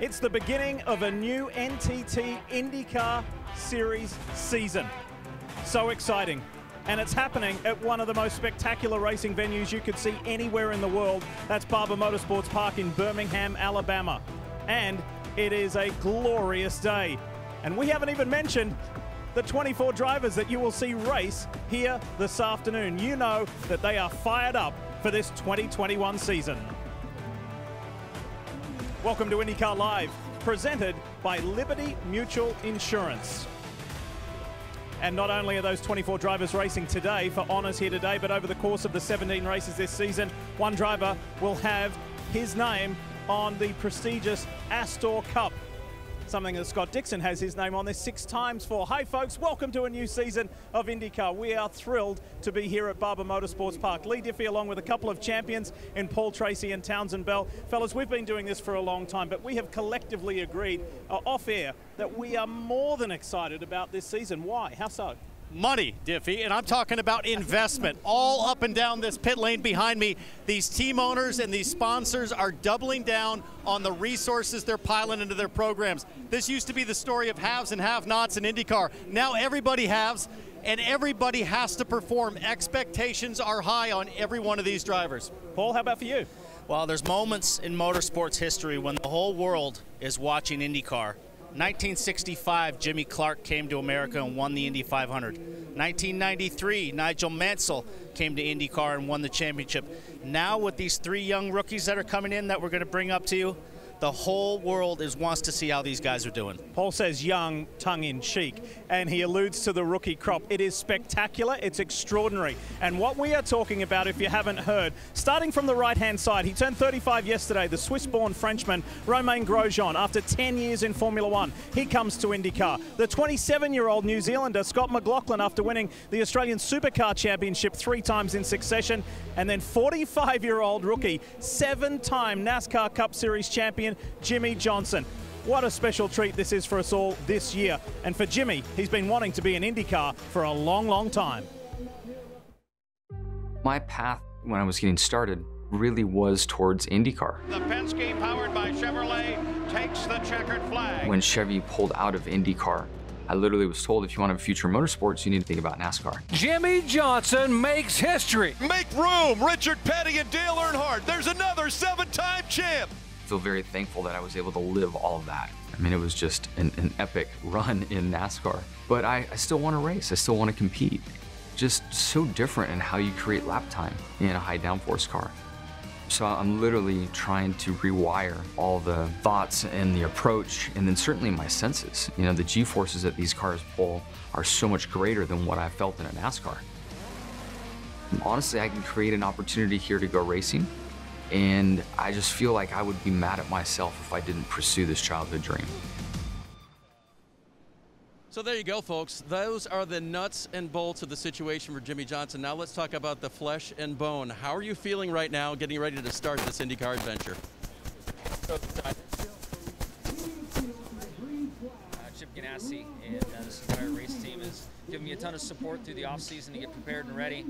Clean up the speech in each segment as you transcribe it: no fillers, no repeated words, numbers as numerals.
It's the beginning of a new NTT IndyCar Series season. So exciting. And it's happening at one of the most spectacular racing venues you could see anywhere in the world. That's Barber Motorsports Park in Birmingham, Alabama. And it is a glorious day. And we haven't even mentioned the 24 drivers that you will see race here this afternoon. You know that they are fired up for this 2021 season. Welcome to IndyCar Live, presented by Liberty Mutual Insurance. And not only are those 24 drivers racing today for honours here today, but over the course of the 17 races this season, one driver will have his name on the prestigious Astor Cup. Something that Scott Dixon has his name on this 6 times for. Hi folks, welcome to a new season of IndyCar. We are thrilled to be here at Barber Motorsports Park. Lee Diffie along with a couple of champions in Paul Tracy and Townsend Bell. Fellas, we've been doing this for a long time, but we have collectively agreed off air that we are more than excited about this season. Why? How so? Money, Diffie, and I'm talking about investment. All up and down this pit lane behind me, these team owners and these sponsors are doubling down on the resources they're piling into their programs. This used to be the story of haves and have-nots in IndyCar. Now everybody haves, and everybody has to perform. Expectations are high on every one of these drivers. Paul, how about for you? Well, there's moments in motorsports history when the whole world is watching IndyCar. 1965, Jimmy Clark came to America and won the Indy 500. 1993, Nigel Mansell came to IndyCar and won the championship. Now with these 3 young rookies that are coming in that we're going to bring up to you, the whole world wants to see how these guys are doing. Paul says young, tongue-in-cheek, and he alludes to the rookie crop. It is spectacular, it's extraordinary. And what we are talking about, if you haven't heard, starting from the right-hand side, he turned 35 yesterday, the Swiss-born Frenchman, Romain Grosjean, after 10 years in Formula One. He comes to IndyCar. The 27-year-old New Zealander, Scott McLaughlin, after winning the Australian Supercar Championship 3 times in succession, and then 45-year-old rookie, 7-time NASCAR Cup Series champion, Jimmie Johnson. What a special treat this is for us all this year. And for Jimmy, he's been wanting to be in IndyCar for a long, long time. My path when I was getting started really was towards IndyCar. The Penske powered by Chevrolet takes the checkered flag. When Chevy pulled out of IndyCar, I literally was told if you want to have a future in motorsports, you need to think about NASCAR. Jimmie Johnson makes history. Make room, Richard Petty and Dale Earnhardt. There's another 7-time champ. I feel very thankful that I was able to live all of that. I mean, it was just an epic run in NASCAR. But I still want to race. I still want to compete. Just so different in how you create lap time in a high downforce car. So I'm literally trying to rewire all the thoughts and the approach, and then certainly my senses. You know, the G-forces that these cars pull are so much greater than what I felt in a NASCAR. And honestly, I can create an opportunity here to go racing, and I just feel like I would be mad at myself if I didn't pursue this childhood dream. So there you go, folks. Those are the nuts and bolts of the situation for Jimmie Johnson. Now let's talk about the flesh and bone. How are you feeling right now getting ready to start this IndyCar adventure? Chip Ganassi and this entire race team has given me a ton of support through the offseason to get prepared and ready.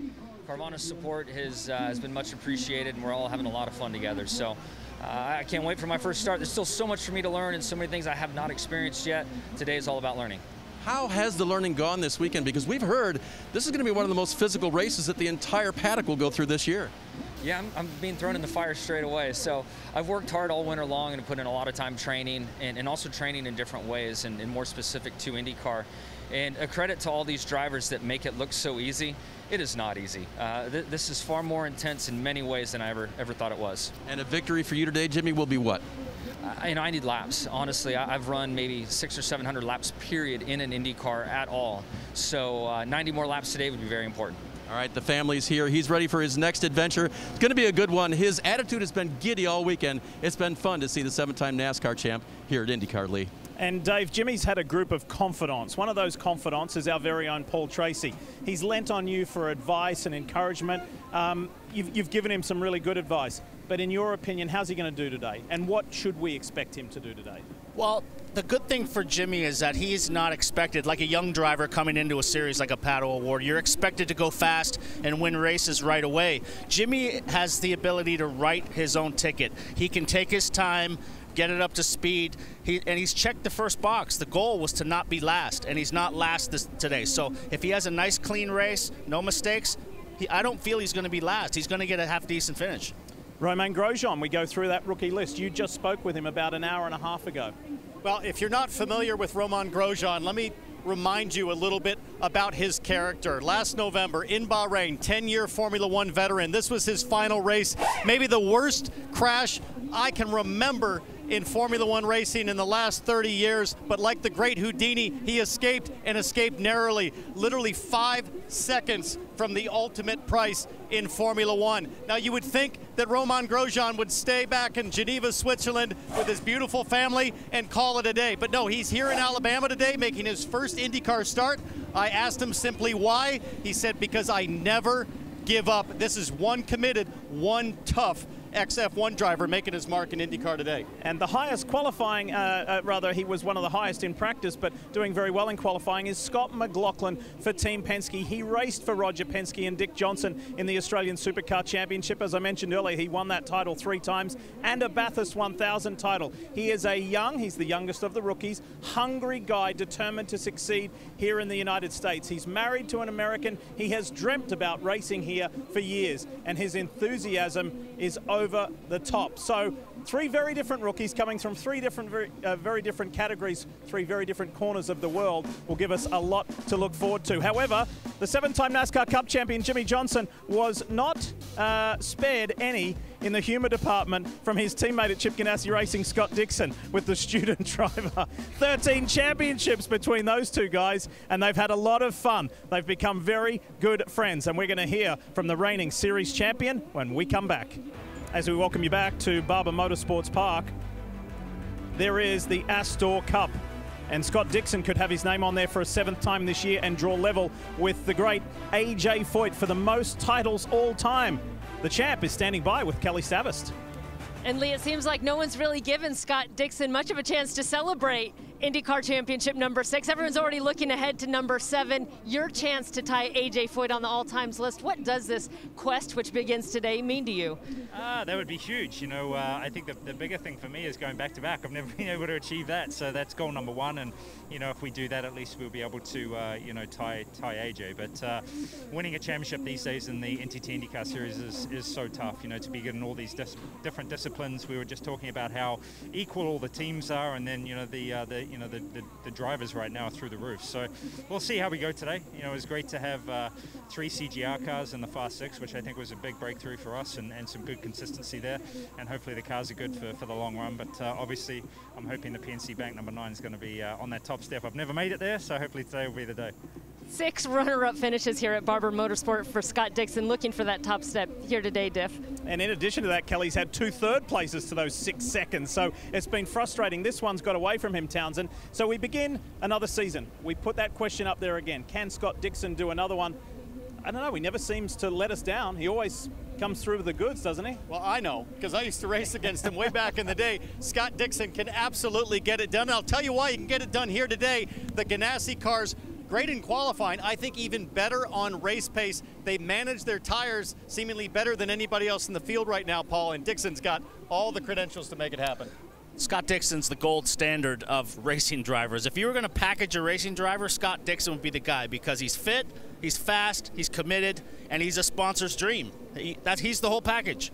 Carvana's support has been much appreciated, and we're all having a lot of fun together. So I can't wait for my first start. There's still so much for me to learn and so many things I have not experienced yet. Today is all about learning. How has the learning gone this weekend? Because we've heard this is going to be one of the most physical races that the entire paddock will go through this year. Yeah, I'm being thrown in the fire straight away. So I've worked hard all winter long and put in a lot of time training and also training in different ways and more specific to IndyCar. And a credit to all these drivers that make it look so easy. It is not easy. This is far more intense in many ways than I ever thought it was. And a victory for you today, Jimmy, will be what? I need laps. Honestly, I've run maybe 600 or 700 laps, period, in an IndyCar at all. So 90 more laps today would be very important. All right, the family's here. He's ready for his next adventure. It's going to be a good one. His attitude has been giddy all weekend. It's been fun to see the 7-time NASCAR champ here at IndyCar, Lee. And Dave, Jimmy's had a group of confidants. One of those confidants is our very own Paul Tracy. He's lent on you for advice and encouragement. You've given him some really good advice. But in your opinion, how's he going to do today? And what should we expect him to do today? Well, the good thing for Jimmy is that he's not expected, like a young driver coming into a series like a Pato Award, you're expected to go fast and win races right away. Jimmy has the ability to write his own ticket. He can take his time, get it up to speed. And he's checked the first box. The goal was to not be last, and he's not last today. So if he has a nice, clean race, no mistakes, I don't feel he's going to be last. He's going to get a half-decent finish. Romain Grosjean, we go through that rookie list. You just spoke with him about an hour and a half ago. Well, if you're not familiar with Romain Grosjean, let me remind you a little bit about his character. Last November in Bahrain, 10-year Formula One veteran. This was his final race. Maybe the worst crash I can remember in Formula One racing in the last 30 years, but like the great Houdini, he escaped and escaped narrowly, literally 5 seconds from the ultimate price in Formula One. Now you would think that Romain Grosjean would stay back in Geneva, Switzerland with his beautiful family and call it a day, but no, he's here in Alabama today making his first IndyCar start. I asked him simply why. He said, because I never give up. This is one committed, one tough XF1 driver making his mark in IndyCar today. And the highest qualifying, he was one of the highest in practice, but doing very well in qualifying, is Scott McLaughlin for Team Penske. He raced for Roger Penske and Dick Johnson in the Australian Supercar Championship. As I mentioned earlier, he won that title 3 times and a Bathurst 1000 title. He is he's the youngest of the rookies, hungry guy, determined to succeed here in the United States. He's married to an American. He has dreamt about racing here for years, and his enthusiasm is over the top. So 3 very different rookies coming from 3 different, very different categories, 3 very different corners of the world will give us a lot to look forward to. However, the 7-time NASCAR Cup champion Jimmie Johnson was not spared any in the humour department from his teammate at Chip Ganassi Racing, Scott Dixon, with the student driver. 13 championships between those 2 guys, and they've had a lot of fun. They've become very good friends, and we're going to hear from the reigning series champion when we come back. As we welcome you back to Barber Motorsports Park, there is the Astor Cup. And Scott Dixon could have his name on there for a 7th time this year and draw level with the great AJ Foyt for the most titles all time. The champ is standing by with Kelly Stavist. And Lee, it seems like no one's really given Scott Dixon much of a chance to celebrate IndyCar Championship number 6. Everyone's already looking ahead to number 7. Your chance to tie AJ Foyt on the all-times list. What does this quest, which begins today, mean to you? That would be huge. You know, I think the bigger thing for me is going back-to-back. I've never been able to achieve that, so that's goal number 1. And, you know, if we do that, at least we'll be able to, you know, tie AJ. But winning a championship these days in the NTT IndyCar Series is so tough, you know, to be getting all these different disciplines. We were just talking about how equal all the teams are, and then, you know, the drivers right now are through the roof. So we'll see how we go today. You know, it was great to have 3 CGR cars in the Fast 6, which I think was a big breakthrough for us, and some good consistency there. And hopefully the cars are good for the long run. But obviously, I'm hoping the PNC Bank number 9 is going to be on that top step. I've never made it there, so hopefully today will be the day. 6 runner-up finishes here at Barber Motorsport for Scott Dixon, looking for that top step here today, Diff. And in addition to that, Kelly's had 2 third places to those 6 seconds, so it's been frustrating. This one's got away from him, Townsend. So we begin another season. We put that question up there again. Can Scott Dixon do another one? I don't know, he never seems to let us down. He always comes through with the goods, doesn't he? Well, I know, because I used to race against him way back in the day. Scott Dixon can absolutely get it done. And I'll tell you why he can get it done here today. The Ganassi cars, great in qualifying, I think even better on race pace. They manage their tires seemingly better than anybody else in the field right now, Paul, and Dixon's got all the credentials to make it happen. Scott Dixon's the gold standard of racing drivers. If you were going to package a racing driver, Scott Dixon would be the guy, because he's fit, he's fast, he's committed, and he's a sponsor's dream. He's the whole package.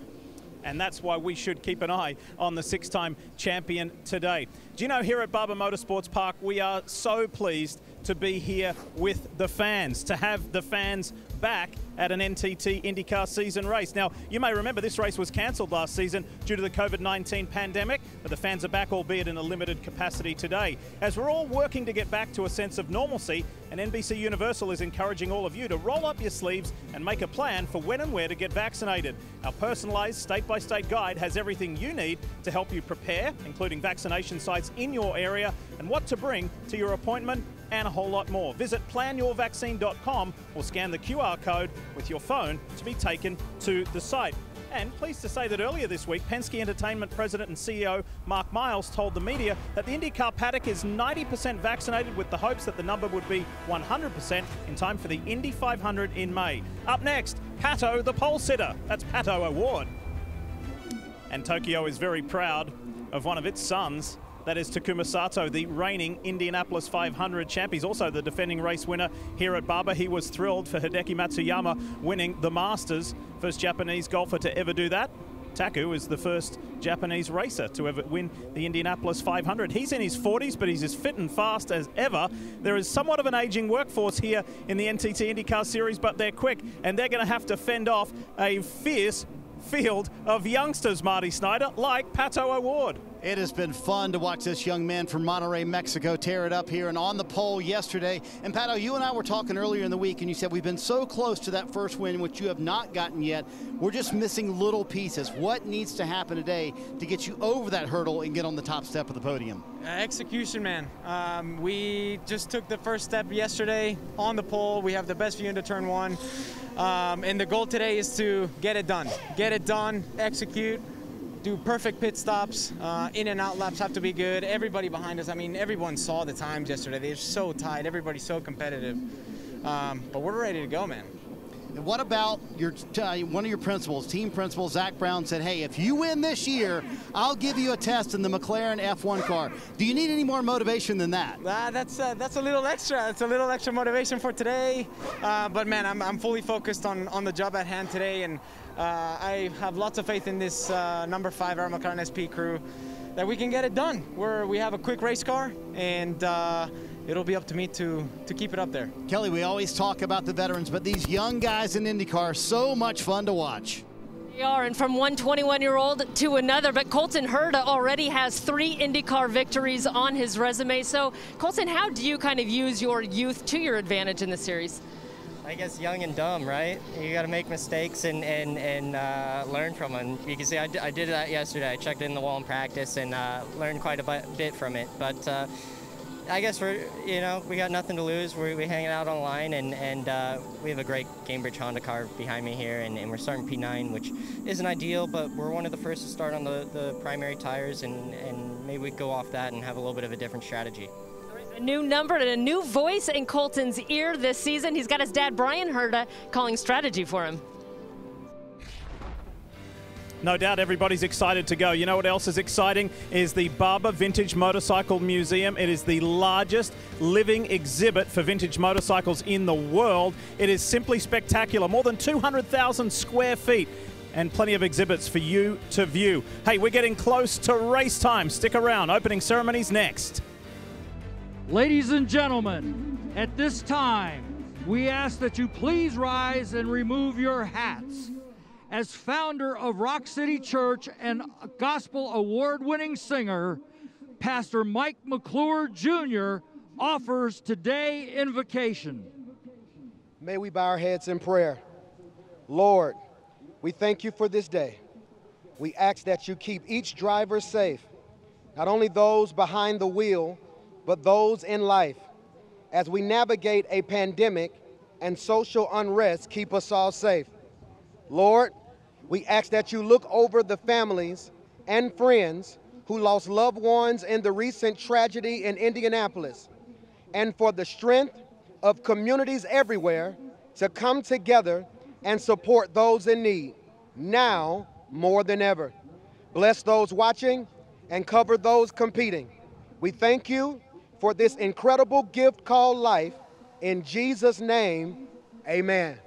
And that's why we should keep an eye on the 6-time champion today. Do you know, here at Barber Motorsports Park, we are so pleased to be here with the fans, to have the fans back at an NTT IndyCar season race. Now, you may remember this race was cancelled last season due to the COVID-19 pandemic, but the fans are back, albeit in a limited capacity today. As we're all working to get back to a sense of normalcy, and NBC Universal is encouraging all of you to roll up your sleeves and make a plan for when and where to get vaccinated. Our personalised state-by-state guide has everything you need to help you prepare, including vaccination sites in your area and what to bring to your appointment, and a whole lot more. Visit planyourvaccine.com or scan the QR code with your phone to be taken to the site. And pleased to say that earlier this week, Penske Entertainment President and CEO Mark Miles told the media that the IndyCar paddock is 90% vaccinated, with the hopes that the number would be 100% in time for the Indy 500 in May. Up next, Pato the pole sitter. That's Pato Award. And Tokyo is very proud of one of its sons. That is Takuma Sato, the reigning Indianapolis 500 champ. He's also the defending race winner here at Barber. He was thrilled for Hideki Matsuyama winning the Masters. First Japanese golfer to ever do that. Taku is the first Japanese racer to ever win the Indianapolis 500. He's in his 40s, but he's as fit and fast as ever. There is somewhat of an aging workforce here in the NTT IndyCar Series, but they're quick, and they're going to have to fend off a fierce field of youngsters, Marty Snyder, like Pato O'Ward. It has been fun to watch this young man from Monterrey, Mexico, tear it up here and on the pole yesterday. And Pato, you and I were talking earlier in the week, and you said we've been so close to that first win, which you have not gotten yet. We're just missing little pieces. What needs to happen today to get you over that hurdle and get on the top step of the podium? Execution, man. We just took the first step yesterday on the pole. We have the best view into turn one. And the goal today is to get it done. Get it done, execute, do perfect pit stops. In and out laps have to be good. Everybody behind us, I mean, everyone saw the times yesterday. They're so tight. Everybody's so competitive. But we're ready to go, man. And what about your one of your principals, team principal, Zach Brown, said, hey, if you win this year, I'll give you a test in the McLaren F1 car. Do you need any more motivation than that? That's a little extra. It's a little extra motivation for today. But, man, I'm fully focused on the job at hand today. And I have lots of faith in this number 5, our McLaren SP crew, that we can get it done. We have a quick race car, and it'll be up to me to keep it up there. Kelly, we always talk about the veterans, but these young guys in IndyCar are so much fun to watch. They are, and from one 21-year-old to another, but Colton Herta already has 3 IndyCar victories on his resume. So, Colton, how do you kind of use your youth to your advantage in the series? I guess young and dumb, right? You got to make mistakes and learn from them. You can see I did that yesterday. I checked in the wall in practice and learned quite a bit from it. But I guess we got nothing to lose. We're hanging out online, and we have a great Cambridge Honda car behind me here, and we're starting P9, which isn't ideal, but we're one of the first to start on the primary tires, and maybe we go off that and have a little bit of a different strategy. A new number and a new voice in Colton's ear this season. He's got his dad, Brian Herta, calling strategy for him. No doubt everybody's excited to go. You know what else is exciting is the Barber Vintage Motorcycle Museum. It is the largest living exhibit for vintage motorcycles in the world. It is simply spectacular. More than 200,000 square feet and plenty of exhibits for you to view. Hey, we're getting close to race time. Stick around. Opening ceremonies next. Ladies and gentlemen, at this time, we ask that you please rise and remove your hats. As founder of Rock City Church and gospel award-winning singer, Pastor Mike McClure Jr. offers today invocation. May we bow our heads in prayer. Lord, we thank you for this day. We ask that you keep each driver safe, not only those behind the wheel, but those in life. As we navigate a pandemic and social unrest, keep us all safe. Lord, we ask that you look over the families and friends who lost loved ones in the recent tragedy in Indianapolis, and for the strength of communities everywhere to come together and support those in need, now more than ever. Bless those watching and cover those competing. We thank you for this incredible gift called life. In Jesus' name, amen.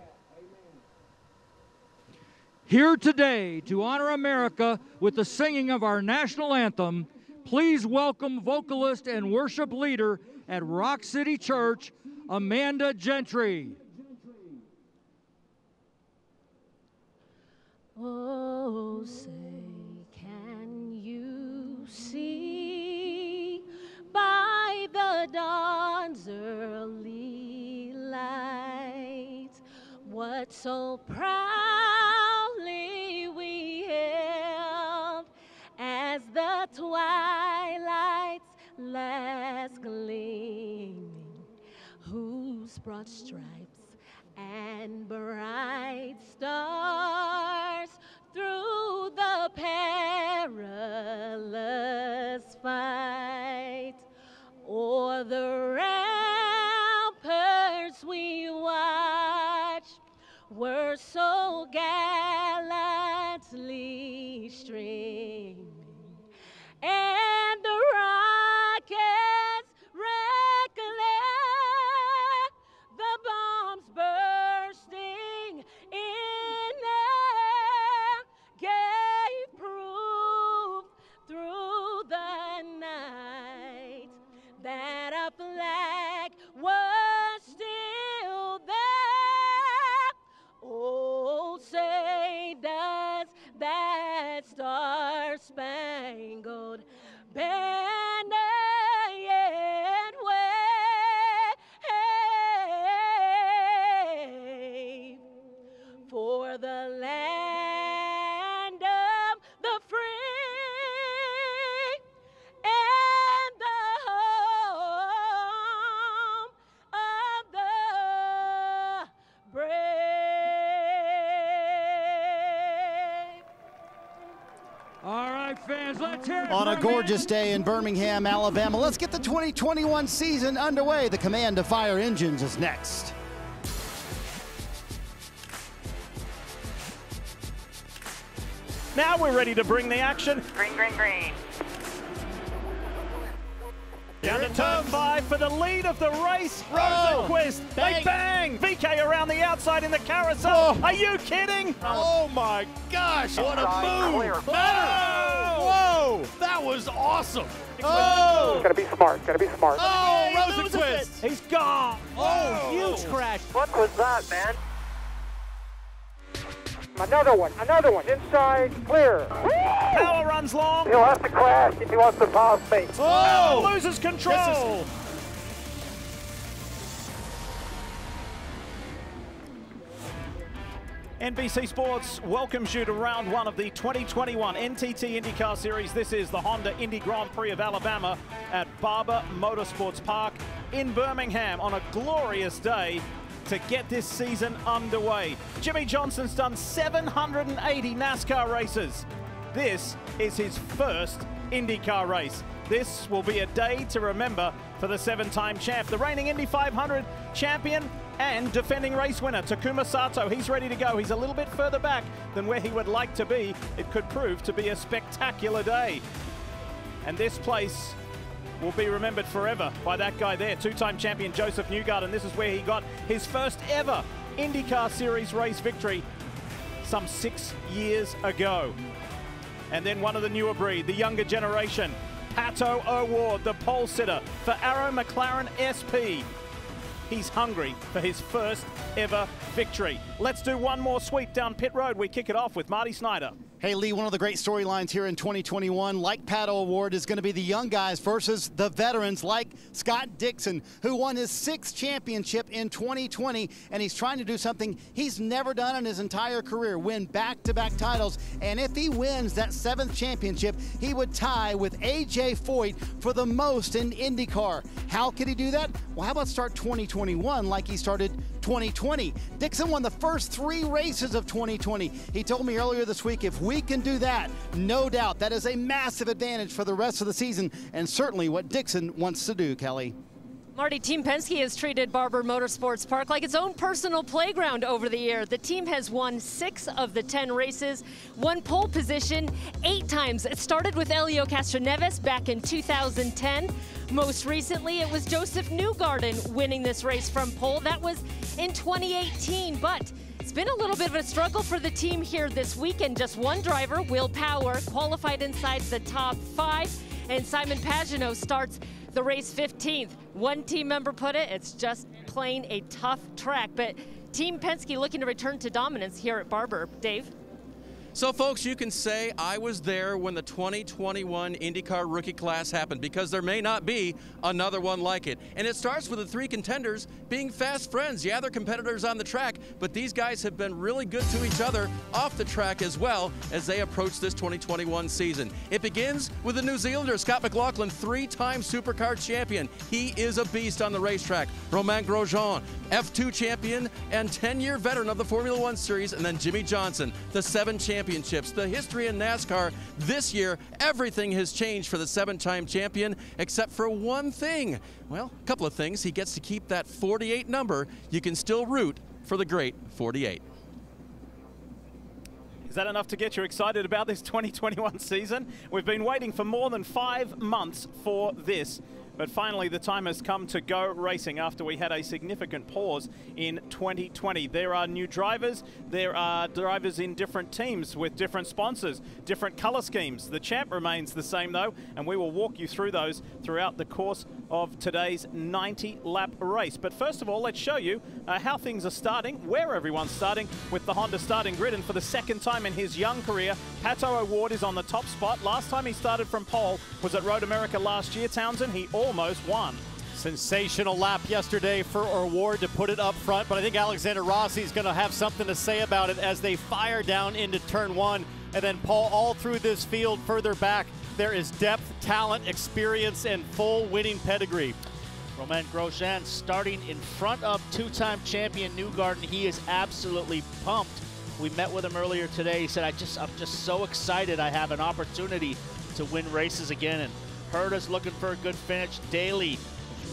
Here today to honor America with the singing of our national anthem, please welcome vocalist and worship leader at Rock City Church, Amanda Gentry. Oh, say, can you see by the dawn's early light what so proudly we hailed as the twilight's last gleaming, whose broad stripes and bright stars through the perilous fight o'er the ramparts we watched were so gallantly streaming. spangled banner, yet wave for the land of the free and the home of the brave. All right, fans, let's hear it. On a gorgeous day in Birmingham, Alabama, let's get the 2021 season underway. The command to fire engines is next. Now we're ready to bring the action. Green, green, green. Down to turn 5 for the lead of the race. Rosenquist. They bang. VK around the outside in the carousel. Are you kidding? Oh my gosh, what a move! Whoa! That was awesome! Oh! Gotta be smart, gotta be smart. Oh, Rosenquist! He's gone. Oh, huge crash. What was that, man? Another one, inside, clear. Power runs long. He'll have to crash if he wants to pile space. Oh! Loses control. NBC Sports welcomes you to round 1 of the 2021 NTT IndyCar Series. This is the Honda Indy Grand Prix of Alabama at Barber Motorsports Park in Birmingham on a glorious day to get this season underway. Jimmy Johnson's done 780 NASCAR races. This is his first IndyCar race. This will be a day to remember for the 7-time champ, the reigning Indy 500 champion and defending race winner, Takuma Sato. He's ready to go. He's a little bit further back than where he would like to be. It could prove to be a spectacular day. And this place will be remembered forever by that guy there, 2-time champion Joseph Newgarden. This is where he got his first ever IndyCar Series race victory some 6 years ago. And then one of the newer breed, the younger generation, Pato O'Ward, the pole sitter for Arrow McLaren SP. He's hungry for his first ever victory. Let's do one more sweep down pit road. We kick it off with Marty Snyder. Hey, Lee, one of the great storylines here in 2021, like Pato O'Ward, is going to be the young guys versus the veterans like Scott Dixon, who won his 6th championship in 2020, and he's trying to do something he's never done in his entire career, win back-to-back titles. And if he wins that 7th championship, he would tie with A.J. Foyt for the most in IndyCar. How could he do that? Well, how about start 2021 like he started 2020? Dixon won the first 3 races of 2020. He told me earlier this week, if we can do that, no doubt that is a massive advantage for the rest of the season, and certainly what Dixon wants to do, Kelly. Marty, Team Penske has treated Barber Motorsports Park like its own personal playground over the year. The team has won 6 of the 10 races, won pole position 8 times. It started with Helio Castroneves back in 2010. Most recently, it was Joseph Newgarden winning this race from pole. That was in 2018, but it's been a little bit of a struggle for the team here this weekend. Just one driver, Will Power, qualified inside the top 5, and Simon Pagenaud starts the race 15th. One team member put it, it's just plain a tough track, but Team Penske looking to return to dominance here at Barber. Dave? So, folks, you can say I was there when the 2021 IndyCar rookie class happened, because there may not be another one like it. And it starts with the 3 contenders being fast friends. Yeah, they're competitors on the track, but these guys have been really good to each other off the track as well as they approach this 2021 season. It begins with the New Zealander, Scott McLaughlin, 3-time Supercar champion. He is a beast on the racetrack. Romain Grosjean, F2 champion and 10-year veteran of the Formula One Series, and then Jimmy Johnson, the 7 championships. The history in NASCAR this year, everything has changed for the 7-time champion except for one thing. Well, a couple of things. He gets to keep that 48 number. You can still root for the great 48. Is that enough to get you excited about this 2021 season? We've been waiting for more than 5 months for this. But finally, the time has come to go racing after we had a significant pause in 2020. There are new drivers. There are drivers in different teams with different sponsors, different color schemes. The champ remains the same, though, and we will walk you through those throughout the course of today's 90-lap race. But first of all, let's show you how things are starting, where everyone's starting with the Honda starting grid. And for the second time in his young career, Pato O'Ward is on the top spot. Last time he started from pole was at Road America last year, Townsend. He almost won. Sensational lap yesterday for O'Ward to put it up front, but I think Alexander Rossi is going to have something to say about it as they fire down into turn one. And then Paul, all through this field further back, there is depth, talent, experience, and full winning pedigree. Romain Grosjean starting in front of two-time champion Newgarden. He is absolutely pumped. We met with him earlier today. He said, I'm just so excited I have an opportunity to win races again. And Herta's looking for a good finish. Daly,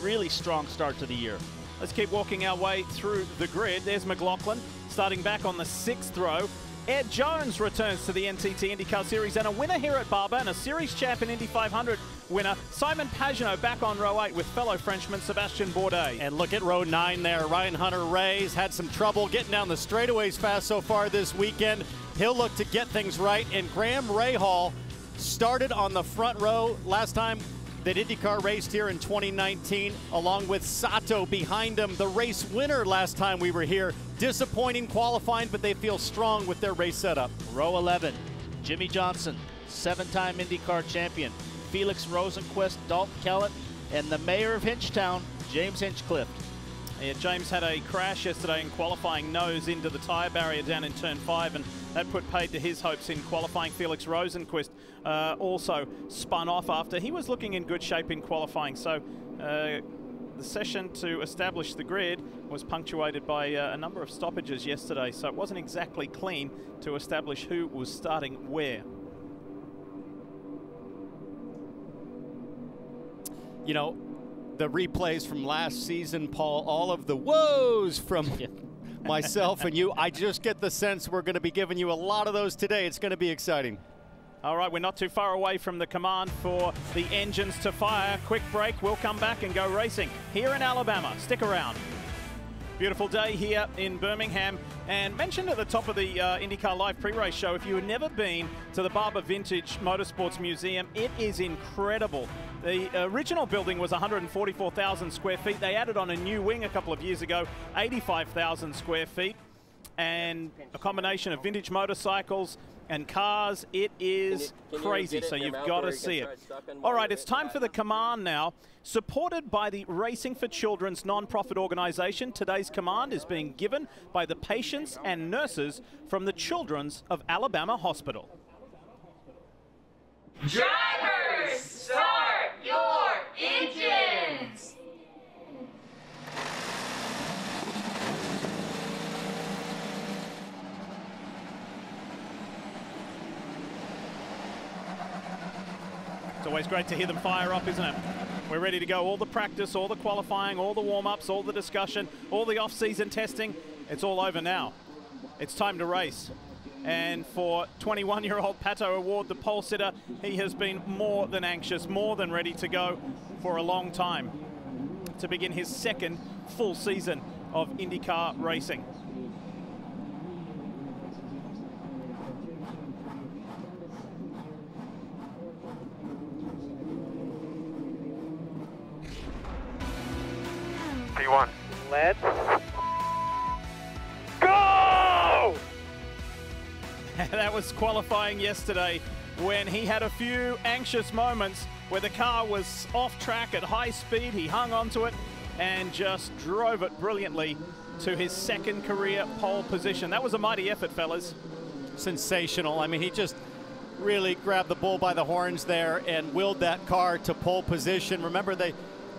really strong start to the year. Let's keep walking our way through the grid. There's McLaughlin starting back on the 6th row. Ed Jones returns to the NTT IndyCar Series and a winner here at Barber, and a Series champ and Indy 500 winner Simon Pagenaud back on row 8 with fellow Frenchman Sébastien Bourdais. And look at row 9 there. Ryan Hunter-Reay's had some trouble getting down the straightaways fast so far this weekend. He'll look to get things right. And Graham Rahal started on the front row last time that IndyCar raced here in 2019, along with Sato behind him, the race winner last time we were here. Disappointing qualifying, but they feel strong with their race setup. Row 11, Jimmy Johnson, 7-time IndyCar champion. Felix Rosenqvist, Dalton Kellett, and the mayor of Hinchtown, James Hinchcliffe. Yeah, James had a crash yesterday in qualifying, nose into the tyre barrier down in turn 5, and that put paid to his hopes in qualifying. Felix Rosenqvist also spun off after he was looking in good shape in qualifying. So the session to establish the grid was punctuated by a number of stoppages yesterday, so it wasn't exactly clean to establish who was starting where. You know, the replays from last season, Paul, all of the woes from myself and you, I just get the sense we're going to be giving you a lot of those today. It's going to be exciting. All right, we're not too far away from the command for the engines to fire. Quick break, we'll come back and go racing here in Alabama. Stick around. Beautiful day here in Birmingham, and mentioned at the top of the IndyCar Live pre-race show, if you have never been to the Barber Vintage Motorsports Museum, it is incredible. The original building was 144,000 square feet. They added on a new wing a couple of years ago, 85,000 square feet, and a combination of vintage motorcycles and cars. It is crazy, so you've got to see it. All right, it's time for the command now. Supported by the Racing for Children's non-profit organization, today's command is being given by the patients and nurses from the Children's of Alabama Hospital. Drivers, start your engines! It's always great to hear them fire up, isn't it? We're ready to go. All the practice, all the qualifying, all the warm-ups, all the discussion, all the off-season testing. It's all over now. It's time to race. And for 21-year-old Pato O'Ward, the pole sitter, he has been more than anxious, more than ready to go for a long time to begin his second full season of IndyCar racing. P1. Let's go! That was qualifying yesterday when he had a few anxious moments where the car was off track at high speed. He hung onto it and just drove it brilliantly to his second career pole position. That was a mighty effort, fellas. Sensational. I mean, he just really grabbed the bull by the horns there and willed that car to pole position. Remember, they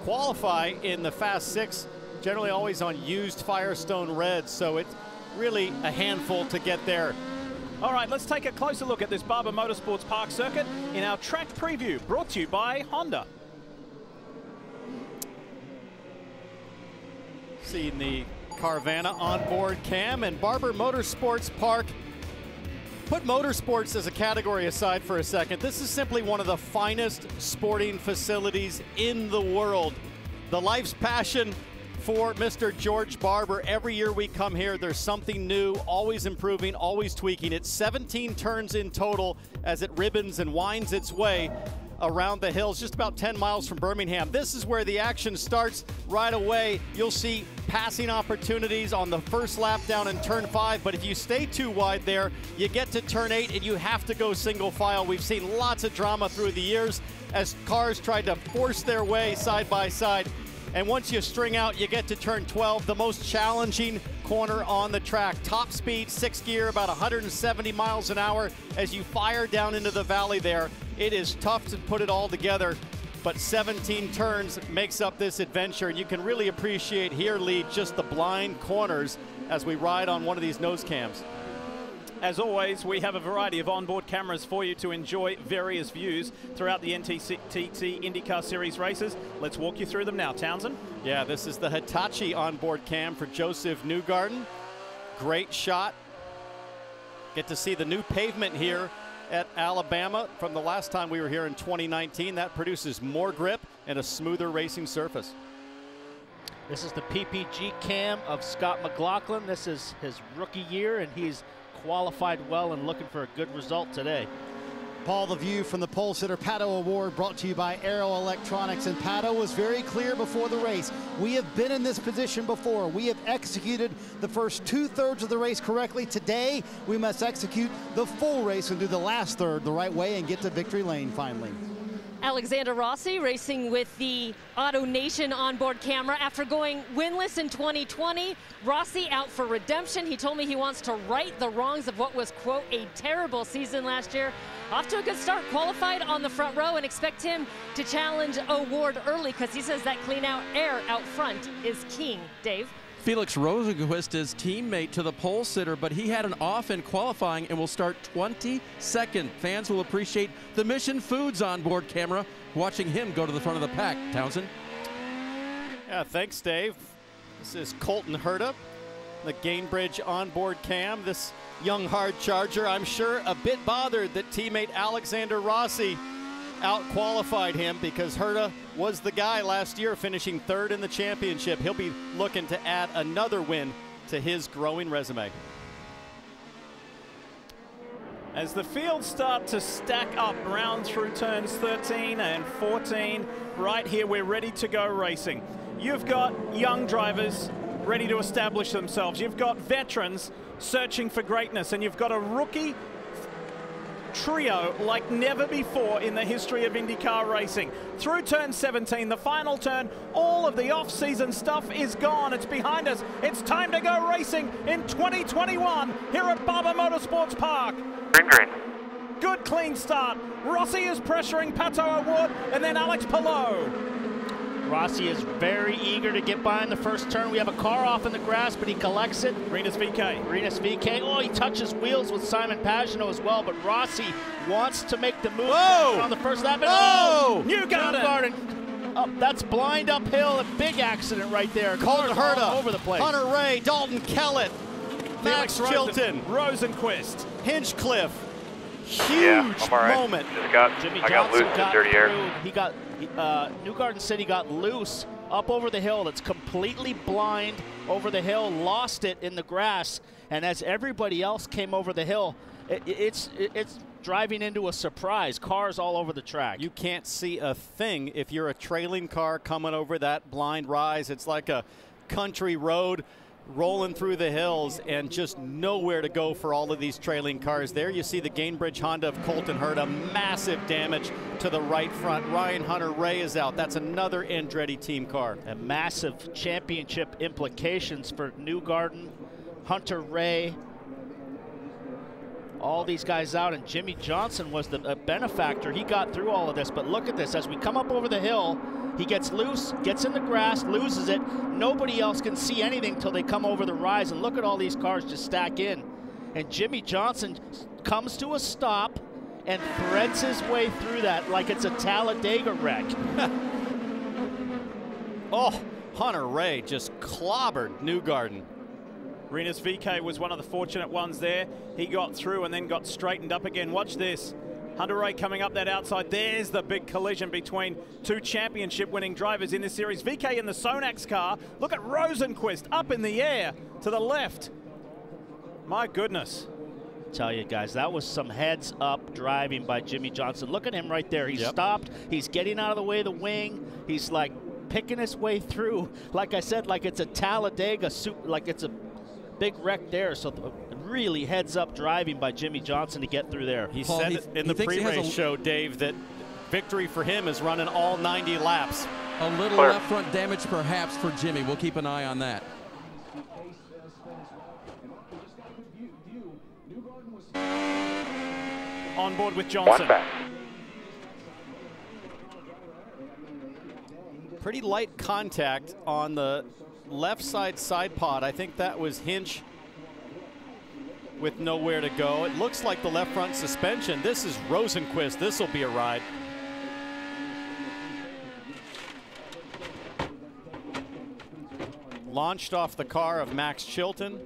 qualify in the Fast Six, generally always on used Firestone reds, so it's really a handful to get there. All right, let's take a closer look at this Barber Motorsports Park circuit in our track preview, brought to you by Honda. Seeing the Carvana onboard cam, and Barber Motorsports Park Put motorsports as a category aside for a second. This is simply one of the finest sporting facilities in the world. The life's passion for Mr. George Barber. Every year we come here, there's something new, always improving, always tweaking. It's 17 turns in total as it ribbons and winds its way around the hills, just about 10 miles from Birmingham. This is where the action starts right away. You'll see passing opportunities on the first lap down in turn 5, but if you stay too wide there, you get to turn 8 and you have to go single file. We've seen lots of drama through the years as cars tried to force their way side by side. And once you string out, you get to turn 12, the most challenging corner on the track. Top speed, 6th gear, about 170 miles an hour as you fire down into the valley there. It is tough to put it all together, but 17 turns makes up this adventure. And you can really appreciate here, Lee, just the blind corners as we ride on one of these nose cams. As always, we have a variety of onboard cameras for you to enjoy various views throughout the NTT IndyCar Series races. Let's walk you through them now, Townsend. Yeah, this is the Hitachi onboard cam for Joseph Newgarden. Great shot. Get to see the new pavement here at Alabama from the last time we were here in 2019. That produces more grip and a smoother racing surface. This is the PPG cam of Scott McLaughlin. This is his rookie year, and he's qualified well and looking for a good result today. Paul, the view from the Pole Sitter Pato Award brought to you by Aero Electronics. And Pato was very clear before the race. We have been in this position before. We have executed the first 2/3 of the race correctly. Today, we must execute the full race and do the last third the right way and get to victory lane finally. Alexander Rossi racing with the Auto Nation onboard camera. After going winless in 2020, Rossi out for redemption. He told me he wants to right the wrongs of what was, quote, a terrible season last year. Off to a good start, qualified on the front row, and expect him to challenge Award early because he says that clean out air out front is king. Dave? Felix Rosenquist is teammate to the pole sitter, but he had an off in qualifying and will start 22nd. Fans will appreciate the Mission Foods onboard camera watching him go to the front of the pack. Townsend? Yeah, thanks, Dave. This is Colton Herta, the Gainbridge onboard cam. This young hard charger, I'm sure, a bit bothered that teammate Alexander Rossi out-qualified him because Herta was the guy last year finishing 3rd in the championship. He'll be looking to add another win to his growing resume. As the fields start to stack up round through turns 13 and 14, right here we're ready to go racing. You've got young drivers ready to establish themselves. You've got veterans searching for greatness, and you've got a rookie trio like never before in the history of IndyCar racing. Through turn 17, the final turn, all of the off-season stuff is gone. It's behind us. It's time to go racing in 2021 here at Barber Motorsports Park. Green. Good clean start. Rossi is pressuring Pato Award, and then Alex Palou. Rossi is very eager to get by in the first turn. We have a car off in the grass, but he collects it. Rinus VK. Rinus VK. Oh, he touches wheels with Simon Pagenaud as well, but Rossi wants to make the move on the first lap. Oh! Newgarden. Oh, that's blind uphill. A big accident right there. Colton Herta, all over the place. Hunter Ray, Dalton Kellett, Max Chilton, Rosenquist, Hinchcliffe. Huge moment. Jimmy I got Johnson loose in dirty air. He got Newgarden said he got loose up over the hill. It's completely blind over the hill, lost it in the grass, and as everybody else came over the hill, it's driving into a surprise. Cars all over the track. You can't see a thing if you're a trailing car coming over that blind rise. It's like a country road rolling through the hills and just nowhere to go for all of these trailing cars. There you see the Gainbridge Honda of Colton Herta. Massive damage to the right front. Ryan Hunter Ray is out. That's another Andretti team car. And massive championship implications for Newgarden, Hunter Ray, all these guys out, and Jimmy Johnson was the benefactor. He got through all of this, but look at this. As we come up over the hill, he gets loose, gets in the grass, loses it. Nobody else can see anything until they come over the rise, and look at all these cars just stack in. And Jimmy Johnson comes to a stop and threads his way through that like it's a Talladega wreck. Oh, Hunter Ray just clobbered Newgarden. Rinus VK was one of the fortunate ones there. He got through and then got straightened up again. Watch this. Hunter Ray coming up that outside. There's the big collision between two championship-winning drivers in this series. VK in the Sonax car. Look at Rosenquist up in the air to the left. My goodness. Tell you guys, that was some heads-up driving by Jimmy Johnson. Look at him right there. He stopped. He's getting out of the way of the wing. He's like picking his way through. Like I said, like it's a Talladega, like it's a big wreck there. So really heads-up driving by Jimmy Johnson to get through there. He said it in the pre-race show, Dave, that victory for him is running all 90 laps. A little left front damage perhaps for Jimmy. We'll keep an eye on that. On board with Johnson. Pretty light contact on the left side pod. I think that was Hinch with nowhere to go. It looks like the left front suspension. This is Rosenquist. This will be a ride. Launched off the car of Max Chilton.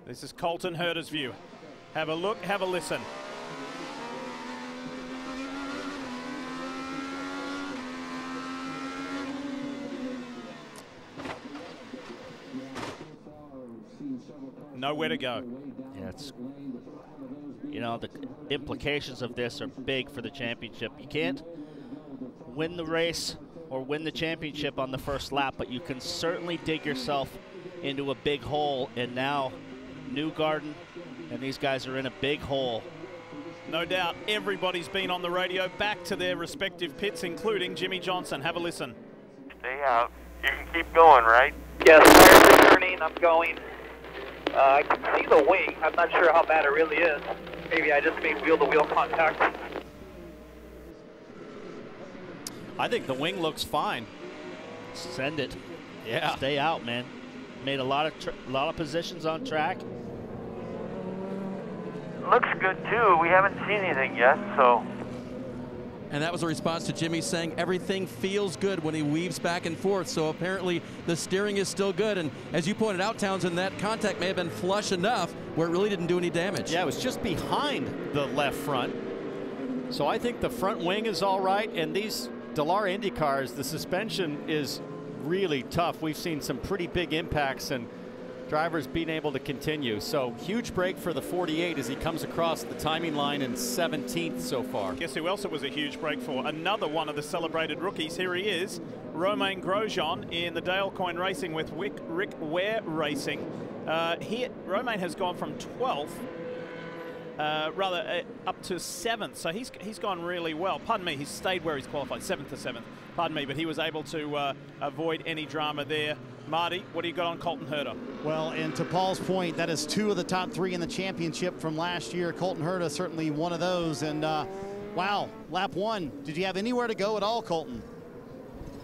This is Colton Herta's view. Have a look, have a listen. Nowhere to go. Yeah, it's, you know, the implications of this are big for the championship. You can't win the race or win the championship on the first lap, but you can certainly dig yourself into a big hole, and now Newgarden and these guys are in a big hole. No doubt everybody's been on the radio back to their respective pits, including Jimmy Johnson. Have a listen. Stay out. You can keep going, right? Yes, tires are turning. I'm going. I can see the wing. I'm not sure how bad it really is. Maybe I just made wheel-to-wheel contact. I think the wing looks fine. Send it. Yeah. Stay out, man. Made a lot of positions on track. Looks good too. We haven't seen anything yet, so. And that was a response to Jimmy saying everything feels good when he weaves back and forth. So apparently the steering is still good. And as you pointed out, Townsend, that contact may have been flush enough where it really didn't do any damage. Yeah, it was just behind the left front. So I think the front wing is all right. And these Dallara Indy cars, the suspension is really tough. We've seen some pretty big impacts and drivers being able to continue. So huge break for the 48 as he comes across the timing line in 17th so far. Guess who else it was a huge break for? Another one of the celebrated rookies. Here he is, Romain Grosjean in the Dale Coyne Racing with Rick Ware Racing. Romain has gone from 12th, up to 7th. So he's gone really well. Pardon me, he's stayed where he's qualified, 7th to 7th. Pardon me, but he was able to avoid any drama there. Marty, what do you got on Colton Herta? Well, and to Paul's point, that is 2 of the top 3 in the championship from last year. Colton Herta certainly one of those. And wow, lap 1. Did you have anywhere to go at all, Colton?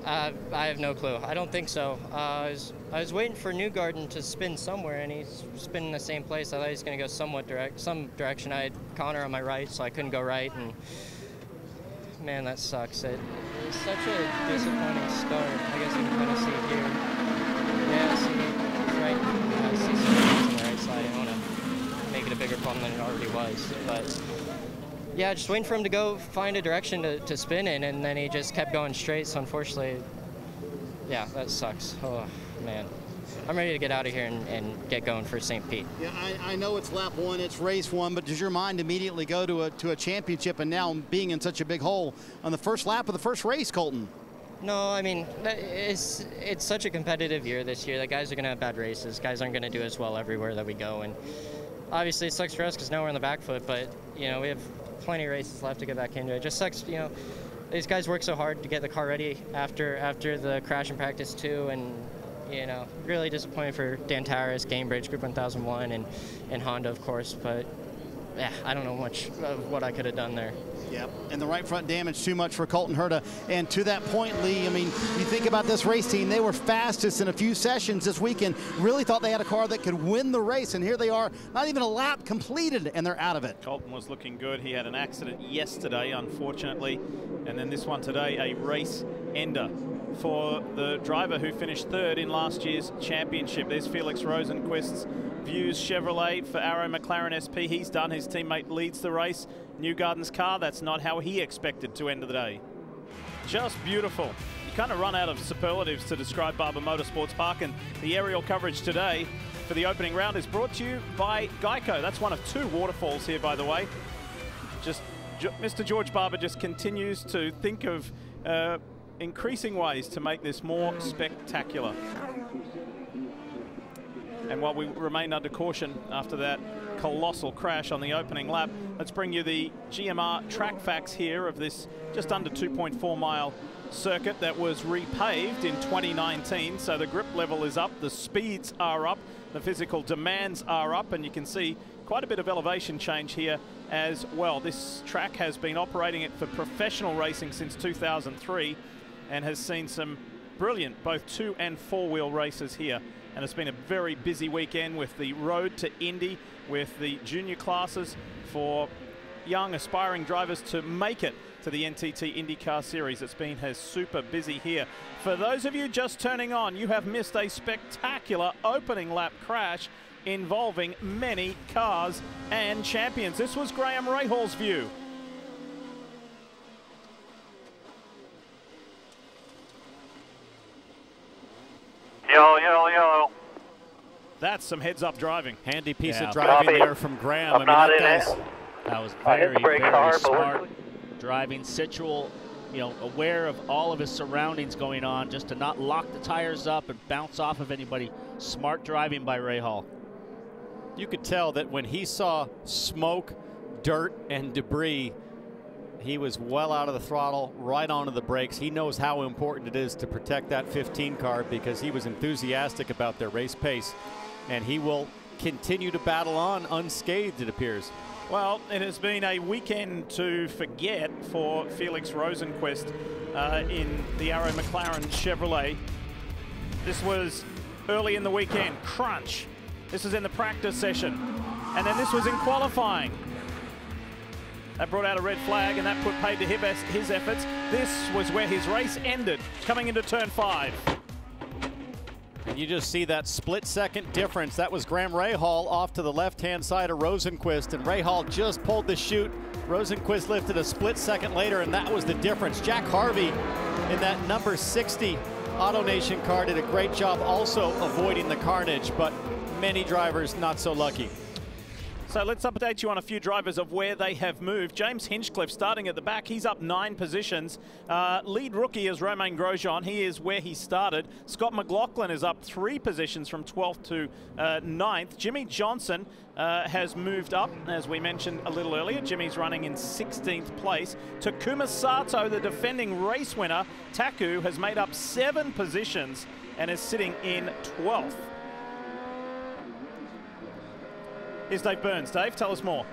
I have no clue. I don't think so. I was waiting for Newgarden to spin somewhere, and he's spinning the same place. I thought he was going to go some direction. I had Connor on my right, so I couldn't go right. And man, that sucks. It was such a disappointing start. I guess you can kind of see it here. Yeah, see, he's right. I see some things on the right side. I don't want to make it a bigger problem than it already was. But yeah, just waiting for him to go find a direction to spin in, and then he just kept going straight. So unfortunately, yeah, that sucks. Oh, man. I'm ready to get out of here and get going for St. Pete. Yeah, I know it's lap 1, it's race 1, but does your mind immediately go to a championship and now being in such a big hole on the first lap of the first race, Colton? No, I mean, it's such a competitive year this year. The guys are going to have bad races. Guys aren't going to do as well everywhere that we go. And obviously it sucks for us because now we're on the back foot, but, you know, we have plenty of races left to get back into it. It just sucks, you know, these guys work so hard to get the car ready after the crash in practice too, and, you know, really disappointed for Dan Towers, Gamebridge, Group 1001, and Honda, of course, but yeah, I don't know much of what I could have done there. Yep, and the right front damage too much for Colton Herta. And to that point, Lee, I mean, you think about this race team, they were fastest in a few sessions this weekend, really thought they had a car that could win the race, and here they are, not even a lap completed, and they're out of it. Colton was looking good. He had an accident yesterday, unfortunately, and then this one today, a race ender. for the driver who finished third in last year's championship. There's Felix Rosenquist's Views Chevrolet for Arrow McLaren SP. He's done. His teammate leads the race. Newgarden's car, that's not how he expected to end the day. Just beautiful. You kind of run out of superlatives to describe Barber Motorsports Park, and the aerial coverage today for the opening round is brought to you by Geico. That's one of 2 waterfalls here, by the way. Just Mr. George Barber just continues to think of increasing ways to make this more spectacular. And while we remain under caution after that colossal crash on the opening lap, let's bring you the GMR track facts here of this just under 2.4 mile circuit that was repaved in 2019. So the grip level is up, the speeds are up, the physical demands are up, and you can see quite a bit of elevation change here as well. This track has been operating it for professional racing since 2003 and has seen some brilliant both 2- and 4-wheel races here. And it's been a very busy weekend with the road to Indy, with the junior classes for young aspiring drivers to make it to the NTT IndyCar Series. It's been super busy here. For those of you just turning on, you have missed a spectacular opening lap crash involving many cars and champions. This was Graham Rahal's view. Yellow, yellow, yellow. That's some heads-up driving. Handy piece of driving there from Graham. I'm not in that was very, very hard, smart driving. Situal, you know, aware of all of his surroundings going on, just to not lock the tires up and bounce off of anybody. Smart driving by Rahal. You could tell that when he saw smoke, dirt, and debris, he was well out of the throttle, right onto the brakes. He knows how important it is to protect that 15 car because he was enthusiastic about their race pace, and he will continue to battle on unscathed, it appears. Well, it has been a weekend to forget for Felix Rosenquist in the Arrow McLaren Chevrolet. This was early in the weekend, crunch. This was in the practice session, and then this was in qualifying. That brought out a red flag, and that paid to his efforts. This was where his race ended, coming into turn 5. And you just see that split-second difference. That was Graham Rahal off to the left-hand side of Rosenquist, and Rahal just pulled the chute. Rosenquist lifted a split second later, and that was the difference. Jack Harvey in that number 60 AutoNation car did a great job also avoiding the carnage, but many drivers not so lucky. So let's update you on a few drivers of where they have moved. James Hinchcliffe starting at the back. He's up 9 positions. Lead rookie is Romain Grosjean. He is where he started. Scott McLaughlin is up 3 positions from 12th to 9th. Jimmy Johnson has moved up, as we mentioned a little earlier. Jimmy's running in 16th place. Takuma Sato, the defending race winner, Taku, has made up 7 positions and is sitting in 12th. Here's Dave Burns. Dave, tell us more.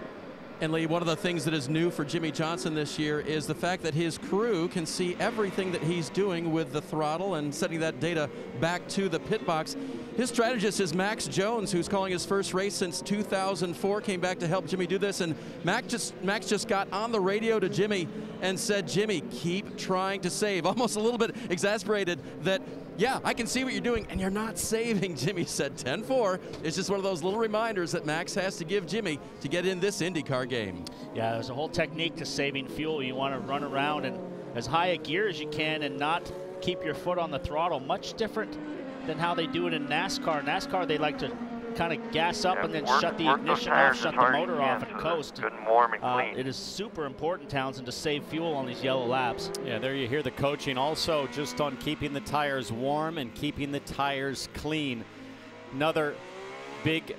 And Lee, one of the things that is new for Jimmy Johnson this year is the fact that his crew can see everything that he's doing with the throttle and sending that data back to the pit box. His strategist is Max Jones, who's calling his first race since 2004, came back to help Jimmy do this, and Max just got on the radio to Jimmy and said, Jimmy, keep trying to save. Almost a little bit exasperated that, yeah, I can see what you're doing, and you're not saving. Jimmy said 10-4. It's just one of those little reminders that Max has to give Jimmy to get in this IndyCar game. Yeah, there's a whole technique to saving fuel. You want to run around in as high a gear as you can and not keep your foot on the throttle. Much different than how they do it in NASCAR. NASCAR, they like to kind of gas up and then shut the ignition off, shut the motor off, and coast. Good and warm and clean. It is super important, Townsend, to save fuel on these yellow laps. Yeah, there you hear the coaching also just on keeping the tires warm and keeping the tires clean. Another big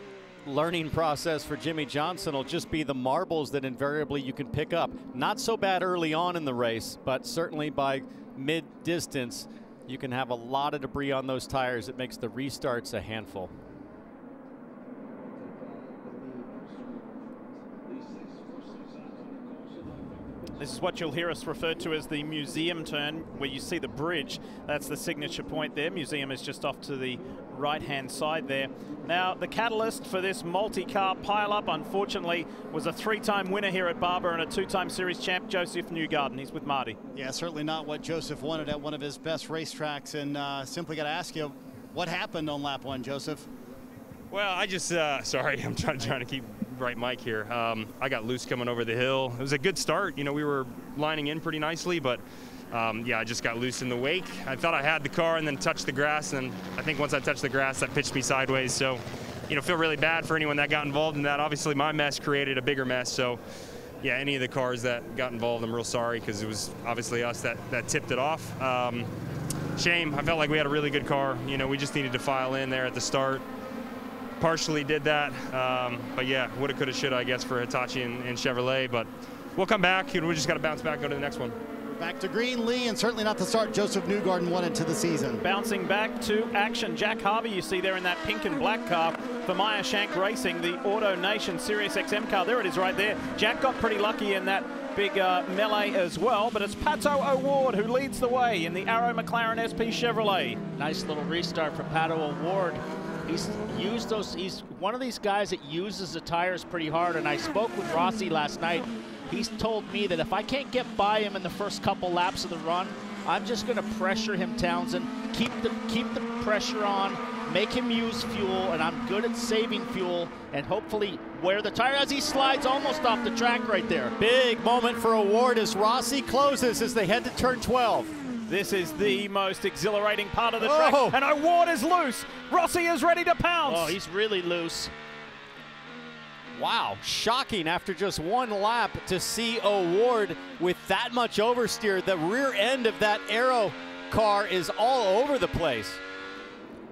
learning process for Jimmy Johnson will just be the marbles that invariably you can pick up. Not so bad early on in the race, but certainly by mid-distance, you can have a lot of debris on those tires. It makes the restarts a handful. This is what you'll hear us refer to as the museum turn, where you see the bridge. That's the signature point there. Museum is just off to the right-hand side there. Now, the catalyst for this multi-car pileup, unfortunately, was a 3-time winner here at Barber and a 2-time series champ, Joseph Newgarden. He's with Marty. Yeah, certainly not what Joseph wanted at one of his best racetracks. And simply got to ask you, what happened on lap 1, Joseph? Well, I just, sorry, I'm trying to keep right mic here. I got loose coming over the hill. It was a good start. You know, we were lining in pretty nicely, but yeah, I just got loose in the wake. I thought I had the car and then touched the grass, and I think once I touched the grass, that pitched me sideways. So, you know, feel really bad for anyone that got involved in that. Obviously, my mess created a bigger mess. So, yeah, any of the cars that got involved, I'm real sorry, because it was obviously us that tipped it off. Shame. I felt like we had a really good car. You know, we just needed to file in there at the start. Partially did that, but yeah, woulda, coulda, shoulda, I guess, for Hitachi and Chevrolet. But we'll come back. We just got to bounce back, go to the next one. Back to green, Lee, and certainly not the start Joseph Newgarden wanted to the season. Bouncing back to action, Jack Harvey, you see there in that pink and black car for Meyer Shank Racing, the Auto Nation Sirius XM car. There it is right there. Jack got pretty lucky in that big melee as well, but it's Pato O'Ward who leads the way in the Arrow McLaren SP Chevrolet. Nice little restart for Pato O'Ward. He's used those, he's one of these guys that uses the tires pretty hard, and I spoke with Rossi last night. He's told me that if I can't get by him in the first couple laps of the run, I'm just going to pressure him, Townsend, keep the pressure on, make him use fuel, and I'm good at saving fuel and hopefully wear the tire as he slides almost off the track right there. Big moment for O'Ward as Rossi closes as they head to turn 12. This is the most exhilarating part of the track, and O'Ward is loose. Rossi is ready to pounce. Oh, he's really loose. Wow, shocking after just one lap to see O'Ward with that much oversteer. The rear end of that Aero car is all over the place.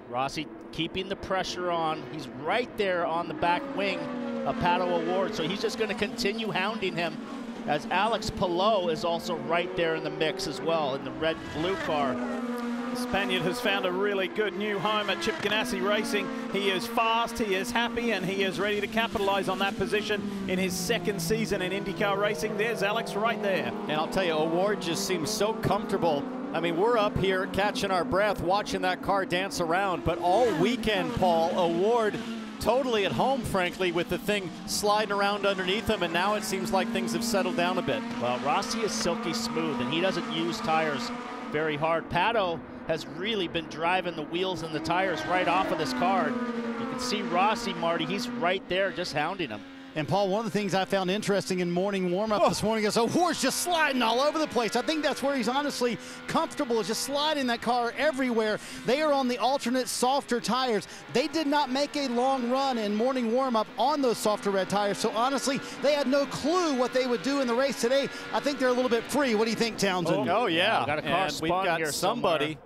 Rossi keeping the pressure on. He's right there on the back wing of Pato O'Ward, so he's just going to continue hounding him, as Alex Palou is also right there in the mix as well in the red-blue car. The Spaniard has found a really good new home at Chip Ganassi Racing. He is fast, he is happy, and he is ready to capitalize on that position in his second season in IndyCar racing. There's Alex right there. And I'll tell you, O'Ward just seems so comfortable. I mean, we're up here catching our breath watching that car dance around, but all weekend, Paul, O'Ward totally at home, frankly, with the thing sliding around underneath him, and now it seems like things have settled down a bit. Well, Rossi is silky smooth, and he doesn't use tires very hard. Pato has really been driving the wheels and the tires right off of this car. You can see Rossi, Marty, he's right there just hounding him. And Paul, one of the things I found interesting in morning warm-up this morning is O'Ward's just sliding all over the place. I think that's where he's honestly comfortable, is just sliding that car everywhere. They are on the alternate softer tires. They did not make a long run in morning warm-up on those softer red tires, so honestly, they had no clue what they would do in the race today. I think they're a little bit free. What do you think, Townsend? Oh yeah. We've got a car spun we've got here somebody. Somewhere.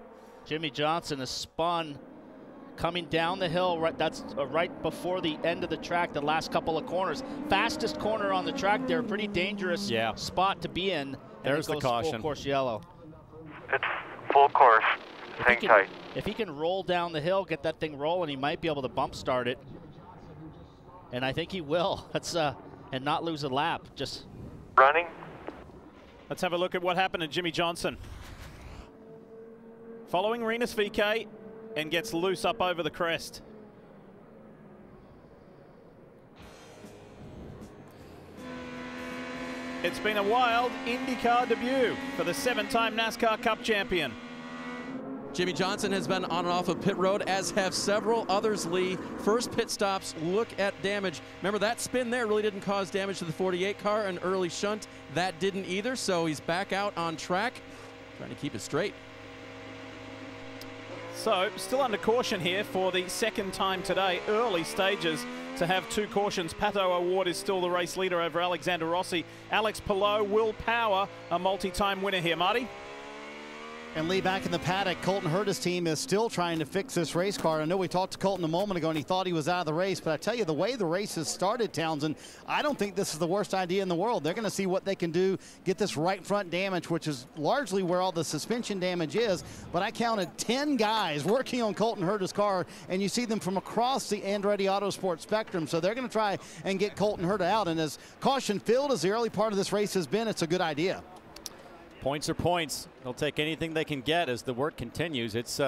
Jimmy Johnson is spun coming down the hill. Right, that's right before the end of the track, the last couple of corners. Fastest corner on the track there. Pretty dangerous spot to be in. There's the caution. Full course yellow. It's full course. Hang tight. If he can roll down the hill, get that thing rolling, he might be able to bump start it. And I think he will. That's and not lose a lap. Just running. Let's have a look at what happened to Jimmy Johnson. Following Rinus VeeKay, and gets loose up over the crest. It's been a wild IndyCar debut for the 7-time NASCAR Cup champion. Jimmy Johnson has been on and off of pit road, as have several others, Lee. First pit stops, look at damage. Remember, that spin there really didn't cause damage to the 48 car. An early shunt, that didn't either, so he's back out on track, trying to keep it straight. So, still under caution here for the second time today. Early stages to have 2 cautions. Pato O'Ward is still the race leader over Alexander Rossi. Alex Palou will power a multi-time winner here. Marty? And Lee, back in the paddock, Colton Herta's team is still trying to fix this race car. I know we talked to Colton a moment ago and he thought he was out of the race, but I tell you, the way the race has started, Townsend, I don't think this is the worst idea in the world. They're going to see what they can do, get this right front damage, which is largely where all the suspension damage is. But I counted 10 guys working on Colton Herta's car, and you see them from across the Andretti Autosport spectrum. So they're going to try and get Colton Herta out. And as caution-filled as the early part of this race has been, it's a good idea. Points are points. They'll take anything they can get as the work continues. It's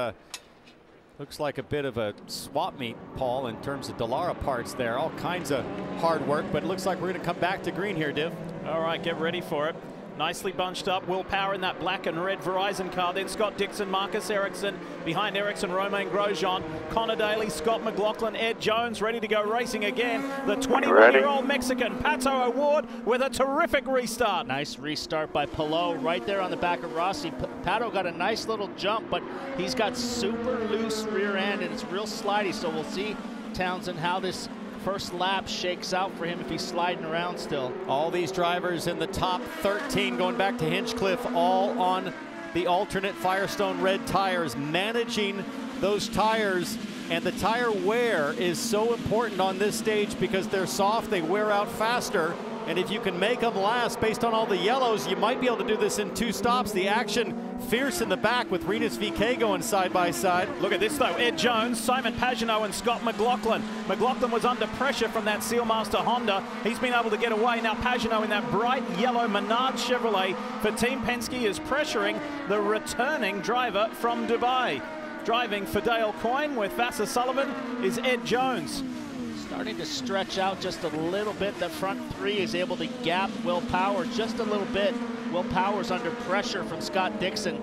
Looks like a bit of a swap meet, Paul, in terms of Dallara parts there. All kinds of hard work, but it looks like we're going to come back to green here, Div. All right, get ready for it. Nicely bunched up. Will Power in that black and red Verizon car. Then Scott Dixon, Marcus Ericsson. Behind Ericsson, Romain Grosjean. Connor Daly, Scott McLaughlin, Ed Jones ready to go racing again. The 21-year-old Mexican, Pato O'Ward, with a terrific restart. Nice restart by Palou right there on the back of Rossi. Pato got a nice little jump, but he's got super loose rear end and it's real slidey. So we'll see, Townsend, how this first lap shakes out for him if he's sliding around still. All these drivers in the top 13 going back to Hinchcliffe, all on the alternate Firestone red tires, managing those tires. And the tire wear is so important on this stage because they're soft, they wear out faster. And if you can make them last based on all the yellows, you might be able to do this in 2 stops. The action fierce in the back with Rinus VK going side by side. Look at this though, Ed Jones, Simon Pagenaud and Scott McLaughlin. McLaughlin was under pressure from that Sealmaster Honda. He's been able to get away. Now Pagenaud in that bright yellow Menard Chevrolet for Team Penske is pressuring the returning driver from Dubai. Driving for Dale Coyne with Vassar Sullivan is Ed Jones. Starting to stretch out just a little bit. The front 3 is able to gap Will Power just a little bit. Will Power's under pressure from Scott Dixon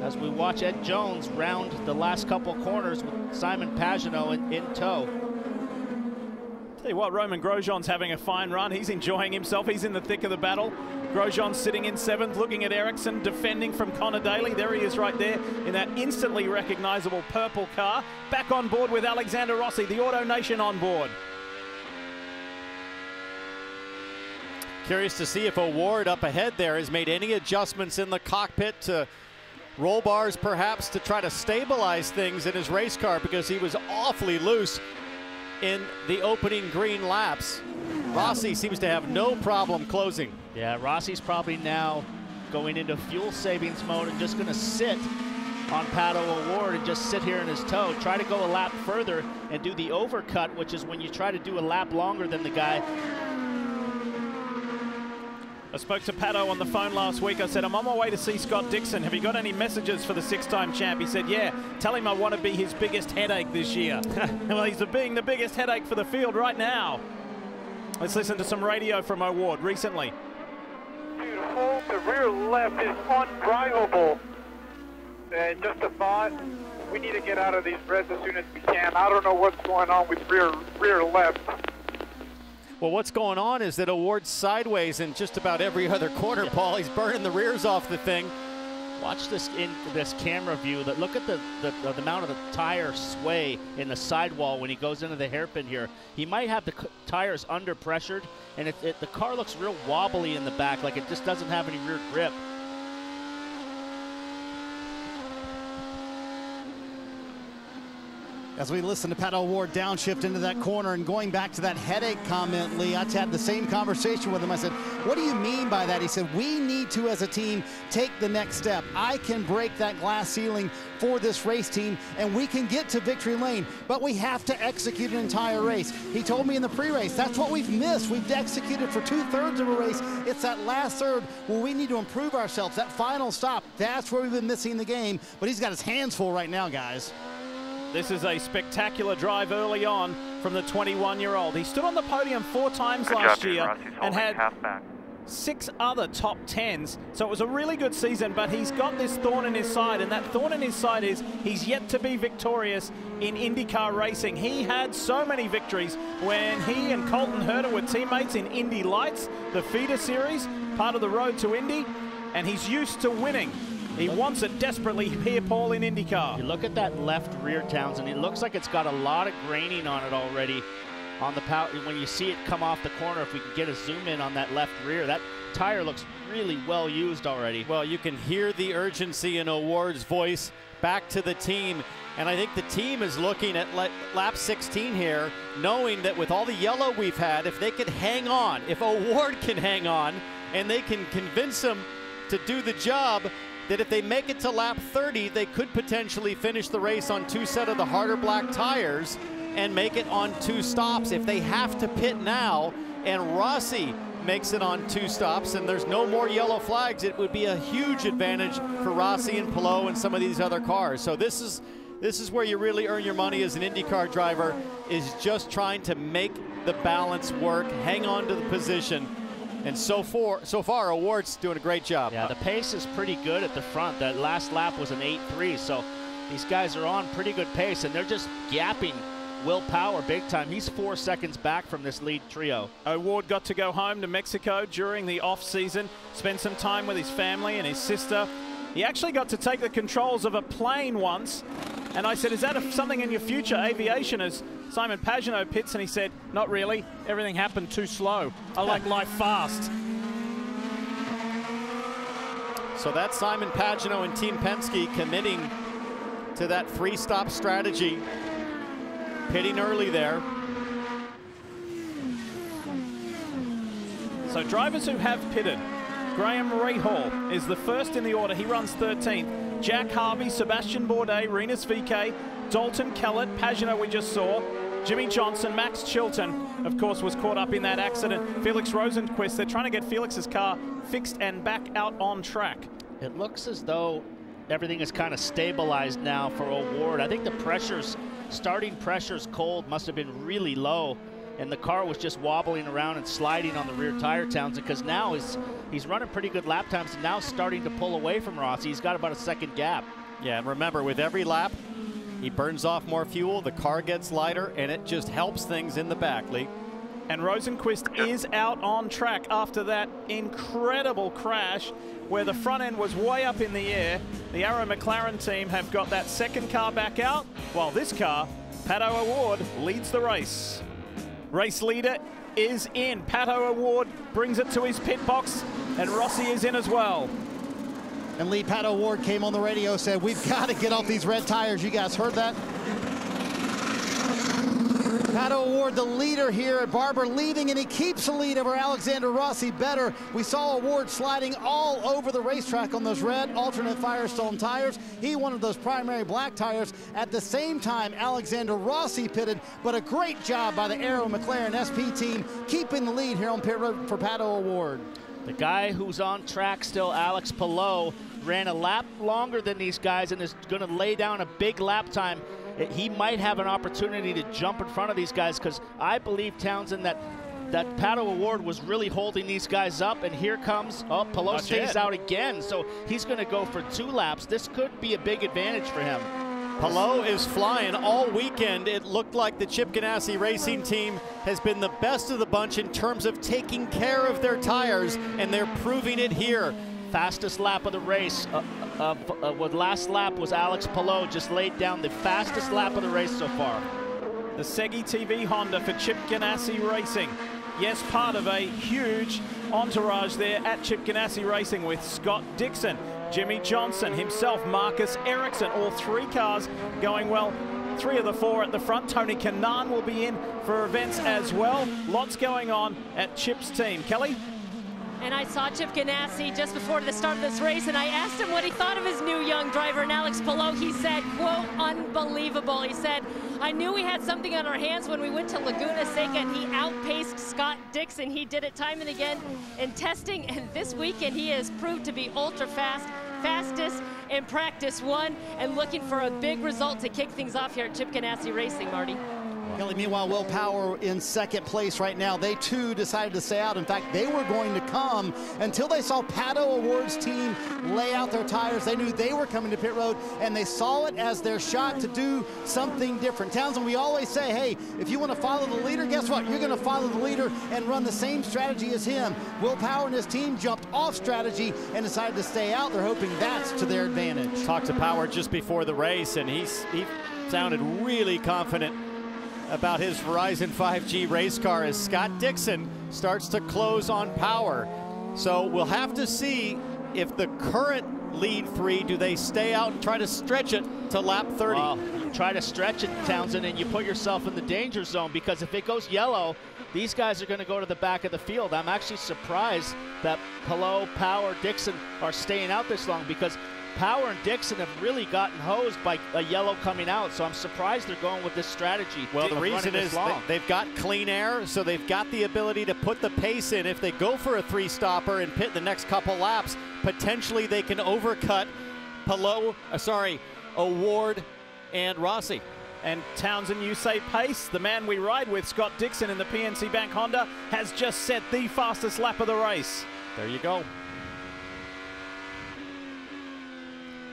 as we watch Ed Jones round the last couple corners with Simon Pagenaud in tow. Tell you what, Romain Grosjean's having a fine run. He's enjoying himself. He's in the thick of the battle. Grosjean sitting in 7th, looking at Ericsson, defending from Connor Daly. There he is right there in that instantly recognizable purple car. Back on board with Alexander Rossi, the Auto Nation on board. Curious to see if O'Ward up ahead there has made any adjustments in the cockpit to roll bars perhaps to try to stabilize things in his race car because he was awfully loose in the opening green laps. Rossi seems to have no problem closing. Yeah, Rossi's probably now going into fuel savings mode and just going to sit on Pato O'Ward and just sit here in his tow. Try to go a lap further and do the overcut, which is when you try to do a lap longer than the guy. I spoke to Pato on the phone last week. I said, I'm on my way to see Scott Dixon. Have you got any messages for the 6-time champ? He said, yeah, tell him I want to be his biggest headache this year. Well, he's being the biggest headache for the field right now. Let's listen to some radio from O'Ward recently. Beautiful. The rear left is undrivable. And just a thought, we need to get out of these reds as soon as we can. I don't know what's going on with rear left. Well, what's going on is that O'Ward's sideways in just about every other corner, Paul. He's burning the rears off the thing. Watch this in this camera view. Look at the amount of the tire sway in the sidewall when he goes into the hairpin here. He might have the tires under pressured, and the car looks real wobbly in the back, like it just doesn't have any rear grip. As we listen to Pato O'Ward downshift into that corner and going back to that headache comment, Lee, I had the same conversation with him. I said, what do you mean by that? He said, we need to, as a team, take the next step. I can break that glass ceiling for this race team, and we can get to victory lane, but we have to execute an entire race. He told me in the pre-race, that's what we've missed. We've executed for 2/3 of a race. It's that last third where we need to improve ourselves. That final stop, that's where we've been missing the game, but he's got his hands full right now, guys. This is a spectacular drive early on from the 21-year-old. He stood on the podium 4 times last year and had 6 other top 10s. So it was a really good season, but he's got this thorn in his side, and that thorn in his side is he's yet to be victorious in IndyCar racing. He had so many victories when he and Colton Herta were teammates in Indy Lights, the feeder series, part of the road to Indy, and he's used to winning. He wants it desperately here, Paul, in IndyCar. You look at that left rear, Townsend. It looks like it's got a lot of graining on it already. On the power, when you see it come off the corner, if we can get a zoom in on that left rear, that tire looks really well used already. Well, you can hear the urgency in O'Ward's voice back to the team. And I think the team is looking at lap 16 here, knowing that with all the yellow we've had, if they could hang on, if O'Ward can hang on, and they can convince him to do the job, that if they make it to lap 30, they could potentially finish the race on 2 sets of the harder black tires and make it on 2 stops. If they have to pit now and Rossi makes it on 2 stops and there's no more yellow flags, it would be a huge advantage for Rossi and Palou and some of these other cars. So this This is where you really earn your money as an IndyCar driver, is just trying to make the balance work, hang on to the position. And so far, Award's doing a great job. Yeah, the pace is pretty good at the front. That last lap was an 8.3, so these guys are on pretty good pace, and they're just gapping Will Power big time. He's 4 seconds back from this lead trio. Award got to go home to Mexico during the off-season, spend some time with his family and his sister. He actually got to take the controls of a plane once, and I said, is that something in your future, aviation? As Simon Pagenaud pits, and he said, not really. Everything happened too slow. I like life fast. So that's Simon Pagenaud and Team Penske committing to that free stop strategy. Pitting early there. So drivers who have pitted. Graham Rahal is the first in the order. He runs 13th. Jack Harvey, Sebastian Bourdais, Rinus VeeKay, Dalton Kellett, Pagenaud we just saw, Jimmy Johnson, Max Chilton, of course, was caught up in that accident. Felix Rosenqvist, they're trying to get Felix's car fixed and back out on track. It looks as though everything is kind of stabilized now for Award. I think the starting pressures cold must have been really low, and the car was just wobbling around and sliding on the rear tire, Townsend, because now he's running pretty good lap times and now starting to pull away from Rossi. He's got about a second gap. Yeah, and remember, with every lap, he burns off more fuel, the car gets lighter, and it just helps things in the back, Lee. And Rosenqvist is out on track after that incredible crash where the front end was way up in the air. The Arrow McLaren team have got that second car back out, while this car, Pato Award, leads the race. Race leader is in. Pato Award brings it to his pit box, and Rossi is in as well. And Lee, Pato Award came on the radio, said, we've got to get off these red tires. You guys heard that? Pato Award, the leader here at Barber, leading, and he keeps the lead over Alexander Rossi better. We saw Award sliding all over the racetrack on those red alternate Firestone tires. He wanted those primary black tires. At the same time, Alexander Rossi pitted, but a great job by the Arrow McLaren SP team, keeping the lead here on pit road for Pato Award. The guy who's on track still, Alex Palou, ran a lap longer than these guys and is going to lay down a big lap time. He might have an opportunity to jump in front of these guys, because I believe, Townsend, that Pato Award was really holding these guys up, and here comes, Palou stays out again, so he's going to go for 2 laps. This could be a big advantage for him. Palou is flying all weekend. It looked like the Chip Ganassi racing team has been the best of the bunch in terms of taking care of their tires, and they're proving it here. Fastest lap of the race, last lap was Alex Palou, just laid down the fastest lap of the race so far. The Segi TV Honda for Chip Ganassi Racing. Yes, part of a huge entourage there at Chip Ganassi Racing with Scott Dixon, Jimmy Johnson himself, Marcus Ericsson, all 3 cars going well. 3 of the 4 at the front. Tony Kanaan will be in for events as well. Lots going on at Chip's team. Kelly? And I saw Chip Ganassi just before the start of this race, and I asked him what he thought of his new young driver, and Alex Palou. He said, quote, unbelievable. He said, I knew we had something on our hands when we went to Laguna Seca, and he outpaced Scott Dixon. He did it time and again in testing, and this weekend he has proved to be ultra fast, fastest in practice 1, and looking for a big result to kick things off here at Chip Ganassi Racing, Marty. Kelly, meanwhile, Will Power in 2nd place right now. They too decided to stay out. In fact, they were going to come until they saw Pato Award's team lay out their tires. They knew they were coming to pit road, and they saw it as their shot to do something different. Townsend, we always say, hey, if you want to follow the leader, guess what? You're going to follow the leader and run the same strategy as him. Will Power and his team jumped off strategy and decided to stay out. They're hoping that's to their advantage. Talked to Power just before the race, and he sounded really confident about his Verizon 5G race car as Scott Dixon starts to close on Power. So we'll have to see if the current lead 3, do they stay out and try to stretch it to lap 30? Well, you try to stretch it, Townsend, and you put yourself in the danger zone, because if it goes yellow, these guys are going to go to the back of the field. I'm actually surprised that Palou, Power, Dixon are staying out this long, because Power and Dixon have really gotten hosed by a yellow coming out, so I'm surprised they're going with this strategy. Well, the reason is they've got clean air, so they've got the ability to put the pace in. If they go for a 3-stopper and pit the next couple laps, potentially they can overcut Award and Rossi. And Townsend, you say pace. The man we ride with, Scott Dixon in the PNC Bank Honda, has just set the fastest lap of the race. There you go.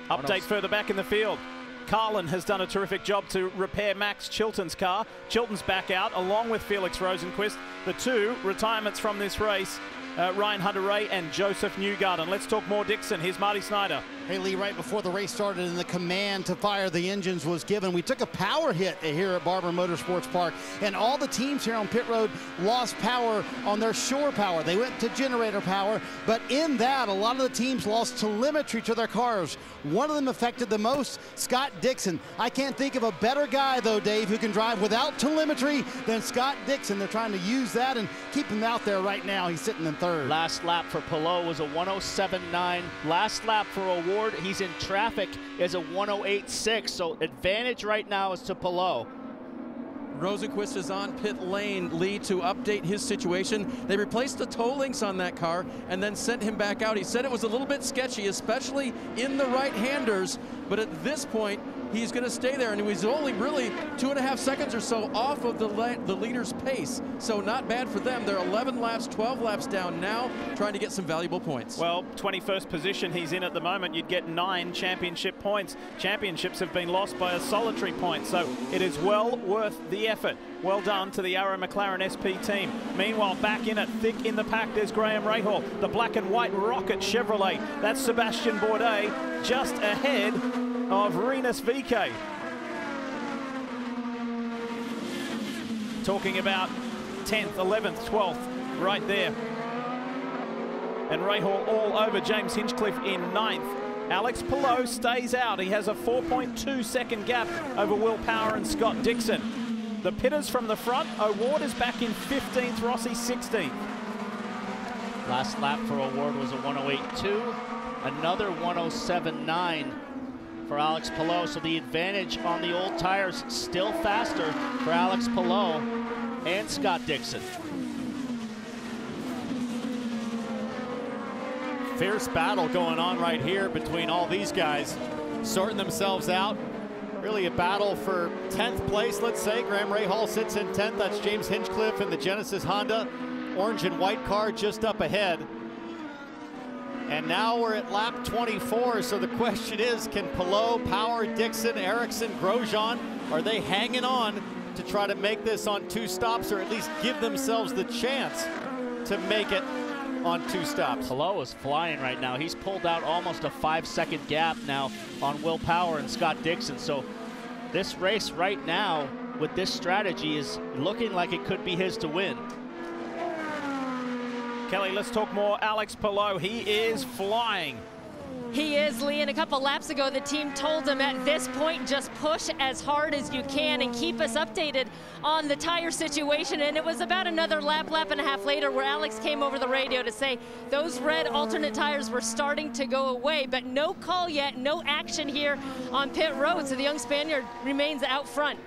Update further back in the field. Carlin has done a terrific job to repair Max Chilton's car. Chilton's back out along with Felix Rosenquist. The two retirements from this race, Ryan Hunter-Ray and Joseph Newgarden. Let's talk more Dixon. Here's Marty Snyder. Hey, Lee, right before the race started and the command to fire the engines was given, we took a power hit here at Barber Motorsports Park, and all the teams here on pit road lost power on their shore power. They went to generator power, but in that, a lot of the teams lost telemetry to their cars. One of them affected the most, Scott Dixon. I can't think of a better guy, though, Dave, who can drive without telemetry than Scott Dixon. They're trying to use that and keep him out there right now. He's sitting in third. Last lap for Palou was a 107.9. Last lap for Award, he's in traffic, is a 108.6. So advantage right now is to Palou. Rosenquist is on pit lane, Lee, to update his situation. They replaced the toe links on that car and then sent him back out. He said it was a little bit sketchy, especially in the right-handers, but at this point, he's going to stay there, and he was only really 2.5 seconds or so off of the leader's pace. So not bad for them. They're 11 laps, 12 laps down now, trying to get some valuable points. Well, 21st position he's in at the moment. You'd get 9 championship points. Championships have been lost by a solitary point, so it is well worth the effort. Well done to the Arrow McLaren SP team. Meanwhile, back in it, thick in the pack, there's Graham Rahal, the black and white rocket Chevrolet. That's Sebastian Bourdais just ahead of Rinus VeeKay. Talking about 10th, 11th, 12th, right there. And Rahal all over James Hinchcliffe in 9th. Alex Palou stays out. He has a 4.2 second gap over Will Power and Scott Dixon. The pitters from the front, O'Ward is back in 15th, Rossi 16th. Last lap for O'Ward was a 108.2. Another 107.9 for Alex Palou. So the advantage on the old tires still faster for Alex Palou and Scott Dixon. Fierce battle going on right here between all these guys, sorting themselves out. Really a battle for 10th place, let's say. Graham Rahal sits in 10th. That's James Hinchcliffe in the Genesis Honda. Orange and white car just up ahead. And now we're at lap 24, so the question is, can Palou, Power, Dixon, Ericsson, Grosjean, are they hanging on to try to make this on 2 stops, or at least give themselves the chance to make it on 2 stops? Palou is flying right now. He's pulled out almost a 5-second gap now on Will Power and Scott Dixon. So this race right now with this strategy is looking like it could be his to win. Kelly, let's talk more Alex Palou. He is flying. He is, Lee, and a couple laps ago, the team told him at this point, just push as hard as you can and keep us updated on the tire situation. And it was about another lap and a half later where Alex came over the radio to say those red alternate tires were starting to go away, but no call yet, no action here on pit road. So the young Spaniard remains out front.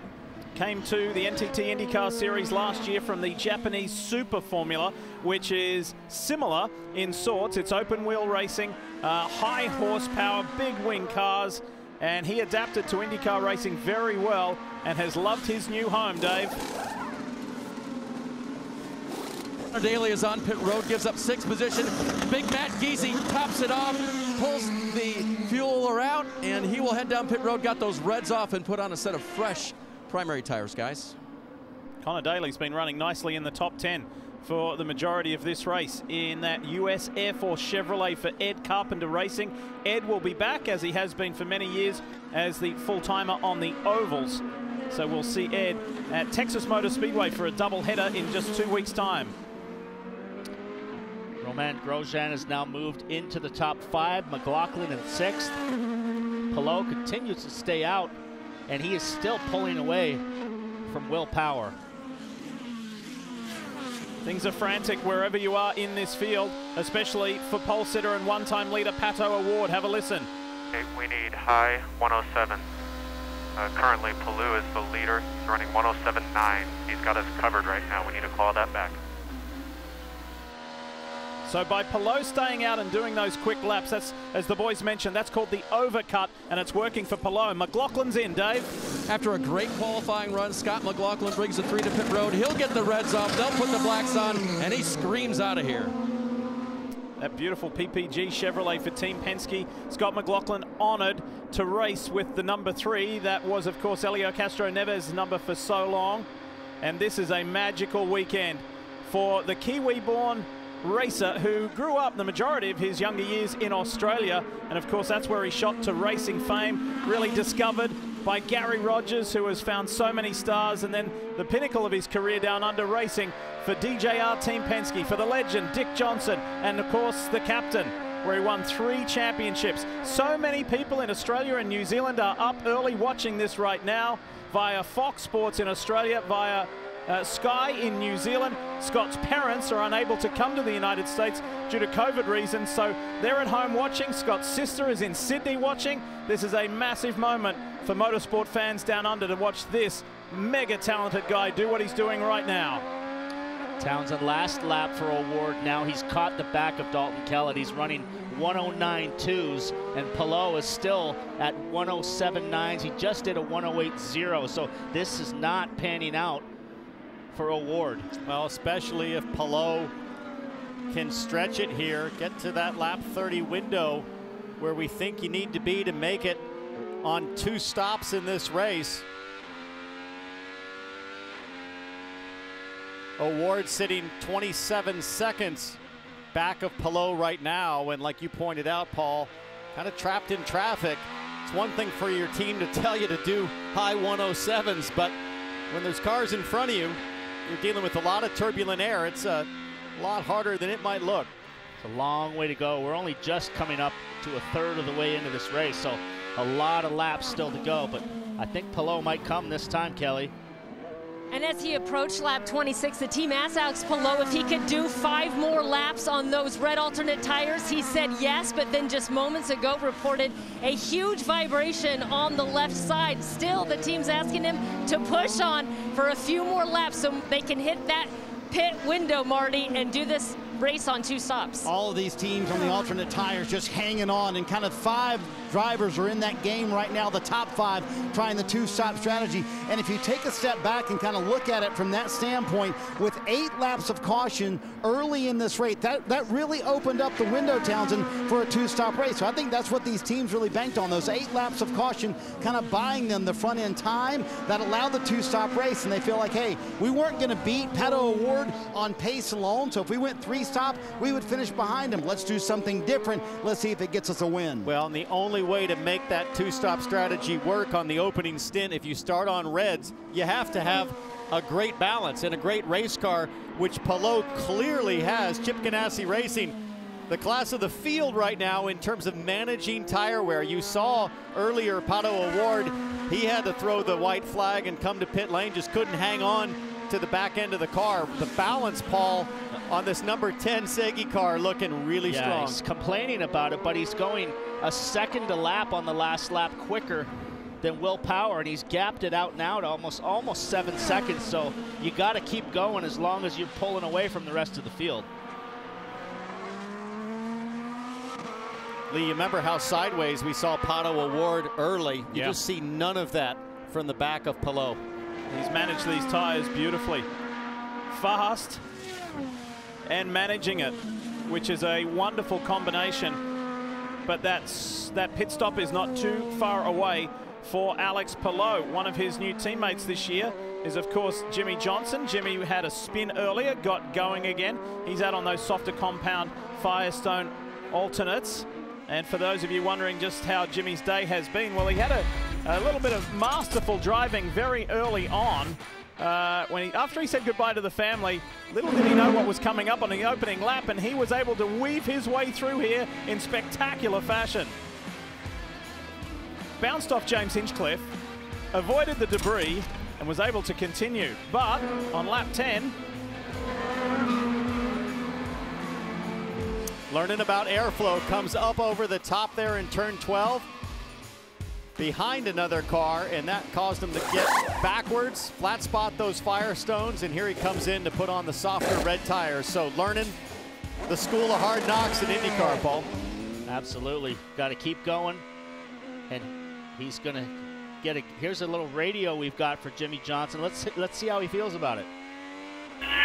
Came to the NTT IndyCar Series last year from the Japanese Super Formula, which is similar in sorts. It's open wheel racing, high horsepower, big wing cars, and he adapted to IndyCar racing very well and has loved his new home, Dave. Daly is on pit road, gives up 6th position. Big Matt Giese tops it off, pulls the fueler out, and he will head down pit road, got those reds off, and put on a set of fresh primary tires, guys. Connor Daly's been running nicely in the top 10 for the majority of this race in that US Air Force Chevrolet for Ed Carpenter Racing. Ed will be back, as he has been for many years, as the full-timer on the ovals. So we'll see Ed at Texas Motor Speedway for a double-header in just 2 weeks' time. Romain Grosjean has now moved into the top 5. McLaughlin in 6th. Palou continues to stay out, and he is still pulling away from Will Power. Things are frantic wherever you are in this field, especially for pole sitter and one-time leader Pato O'Ward. Have a listen. Okay, we need high 107. Currently, Palou is the leader. He's running 107.9. He's got us covered right now. We need to claw that back. So by Palou staying out and doing those quick laps, that's, as the boys mentioned, that's called the overcut, and it's working for Palou. McLaughlin's in, Dave. After a great qualifying run, Scott McLaughlin brings the 3 to pit road. He'll get the reds off, they'll put the blacks on, and he screams out of here. That beautiful PPG Chevrolet for Team Penske. Scott McLaughlin honored to race with the number 3. That was, of course, Helio Castro Neves' number for so long. And this is a magical weekend for the Kiwi-born racer who grew up the majority of his younger years in Australia. And of course, that's where he shot to racing fame, really discovered by Gary Rogers, who has found so many stars, and then the pinnacle of his career down under racing for DJR Team Penske, for the legend Dick Johnson, and of course the captain, where he won 3 championships. So many people in Australia and New Zealand are up early watching this right now via Fox Sports in Australia, via Sky in New Zealand. Scott's parents are unable to come to the United States due to COVID reasons, so they're at home watching. Scott's sister is in Sydney watching. This is a massive moment for motorsport fans down under to watch this mega talented guy do what he's doing right now. Townsend last lap for O'Ward. Now he's caught the back of Dalton Kellett. He's running 109.2s, and Palou is still at 107.9s. He just did a 108.0, so this is not panning out for O'Ward. Well, especially if Palou can stretch it here, get to that lap 30 window where we think you need to be to make it on 2 stops in this race. O'Ward sitting 27 seconds back of Palou right now, and like you pointed out, Paul, kind of trapped in traffic. It's one thing for your team to tell you to do high 107s, but when there's cars in front of you, you're dealing with a lot of turbulent air. It's a lot harder than it might look. It's a long way to go. We're only just coming up to a third of the way into this race, so a lot of laps still to go, but I think Palou might come this time, Kelly. And as he approached lap 26, the team asked Alex Palou if he could do 5 more laps on those red alternate tires. He said yes, but then just moments ago reported a huge vibration on the left side. Still, the team's asking him to push on for a few more laps so they can hit that pit window, Marty, and do this race on 2 stops. All of these teams on the alternate tires just hanging on, and kind of 5 drivers are in that game right now, the top 5 trying the 2-stop strategy. And if you take a step back and kind of look at it from that standpoint, with 8 laps of caution early in this race, that really opened up the window, Townsend, for a 2-stop race. So I think that's what these teams really banked on, those 8 laps of caution, kind of buying them the front end time that allowed the 2-stop race. And they feel like, hey, we weren't going to beat Pato O'Ward on pace alone, so if we went 3-stop, we would finish behind him. Let's do something different. Let's see if it gets us a win. Well, and the only way to make that 2-stop strategy work on the opening stint, if you start on reds, you have to have a great balance and a great race car, which Palou clearly has. Chip Ganassi Racing, the class of the field right now in terms of managing tire wear. You saw earlier Pato O'Ward, he had to throw the white flag and come to pit lane, just couldn't hang on to the back end of the car. The balance, Paul, on this number 10 Segi car looking really strong. He's complaining about it, but he's going a second a lap on the last lap quicker than Will Power, and he's gapped it out now to almost 7 seconds. So you got to keep going as long as you're pulling away from the rest of the field. Lee, you remember how sideways we saw Pato O'Ward early? You just see none of that from the back of Palou. He's managed these tires beautifully. Fast and managing it, which is a wonderful combination. But that pit stop is not too far away for Alex Palou. One of his new teammates this year is, of course, Jimmy Johnson. Jimmy had a spin earlier, got going again. He's out on those softer compound Firestone alternates. And for those of you wondering just how Jimmy's day has been, well, he had a little bit of masterful driving very early on. After he said goodbye to the family, little did he know what was coming up on the opening lap, and he was able to weave his way through here in spectacular fashion. Bounced off James Hinchcliffe, avoided the debris, and was able to continue. But on lap 10, learning about airflow, comes up over the top there in turn 12. Behind another car, and that caused him to get backwards, flat spot those Firestones, and here he comes in to put on the softer red tires. So learning the school of hard knocks in IndyCar, Paul. Absolutely. Got to keep going. And he's going to get a, here's a little radio we've got for Jimmy Johnson. Let's see how he feels about it.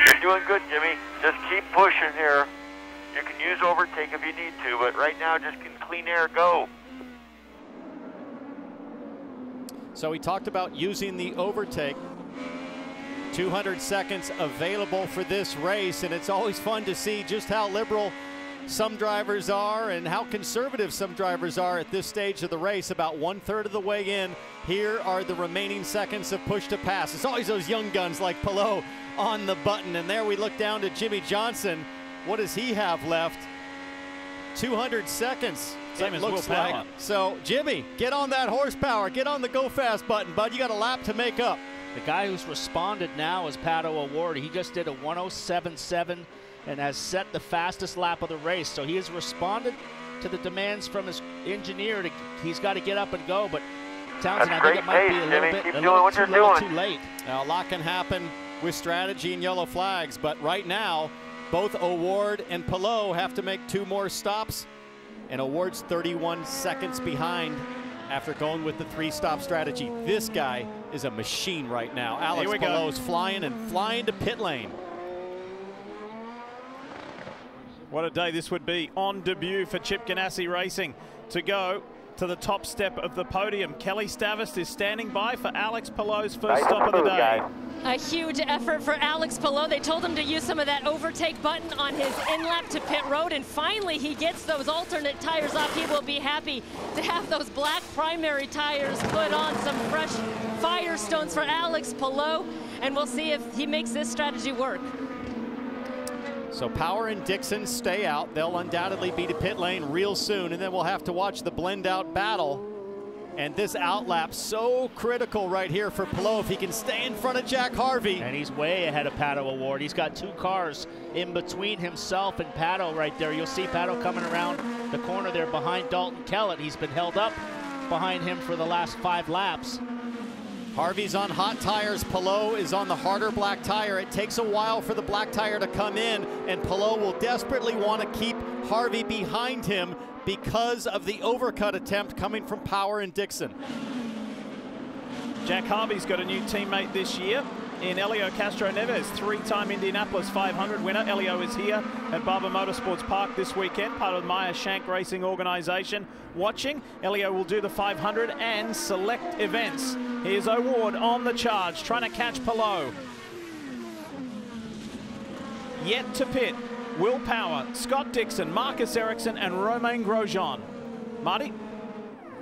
You're doing good, Jimmy. Just keep pushing here. You can use overtake if you need to, but right now just can clean air go. So he talked about using the overtake. 200 seconds available for this race, and it's always fun to see just how liberal some drivers are and how conservative some drivers are at this stage of the race. About 1/3 of the way in, here are the remaining seconds of push to pass. It's always those young guns like Palou on the button, and there we look down to Jimmy Johnson. What does he have left? 200 seconds. Same as Will Power. So Jimmy, get on that horsepower, get on the go fast button, bud. You got a lap to make up. The guy who's responded now is Pato O'Ward. He just did a 107.7 and has set the fastest lap of the race. So he has responded to the demands from his engineer. He's got to get up and go, but Townsend, I think it might be a little too late. Now, a lot can happen with strategy and yellow flags, but right now, both O'Ward and Palou have to make 2 more stops, and O'Ward's 31 seconds behind after going with the 3-stop strategy. This guy is a machine right now. Alex Palou's flying to pit lane. What a day this would be on debut for Chip Ganassi Racing to go to the top step of the podium. Kelly Stavist is standing by for Alex Palou's first stop of the day. A huge effort for Alex Palou. They told him to use some of that overtake button on his in-lap to pit road, and finally he gets those alternate tires off. He will be happy to have those black primary tires put on. Some fresh Firestones for Alex Palou, and we'll see if he makes this strategy work. So Power and Dixon stay out. They'll undoubtedly be to pit lane real soon, and then we'll have to watch the blend-out battle. And this outlap so critical right here for Palou if he can stay in front of Jack Harvey. And he's way ahead of Pato O'Ward. He's got 2 cars in between himself and Pato right there. You'll see Pato coming around the corner there behind Dalton Kellett. He's been held up behind him for the last 5 laps. Harvey's on hot tires. Palou is on the harder black tire. It takes a while for the black tire to come in, and Palou will desperately want to keep Harvey behind him because of the overcut attempt coming from Power and Dixon. Jack Harvey's got a new teammate this year in Elio Castro-Neves, 3-time Indianapolis 500 winner. Elio is here at Barber Motorsports Park this weekend, part of the Meyer Shank Racing organization. Watching, Elio will do the 500 and select events. Here's O'Ward on the charge, trying to catch Palou. Yet to pit, Will Power, Scott Dixon, Marcus Ericsson, and Romain Grosjean. Marty?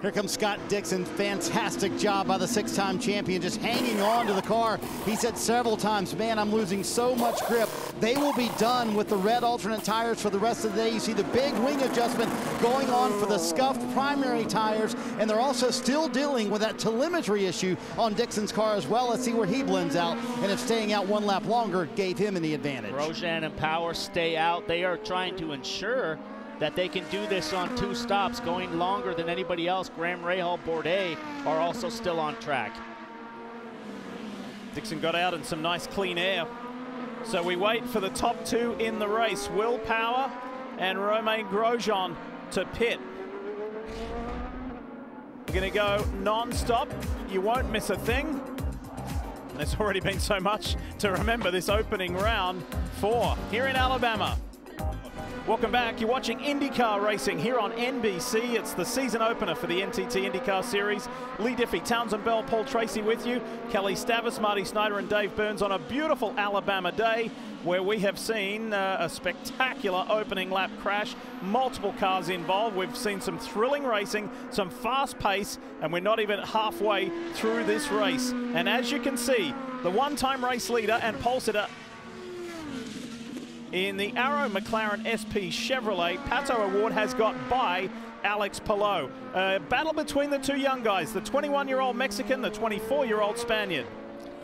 Here comes Scott Dixon. Fantastic job by the 6-time champion, just hanging on to the car. He said several times, man, I'm losing so much grip. They will be done with the red alternate tires for the rest of the day. You see the big wing adjustment going on for the scuffed primary tires, and they're also still dealing with that telemetry issue on Dixon's car as well. Let's see where he blends out, and if staying out 1 lap longer gave him the advantage. Grosjean and Power stay out. They are trying to ensure that they can do this on 2 stops, going longer than anybody else. Graham Rahal, Bourdais are also still on track. Dixon got out in some nice clean air. So we wait for the top 2 in the race, Will Power and Romain Grosjean to pit. We're gonna go non-stop. You won't miss a thing. There's already been so much to remember this opening round 4 here in Alabama. Welcome back. You're watching IndyCar racing here on NBC. It's the season opener for the NTT IndyCar Series. Lee Diffie, Townsend Bell, Paul Tracy with you. Kelly Stavist, Marty Snyder, and Dave Burns on a beautiful Alabama day where we have seen a spectacular opening lap crash. Multiple cars involved. We've seen some thrilling racing, some fast pace, and we're not even halfway through this race. And as you can see, the 1-time race leader and pole sitter in the Arrow McLaren SP Chevrolet, Pato O'Ward has got by Alex Palou. A battle between the 2 young guys, the 21-year-old Mexican, the 24-year-old Spaniard.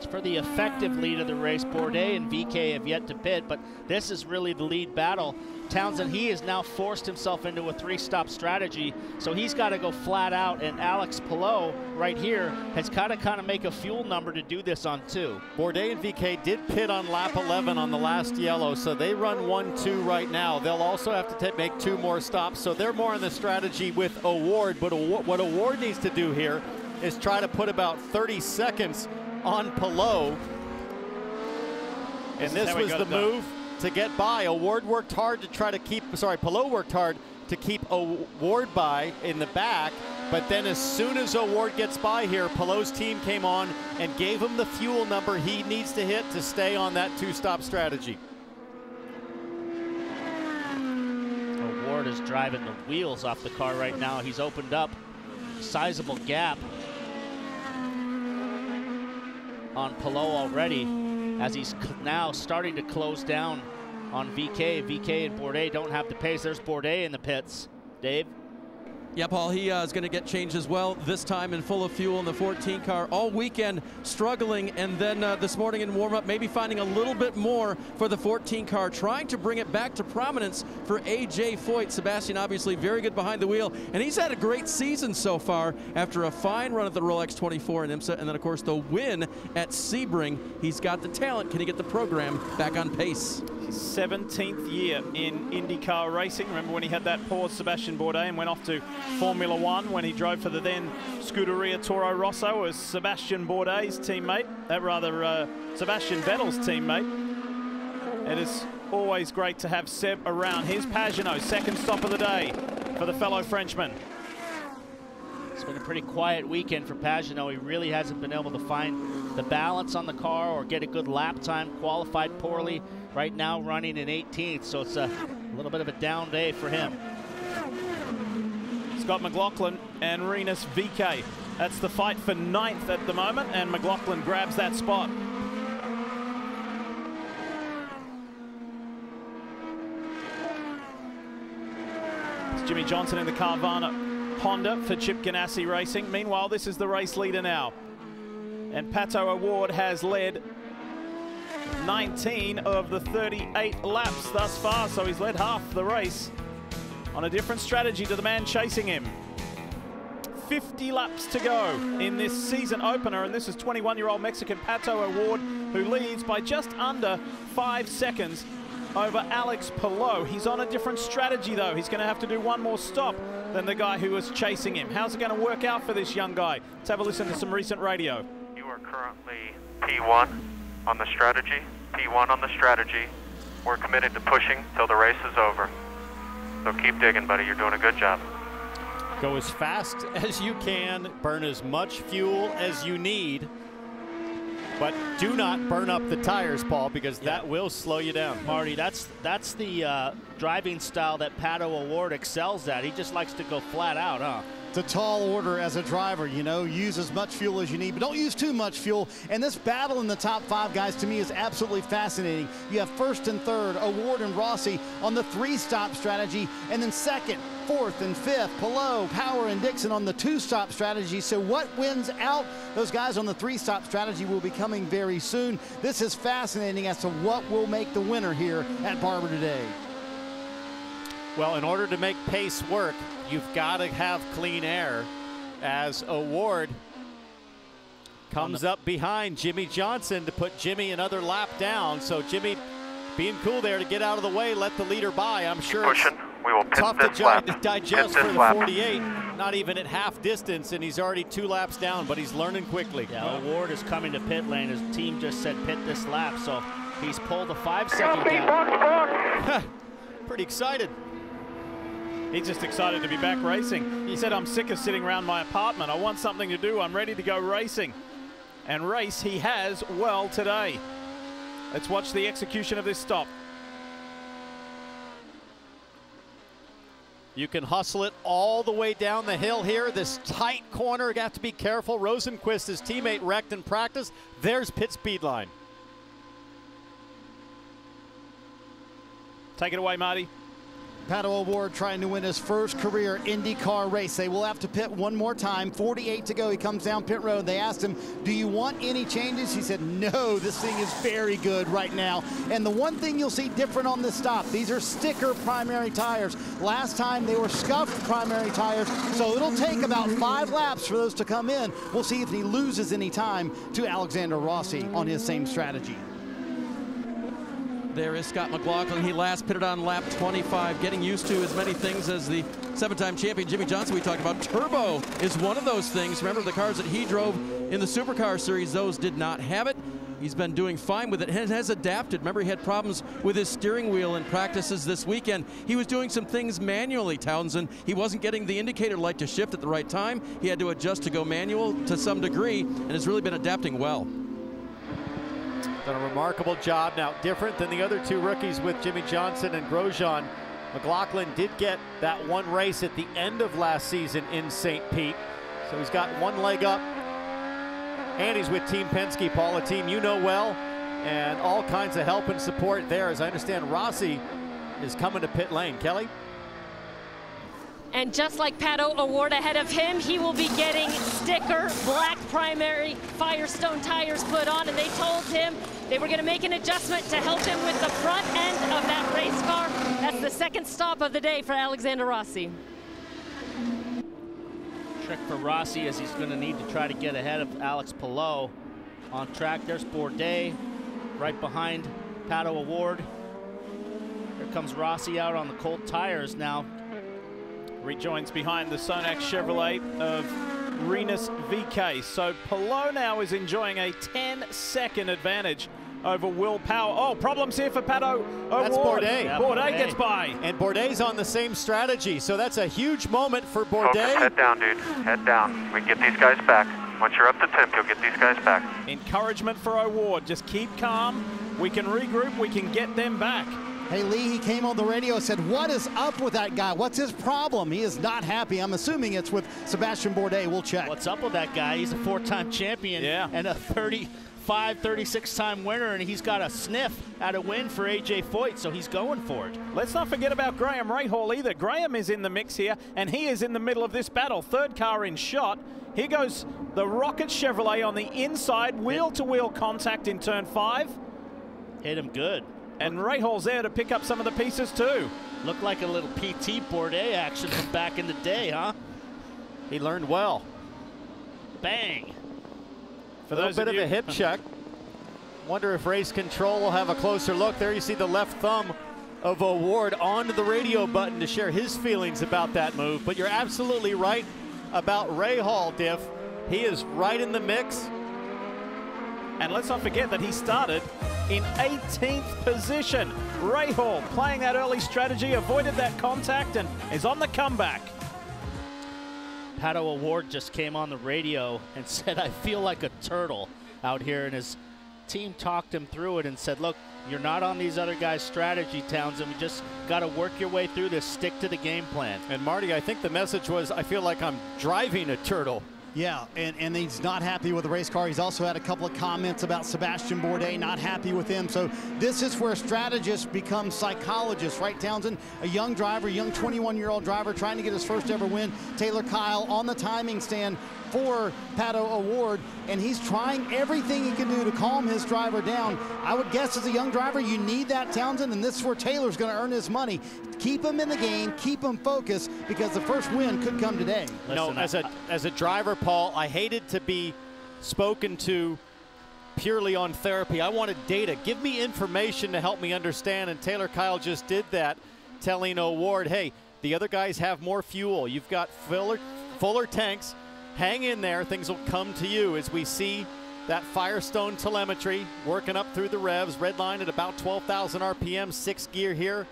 It's for the effective lead of the race. Bourdais and VK have yet to pit, but this is really the lead battle. Townsend, he has now forced himself into a 3-stop strategy, so he's got to go flat out, and Alex Palou right here has got to kind of make a fuel number to do this on 2. Bourdais and VK did pit on lap 11 on the last yellow, so they run 1-2 right now. They'll also have to make 2 more stops, so they're more on the strategy with Award, but what Award needs to do here is try to put about 30 seconds on Palou, and this was the move to get by. Award worked hard to try to keep, Palou worked hard to keep Award by in the back, but then as soon as Award gets by here, Palou's team came on and gave him the fuel number he needs to hit to stay on that 2-stop strategy. Award is driving the wheels off the car right now. He's opened up a sizable gap on Palou already, as he's now starting to close down on VK. VK and Bourdais don't have the pace. There's Bourdais in the pits. Dave? Yeah, Paul, he is going to get changed as well, this time in full of fuel in the 14 car. All weekend struggling, and then this morning in warm-up, maybe finding a little bit more for the 14 car, trying to bring it back to prominence for AJ Foyt. Sebastian obviously very good behind the wheel, and he's had a great season so far after a fine run at the Rolex 24 in IMSA, and then, of course, the win at Sebring. He's got the talent. Can he get the program back on pace? 17th year in IndyCar racing. Remember when he had that pause, Sebastian Bourdais, and went off to Formula One when he drove for the then Scuderia Toro Rosso as Sebastian Bourdais' teammate, Sebastian Vettel's teammate. It is always great to have Seb around. Here's Pagenaud, second stop of the day for the fellow Frenchman. It's been a pretty quiet weekend for Pagenaud. He really hasn't been able to find the balance on the car or get a good lap time. Qualified poorly. Right now running in 18th, so it's a little bit of a down day for him. Scott McLaughlin and Rinus VK. That's the fight for 9th at the moment, and McLaughlin grabs that spot. It's Jimmy Johnson in the Carvana Honda for Chip Ganassi Racing. Meanwhile, this is the race leader now. And Pato Award has led 19 of the 38 laps thus far, so he's led half the race on a different strategy to the man chasing him. 50 laps to go in this season opener, and this is 21-year-old Mexican Pato Award, who leads by just under 5 seconds over Alex Palou. He's on a different strategy, though. He's going to have to do one more stop than the guy who was chasing him. How's it going to work out for this young guy? Let's have a listen to some recent radio. You are currently P1 on the strategy. P1 on the strategy. We're committed to pushing till the race is over. So keep digging, buddy. You're doing a good job. Go as fast as you can, burn as much fuel as you need, but do not burn up the tires, Paul, because that will slow you down. Marty, that's the driving style that Pato Award excels at. He just likes to go flat out, huh? It's a tall order as a driver, you know, use as much fuel as you need, but don't use too much fuel. And this battle in the top 5 guys, to me, is absolutely fascinating. You have first and third, Award and Rossi on the 3-stop strategy, and then second, fourth, and fifth, Palou, Power, and Dixon on the 2-stop strategy. So what wins out? Those guys on the 3-stop strategy will be coming very soon. This is fascinating as to what will make the winner here at Barber today. Well, in order to make pace work, you've got to have clean air, as Award comes up behind Jimmy Johnson to put Jimmy another lap down. So Jimmy being cool there to get out of the way, let the leader by. I'm sure it's we will tough to digest for the 48, not even at half distance, and he's already 2 laps down, but he's learning quickly. Yeah, Award is coming to pit lane. His team just said pit this lap, so he's pulled a 5-second gap. Pretty excited. He's just excited to be back racing. He said, I'm sick of sitting around my apartment. I want something to do. I'm ready to go racing. And race he has well today. Let's watch the execution of this stop. You can hustle it all the way down the hill here. This tight corner, you have to be careful. Rosenquist, his teammate, wrecked in practice. There's pit speed line. Take it away, Marty. Pato O'Ward trying to win his first career IndyCar race. They will have to pit one more time. 48 to go. He comes down pit road. They asked him, do you want any changes? He said, no, this thing is very good right now. And the one thing you'll see different on this stop, these are sticker primary tires. Last time they were scuffed primary tires, so it'll take about 5 laps for those to come in. We'll see if he loses any time to Alexander Rossi on his same strategy. There is Scott McLaughlin. He last pitted on lap 25, getting used to as many things as the 7-time champion Jimmie Johnson we talked about. Turbo is one of those things. Remember the cars that he drove in the Supercar Series, those did not have it. He's been doing fine with it and has adapted. Remember, he had problems with his steering wheel in practices this weekend. He was doing some things manually, Townsend. He wasn't getting the indicator light to shift at the right time. He had to adjust to go manual to some degree and has really been adapting well. Done a remarkable job. Now, different than the other 2 rookies with Jimmie Johnson and Grosjean. McLaughlin did get that one race at the end of last season in St. Pete. So he's got one leg up. And he's with Team Penske, Paul, a team you know well. And all kinds of help and support there. As I understand, Rossi is coming to pit lane. Kelly? And just like Pato O'Ward ahead of him, he will be getting sticker black primary Firestone tires put on, and they told him they were going to make an adjustment to help him with the front end of that race car. That's the second stop of the day for Alexander Rossi. Trick for Rossi as he's going to need to try to get ahead of Alex Palou on track. There's Bourdais right behind Pato O'Ward. Here comes Rossi out on the cold tires now. Rejoins behind the Sonax Chevrolet of Rinus VK. So Palou now is enjoying a 10-second advantage over Will Power. Oh, problems here for Pato O'Ward. That's Bourdais. Yeah, Bourdais gets by. And Bourdais on the same strategy, so that's a huge moment for Bourdais. Focus, head down, dude. Head down. We can get these guys back. Once you're up to temp, you'll get these guys back. Encouragement for O'Ward. Just keep calm. We can regroup. We can get them back. Hey, Lee, he came on the radio and said, what is up with that guy? What's his problem? He is not happy. I'm assuming it's with Sebastian Bourdais. We'll check. What's up with that guy? He's a 4-time champion and a 36-time winner, and he's got a sniff at a win for AJ Foyt, so he's going for it. Let's not forget about Graham Rahal either. Graham is in the mix here, and he is in the middle of this battle. 3rd car in shot. Here goes the Rocket Chevrolet on the inside, wheel-to-wheel contact in turn 5. Hit him good. And Rahal's there to pick up some of the pieces too. Looked like a little PT Bourdais action from back in the day, huh? He learned well. Bang. For a little bit of a hip check. Wonder if race control will have a closer look. There you see the left thumb of O'Ward onto the radio button to share his feelings about that move. But you're absolutely right about Rahal, Diff. He is right in the mix. And let's not forget that he started in 18th position. Rahal playing that early strategy, avoided that contact, and is on the comeback. Pato O'Ward just came on the radio and said, I feel like a turtle out here, and his team talked him through it and said, look, you're not on these other guys' strategy, Townsend. We just got to work your way through this, stick to the game plan. And Marty, I think the message was, I feel like I'm driving a turtle. Yeah, and he's not happy with the race car. He's also had a couple of comments about Sebastian Bourdais, not happy with him. So this is where strategists become psychologists, right, Townsend? A young driver, young 21-year-old driver trying to get his first ever win. Taylor Kyle on the timing stand for Pato O'Ward, and he's trying everything he can do to calm his driver down. I would guess as a young driver, you need that, Townsend, and this is where Taylor's going to earn his money. Keep him in the game, keep him focused, because the first win could come today. No, as a driver, Paul, I hated to be spoken to purely on therapy. I wanted data. Give me information to help me understand, and Taylor Kyle just did that, telling O'Ward, hey, the other guys have more fuel. You've got fuller tanks. Hang in there, things will come to you as we see that Firestone telemetry working up through the revs. Red line at about 12,000 RPM, 6th gear here,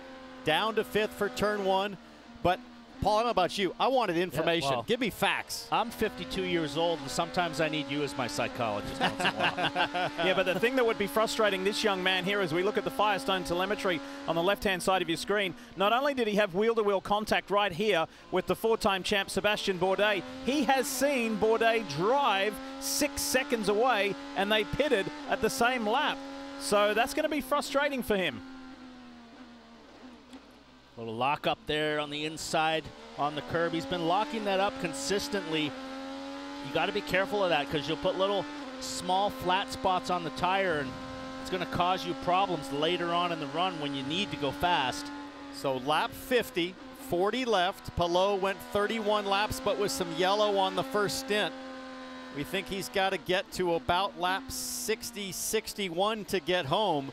down to 5th for turn 1. But Paul, I don't know about you. I wanted information. Yeah, well, give me facts. I'm 52 years old, and sometimes I need you as my psychologist once in a while. Yeah, but the thing that would be frustrating this young man here as we look at the Firestone telemetry on the left-hand side of your screen, not only did he have wheel-to-wheel contact right here with the 4-time champ Sebastian Bourdais, he has seen Bourdais drive 6 seconds away, and they pitted at the same lap. So that's going to be frustrating for him. Little lock up there on the inside on the curb. He's been locking that up consistently. You got to be careful of that because you'll put little small flat spots on the tire and it's going to cause you problems later on in the run when you need to go fast. So lap 50, 40 left. Palou went 31 laps, but with some yellow on the first stint. We think he's got to get to about lap 60, 61 to get home.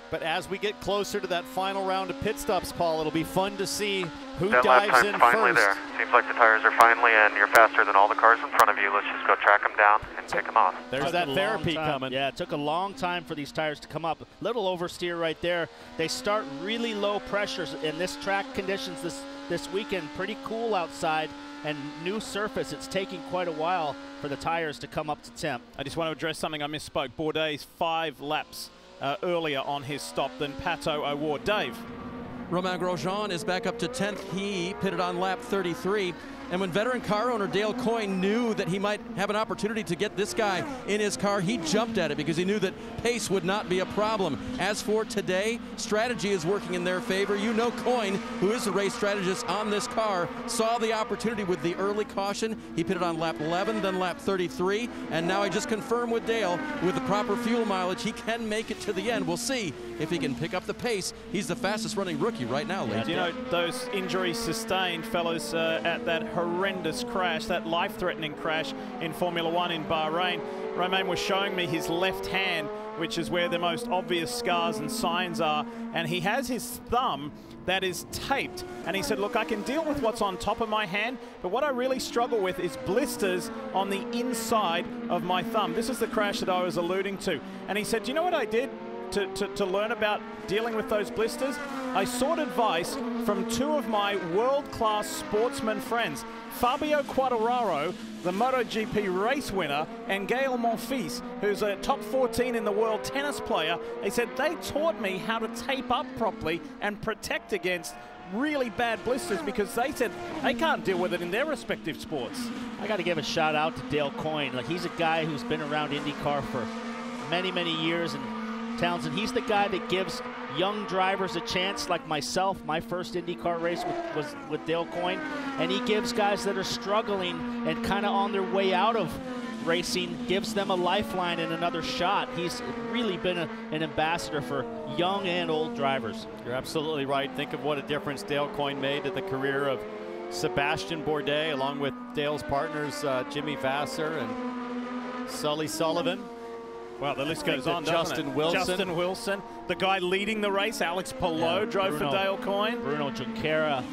But as we get closer to that final round of pit stops, Paul, it'll be fun to see who that lap dives time's in finally first. there. Seems like the tires are finally in. You're faster than all the cars in front of you. Let's just go track them down and pick them off. There's that therapy coming. Yeah, it took a long time for these tires to come up. Little oversteer right there. They start really low pressures in this track conditions this weekend. Pretty cool outside and new surface. It's taking quite a while for the tires to come up to temp. I just want to address something I misspoke. Bourdais 5 laps earlier on his stop than Pato O'Ward. Dave. Romain Grosjean is back up to 10th. He pitted on lap 33. And when veteran car owner Dale Coyne knew that he might have an opportunity to get this guy in his car, he jumped at it because he knew that pace would not be a problem. As for today, strategy is working in their favor. You know Coyne, who is the race strategist on this car, saw the opportunity with the early caution. He pitted on lap 11, then lap 33, and now I just confirmed with Dale, with the proper fuel mileage, he can make it to the end. We'll see if he can pick up the pace. He's the fastest running rookie right now, ladies. You know, those injuries sustained, fellas, at that horrendous crash, that life-threatening crash in Formula One in Bahrain. Romain was showing me his left hand, which is where the most obvious scars and signs are, and he has his thumb that is taped. And he said, look, I can deal with what's on top of my hand, but what I really struggle with is blisters on the inside of my thumb. This is the crash that I was alluding to. And he said, do you know what I did to learn about dealing with those blisters? I sought advice from 2 of my world-class sportsman friends, Fabio Quartararo, the MotoGP race winner, and Gael Monfils, who's a top 14 in the world tennis player. They said they taught me how to tape up properly and protect against really bad blisters because they said they can't deal with it in their respective sports. I got to give a shout out to Dale Coyne. Like, he's a guy who's been around IndyCar for many, many years, and Townsend, he's the guy that gives young drivers a chance, like myself. My first IndyCar race was with Dale Coyne, and he gives guys that are struggling and kind of on their way out of racing, gives them a lifeline and another shot. He's really been an ambassador for young and old drivers. You're absolutely right. Think of what a difference Dale Coyne made to the career of Sebastian Bourdais, along with Dale's partners Jimmy Vasser and Sully Sullivan. Well, the list goes on, doesn't Justin it? Wilson. Justin Wilson, the guy leading the race, Alex Palou, drove for Dale Coyne. Bruno Junqueira,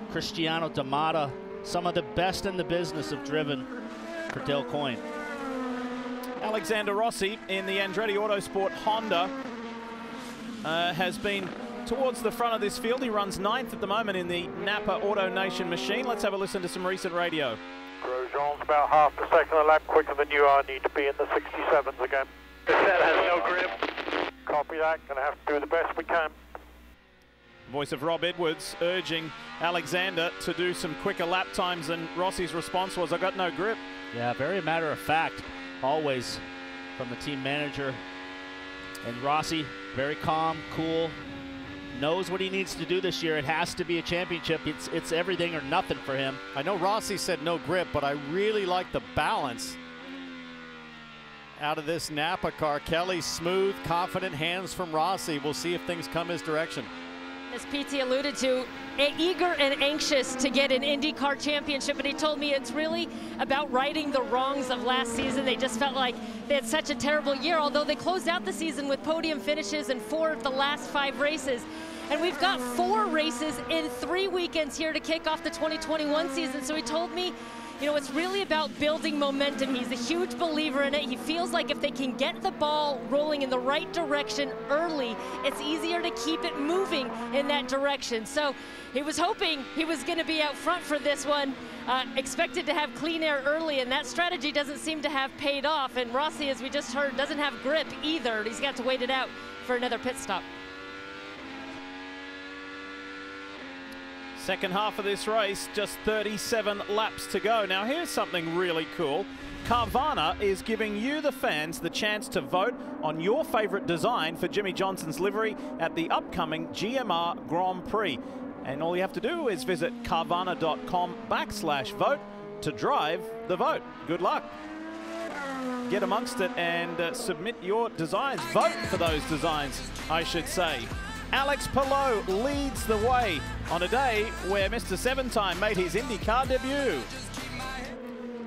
Cristiano D'Amata, some of the best in the business have driven for Dale Coyne. Alexander Rossi in the Andretti Autosport Honda has been towards the front of this field. He runs 9th at the moment in the Napa Auto Nation machine. Let's have a listen to some recent radio. Grosjean's about half a second a lap quicker than you are. Need to be in the 67s again. Cassette has no grip. Copy that. Going to have to do the best we can. Voice of Rob Edwards urging Alexander to do some quicker lap times, and Rossi's response was, I got no grip. Yeah, very matter of fact, always from the team manager. And Rossi, very calm, cool, knows what he needs to do this year. It has to be a championship. It's everything or nothing for him. I know Rossi said no grip, but I really like the balance out of this Napa car. Kelly, smooth, confident hands from Rossi. We'll see if things come his direction. As PT alluded to, eager and anxious to get an IndyCar championship, and he told me it's really about righting the wrongs of last season. They just felt like they had such a terrible year, although they closed out the season with podium finishes in 4 of the last 5 races. And we've got 4 races in 3 weekends here to kick off the 2021 season. So he told me, you know, it's really about building momentum. He's a huge believer in it. He feels like if they can get the ball rolling in the right direction early, it's easier to keep it moving in that direction. So he was hoping he was going to be out front for this one, expected to have clean air early, and that strategy doesn't seem to have paid off. And Rossi, as we just heard, doesn't have grip either. He's got to wait it out for another pit stop. Second half of this race, just 37 laps to go. Now here's something really cool. Carvana is giving you, the fans, the chance to vote on your favorite design for Jimmy Johnson's livery at the upcoming GMR Grand Prix. And all you have to do is visit carvana.com/vote to drive the vote. Good luck. Get amongst it and submit your designs. Vote for those designs, I should say. Alex Palou leads the way on a day where Mr. Seven-Time made his IndyCar debut.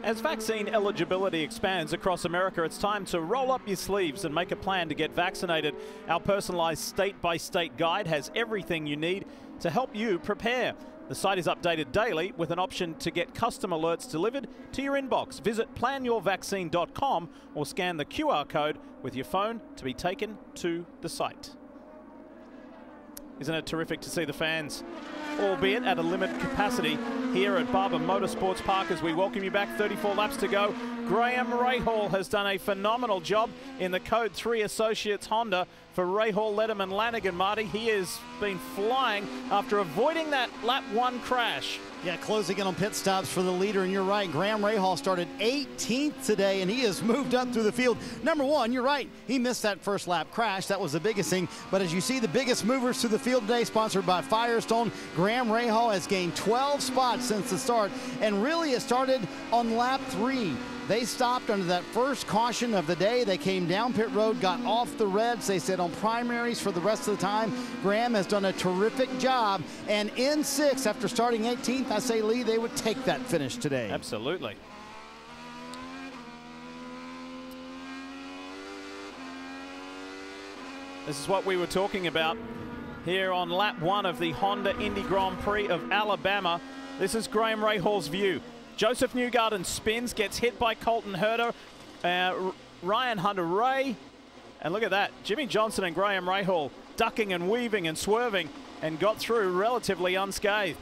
As vaccine eligibility expands across America, it's time to roll up your sleeves and make a plan to get vaccinated. Our personalized state-by-state guide has everything you need to help you prepare. The site is updated daily with an option to get custom alerts delivered to your inbox. Visit planyourvaccine.com or scan the QR code with your phone to be taken to the site. Isn't it terrific to see the fans, albeit at a limited capacity, here at Barber Motorsports Park as we welcome you back. 34 laps to go. Graham Rahal has done a phenomenal job in the Code 3 Associates Honda for Rahal, Letterman, Lanigan, Marty. He has been flying after avoiding that lap 1 crash. Yeah, closing in on pit stops for the leader, and you're right, Graham Rahal started 18th today, and he has moved up through the field. Number one, you're right, he missed that first lap crash. That was the biggest thing, but as you see, the biggest movers through the field today, sponsored by Firestone, Graham Rahal has gained 12 spots since the start, and really it started on lap 3. They stopped under that first caution of the day. They came down pit road, got off the reds. They stayed on primaries for the rest of the time. Graham has done a terrific job. And in 6th, after starting 18th, I say, Lee, they would take that finish today. Absolutely. This is what we were talking about here on lap 1 of the Honda Indy Grand Prix of Alabama. This is Graham Rahal's view. Joseph Newgarden spins, gets hit by Colton Herter, Ryan Hunter-Ray, and look at that. Jimmy Johnson and Graham Rahal ducking and weaving and swerving and got through relatively unscathed.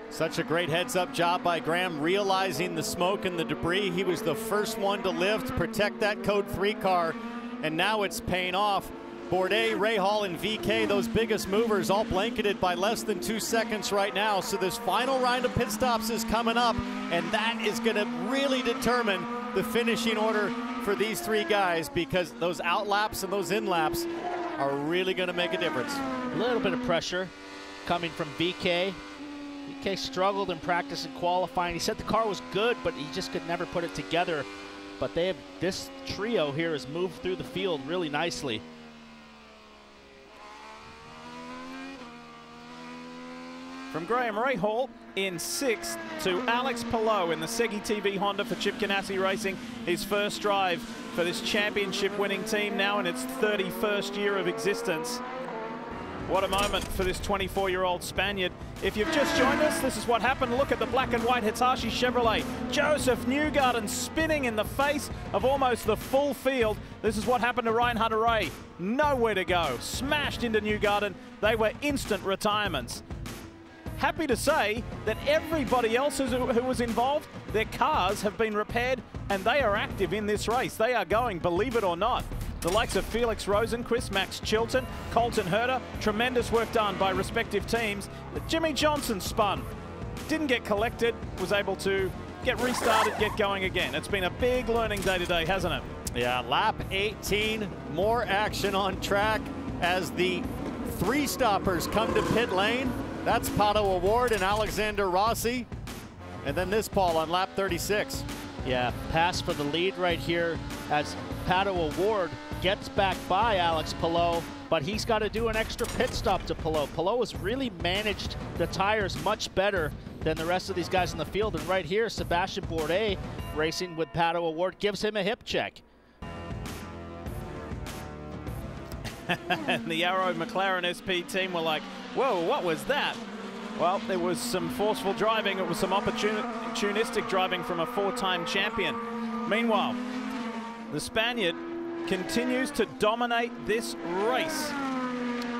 Such a great heads-up job by Graham, realizing the smoke and the debris. He was the first one to lift, protect that Code 3 car, and now it's paying off. Bourdais, Rahal, and VK, those biggest movers, all blanketed by less than 2 seconds right now. So this final round of pit stops is coming up, and that is going to really determine the finishing order for these 3 guys, because those out laps and those in laps are really going to make a difference. A little bit of pressure coming from VK. VK struggled in practice and qualifying. He said the car was good, but he just could never put it together. But this trio here has moved through the field really nicely. From Graham Rahal in 6th to Alex Palou in the Segi TV Honda for Chip Ganassi Racing. His first drive for this championship-winning team, now in its 31st year of existence. What a moment for this 24-year-old Spaniard. If you've just joined us, this is what happened. Look at the black and white Hitachi Chevrolet. Joseph Newgarden spinning in the face of almost the full field. This is what happened to Ryan Hunter-Ray. Nowhere to go. Smashed into Newgarden. They were instant retirements. Happy to say that everybody else who was involved, their cars have been repaired and they are active in this race. They are going, believe it or not. The likes of Felix Rosenquist, Max Chilton, Colton Herter, tremendous work done by respective teams. But Jimmy Johnson spun, didn't get collected, was able to get restarted, get going again. It's been a big learning day today, hasn't it? Yeah, lap 18, more action on track as the 3 stoppers come to pit lane. That's Pato O'Ward and Alexander Rossi. And then this, Paul, on lap 36. Yeah, pass for the lead right here as Pato O'Ward gets back by Alex Palou, but he's got to do an extra pit stop to Palou. Palou has really managed the tires much better than the rest of these guys in the field. And right here, Sebastian Bourdais racing with Pato O'Ward gives him a hip check. And the Arrow McLaren SP team were like, whoa, what was that? Well, there was some forceful driving. It was some opportunistic driving from a 4-time champion. Meanwhile, the Spaniard continues to dominate this race.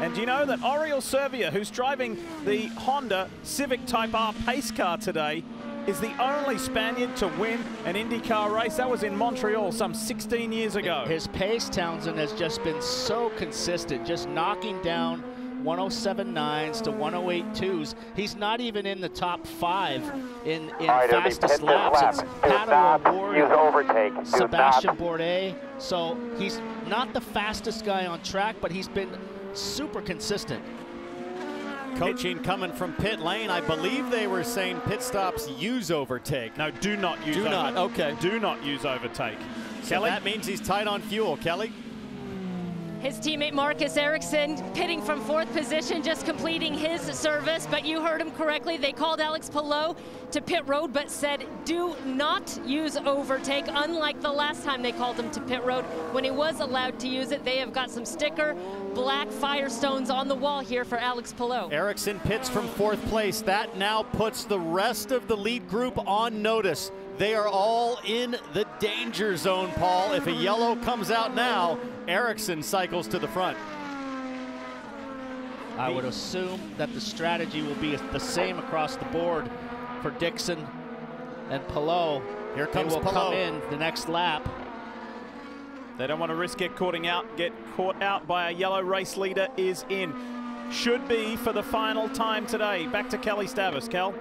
And do you know that Oriol Servia, who's driving the Honda Civic Type R pace car today, is the only Spaniard to win an IndyCar race? That was in Montreal some 16 years ago. His pace, Townsend, has just been so consistent, just knocking down 107.9s to 108.2s. He's not even in the top 5 in right, fastest laps. It's Pato O'Ward, use overtake. Sebastian Bourdais. So he's not the fastest guy on track, but he's been super consistent. Coaching coming from pit lane. I believe they were saying pit stops use overtake. No, do not use overtake. Do not, okay. Do not use overtake. So Kelly? that means he's tight on fuel. Kelly? His teammate Marcus Ericsson pitting from 4th position, just completing his service, but you heard him correctly. They called Alex Palou to pit road, but said do not use overtake, unlike the last time they called him to pit road when he was allowed to use it. They have got some sticker black Firestones on the wall here for Alex Palou. Ericsson pits from 4th place. That now puts the rest of the lead group on notice. They are all in the danger zone, Paul. If a yellow comes out now, Ericsson cycles to the front. I would assume that the strategy will be the same across the board for Dixon and Palou. Here comes They will Palou. come in the next lap. They don't want to risk get caught out by a yellow. Race leader is in. Should be for the final time today. Back to Kelly Stavis. Kel?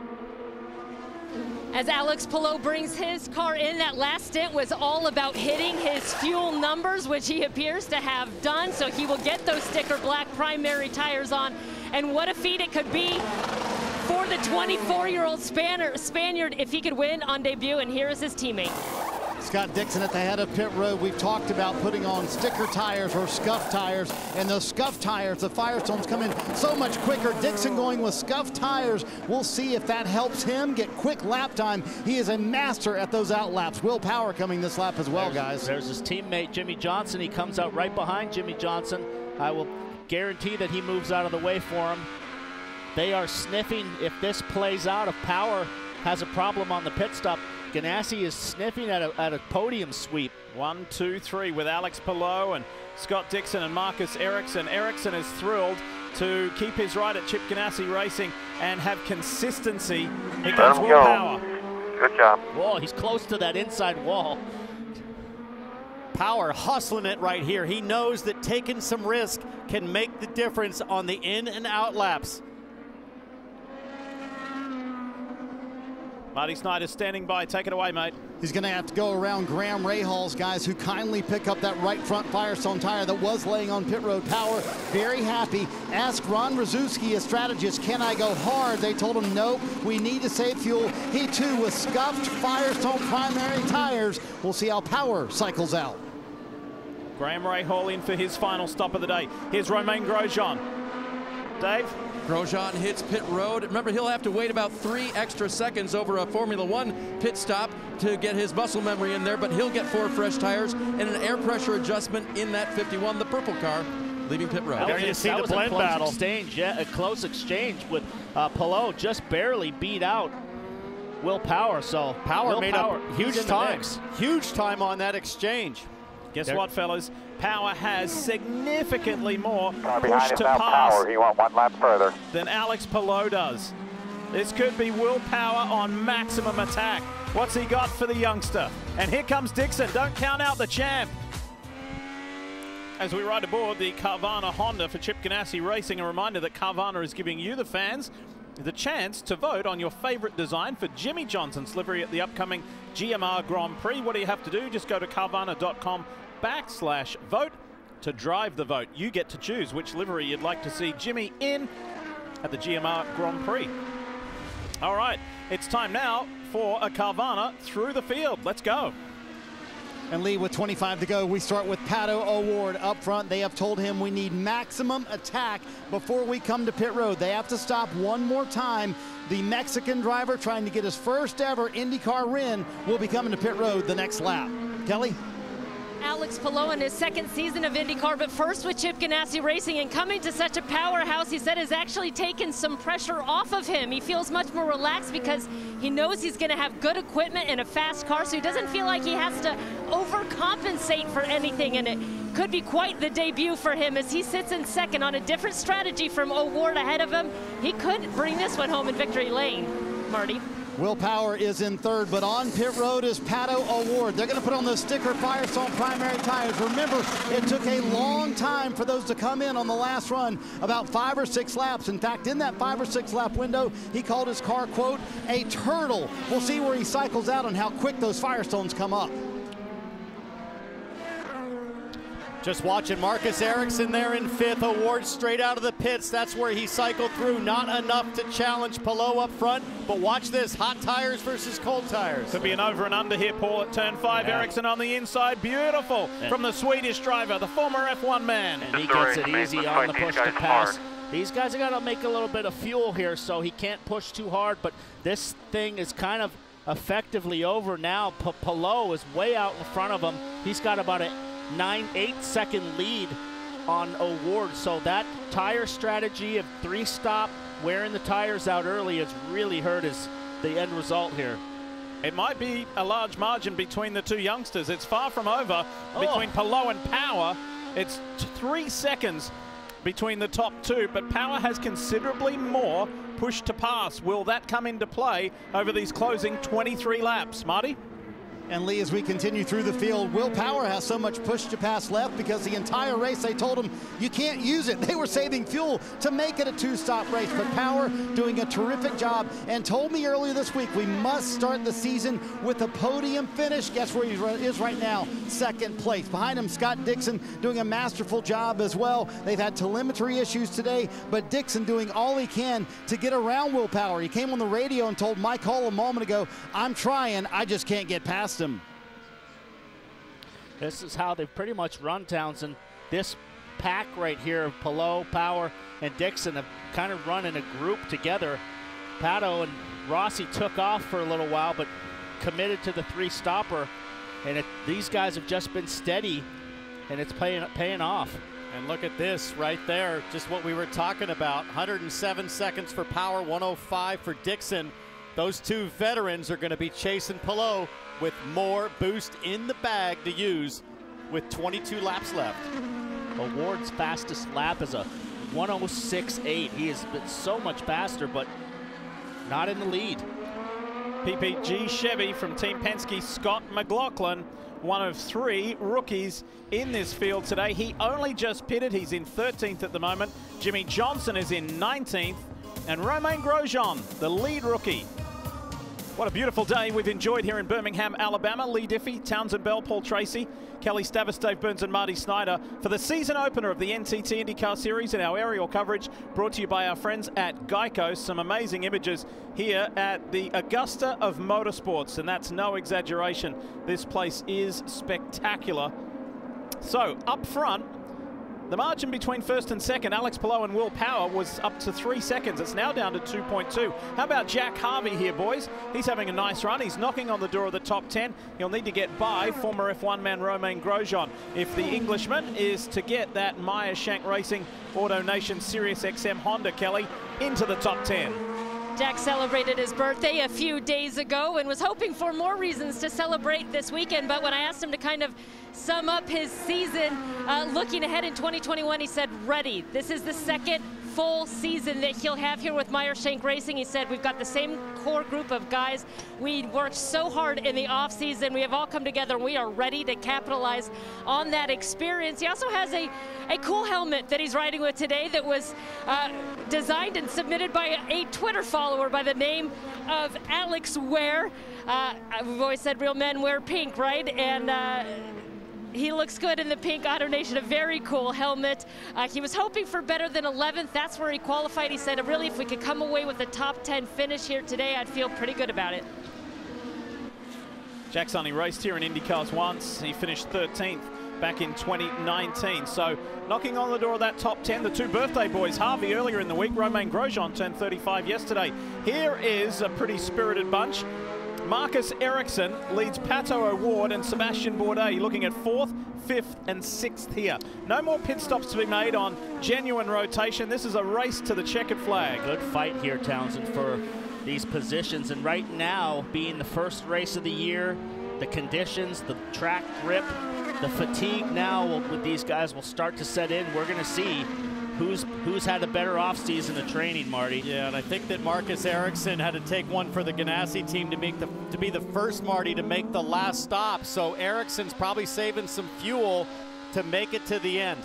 As Alex Palou brings his car in, that last stint was all about hitting his fuel numbers, which he appears to have done, so he will get those sticker black primary tires on. And what a feat it could be for the 24-year-old Spaniard if he could win on debut, and here is his teammate. Scott Dixon at the head of pit road. We've talked about putting on sticker tires or scuff tires, and those scuff tires, the Firestones come in so much quicker. Dixon going with scuff tires. We'll see if that helps him get quick lap time. He is a master at those out laps. Will Power coming this lap as well, guys. There's his teammate, Jimmy Johnson. He comes out right behind Jimmy Johnson. I will guarantee that he moves out of the way for him. They are sniffing if this plays out, if Power has a problem on the pit stop. Ganassi is sniffing at a podium sweep. 1, 2, 3 with Alex Palou and Scott Dixon and Marcus Ericsson. Ericsson is thrilled to keep his ride at Chip Ganassi Racing and have consistency. Here comes Will Power. Good job. Whoa, he's close to that inside wall. Power hustling it right here. He knows that taking some risk can make the difference on the in and out laps. Marty Snyder's standing by. Take it away, mate. He's going to have to go around Graham Rahal's guys who kindly pick up that right front Firestone tire that was laying on pit road. Power very happy. Asked Ron Rzuski, a strategist, can I go hard? They told him, nope, we need to save fuel. He too was scuffed Firestone primary tires. We'll see how Power cycles out. Graham Rahal in for his final stop of the day. Here's Romain Grosjean. Dave? Grosjean hits pit road. Remember, he'll have to wait about 3 extra seconds over a Formula One pit stop to get his muscle memory in there, but he'll get 4 fresh tires and an air pressure adjustment in that 51, the purple car, leaving pit road. There you see the blend battle. Exchange, yeah, a close exchange with Palou just barely beat out Will Power. So Power made up huge time. Mix. Huge time on that exchange. Guess what, fellas? Power has significantly more Behind push his to now pass Power. He went 1 lap further. than Alex Palou does. This could be Will Power on maximum attack. What's he got for the youngster? And here comes Dixon. Don't count out the champ. As we ride aboard the Carvana Honda for Chip Ganassi Racing, a reminder that Carvana is giving you, the fans, the chance to vote on your favorite design for Jimmy Johnson's livery at the upcoming GMR Grand Prix. What do you have to do? Just go to carvana.com/vote to drive the vote. You get to choose which livery you'd like to see Jimmy in at the GMR Grand Prix. All right, it's time now for a Carvana through the field. Let's go. And Lee, with 25 to go, we start with Pato O'Ward up front. They have told him we need maximum attack before we come to pit road. They have to stop one more time. The Mexican driver trying to get his first ever IndyCar win will be coming to pit road the next lap. Kelly? Alex Palou in his 2nd season of IndyCar, but first with Chip Ganassi Racing, and coming to such a powerhouse, he said, has actually taken some pressure off of him. He feels much more relaxed because he knows he's going to have good equipment and a fast car, so he doesn't feel like he has to overcompensate for anything, and it could be quite the debut for him as he sits in 2nd on a different strategy from O'Ward ahead of him. He could bring this one home in victory lane. Marty? Will Power is in third, but on pit road is Pato O'Ward. They're going to put on those sticker Firestone primary tires. Remember, it took a long time for those to come in on the last run, about 5 or 6 laps. In fact, in that 5 or 6 lap window, he called his car, quote, a turtle. We'll see where he cycles out and how quick those Firestones come up. Just watching Marcus Ericsson there in 5th. O'Ward straight out of the pits. That's where he cycled through. Not enough to challenge Palou up front. But watch this, hot tires versus cold tires. Could be an over and under here, Paul, at turn 5. Yeah. Ericsson on the inside. Beautiful from the Swedish driver, the former F1 man. And he gets it easy on the push to pass. These guys have got to make a little bit of fuel here, so he can't push too hard. But this thing is kind of effectively over now. Palou is way out in front of him. He's got about a 8 second lead on O'Ward. So that tire strategy of 3-stop, wearing the tires out early has really hurt the end result here. It might be a large margin between the two youngsters. It's far from over between Palou and Power. It's 3 seconds between the top two, but Power has considerably more push to pass. Will that come into play over these closing 23 laps, Marty? And Lee, as we continue through the field, Will Power has so much push to pass left because the entire race they told him you can't use it. They were saving fuel to make it a 2-stop race, but Power doing a terrific job and told me earlier this week we must start the season with a podium finish. Guess where he is right now? 2nd place. Behind him, Scott Dixon doing a masterful job as well. They've had telemetry issues today, but Dixon doing all he can to get around Will Power. He came on the radio and told Mike Hall a moment ago, I'm trying, I just can't get past him. This is how they've pretty much run, Townsend. This pack right here of Palou, Power, and Dixon have kind of run in a group together. Pato and Rossi took off for a little while, but committed to the 3-stopper. And these guys have just been steady, and it's paying off. And look at this right there, just what we were talking about. 107 seconds for Power, 105 for Dixon. Those two veterans are going to be chasing Palou with more boost in the bag to use with 22 laps left. O'Ward's fastest lap is a 106.8. He has been so much faster, but not in the lead. PPG Chevy from Team Penske, Scott McLaughlin, one of 3 rookies in this field today. He only just pitted. He's in 13th at the moment. Jimmy Johnson is in 19th. And Romain Grosjean, the lead rookie. What a beautiful day we've enjoyed here in Birmingham, Alabama. Lee Diffie, Townsend Bell, Paul Tracy, Kelly Stavis, Dave Burns and Marty Snyder for the season opener of the NTT IndyCar Series and our aerial coverage brought to you by our friends at Geico. Some amazing images here at the Augusta of Motorsports, and that's no exaggeration. This place is spectacular. So up front, the margin between 1st and 2nd, Alex Palou and Will Power, was up to 3 seconds. It's now down to 2.2. How about Jack Harvey here, boys? He's having a nice run. He's knocking on the door of the top 10. He'll need to get by former F1 man Romain Grosjean if the Englishman is to get that Meyer Shank Racing Auto Nation Sirius XM Honda, Kelly, into the top 10. Jack celebrated his birthday a few days ago and was hoping for more reasons to celebrate this weekend, but when I asked him to kind of sum up his season looking ahead in 2021, he said, ready. This is the 2nd full season that he'll have here with Meyer Shank Racing. He said, we've got the same core group of guys. We worked so hard in the off season. We have all come together and we are ready to capitalize on that experience. He also has a cool helmet that he's riding with today that was designed and submitted by a Twitter follower by the name of Alex Ware. We've always said real men wear pink, right? And he looks good in the pink Auto Nation, a very cool helmet. He was hoping for better than 11th. That's where he qualified. He said, really, if we could come away with a top 10 finish here today, I'd feel pretty good about it. Jack's only raced here in IndyCars once. He finished 13th back in 2019. So knocking on the door of that top 10, the 2 birthday boys, Harvey earlier in the week, Romain Grosjean turned 35 yesterday. Here is a pretty spirited bunch. Marcus Ericsson leads Pato O'Ward and Sebastian Bourdais looking at 4th, 5th and 6th here. No more pit stops to be made on genuine rotation. This is a race to the checkered flag. Good fight here, Townsend, for these positions. And right now, being the first race of the year, the conditions, the track grip, the fatigue now with these guys will start to set in. We're going to see who's had a better off-season of training, Marty. Yeah, and I think that Marcus Ericsson had to take one for the Ganassi team to be the first, Marty, to make the last stop. So Ericsson's probably saving some fuel to make it to the end.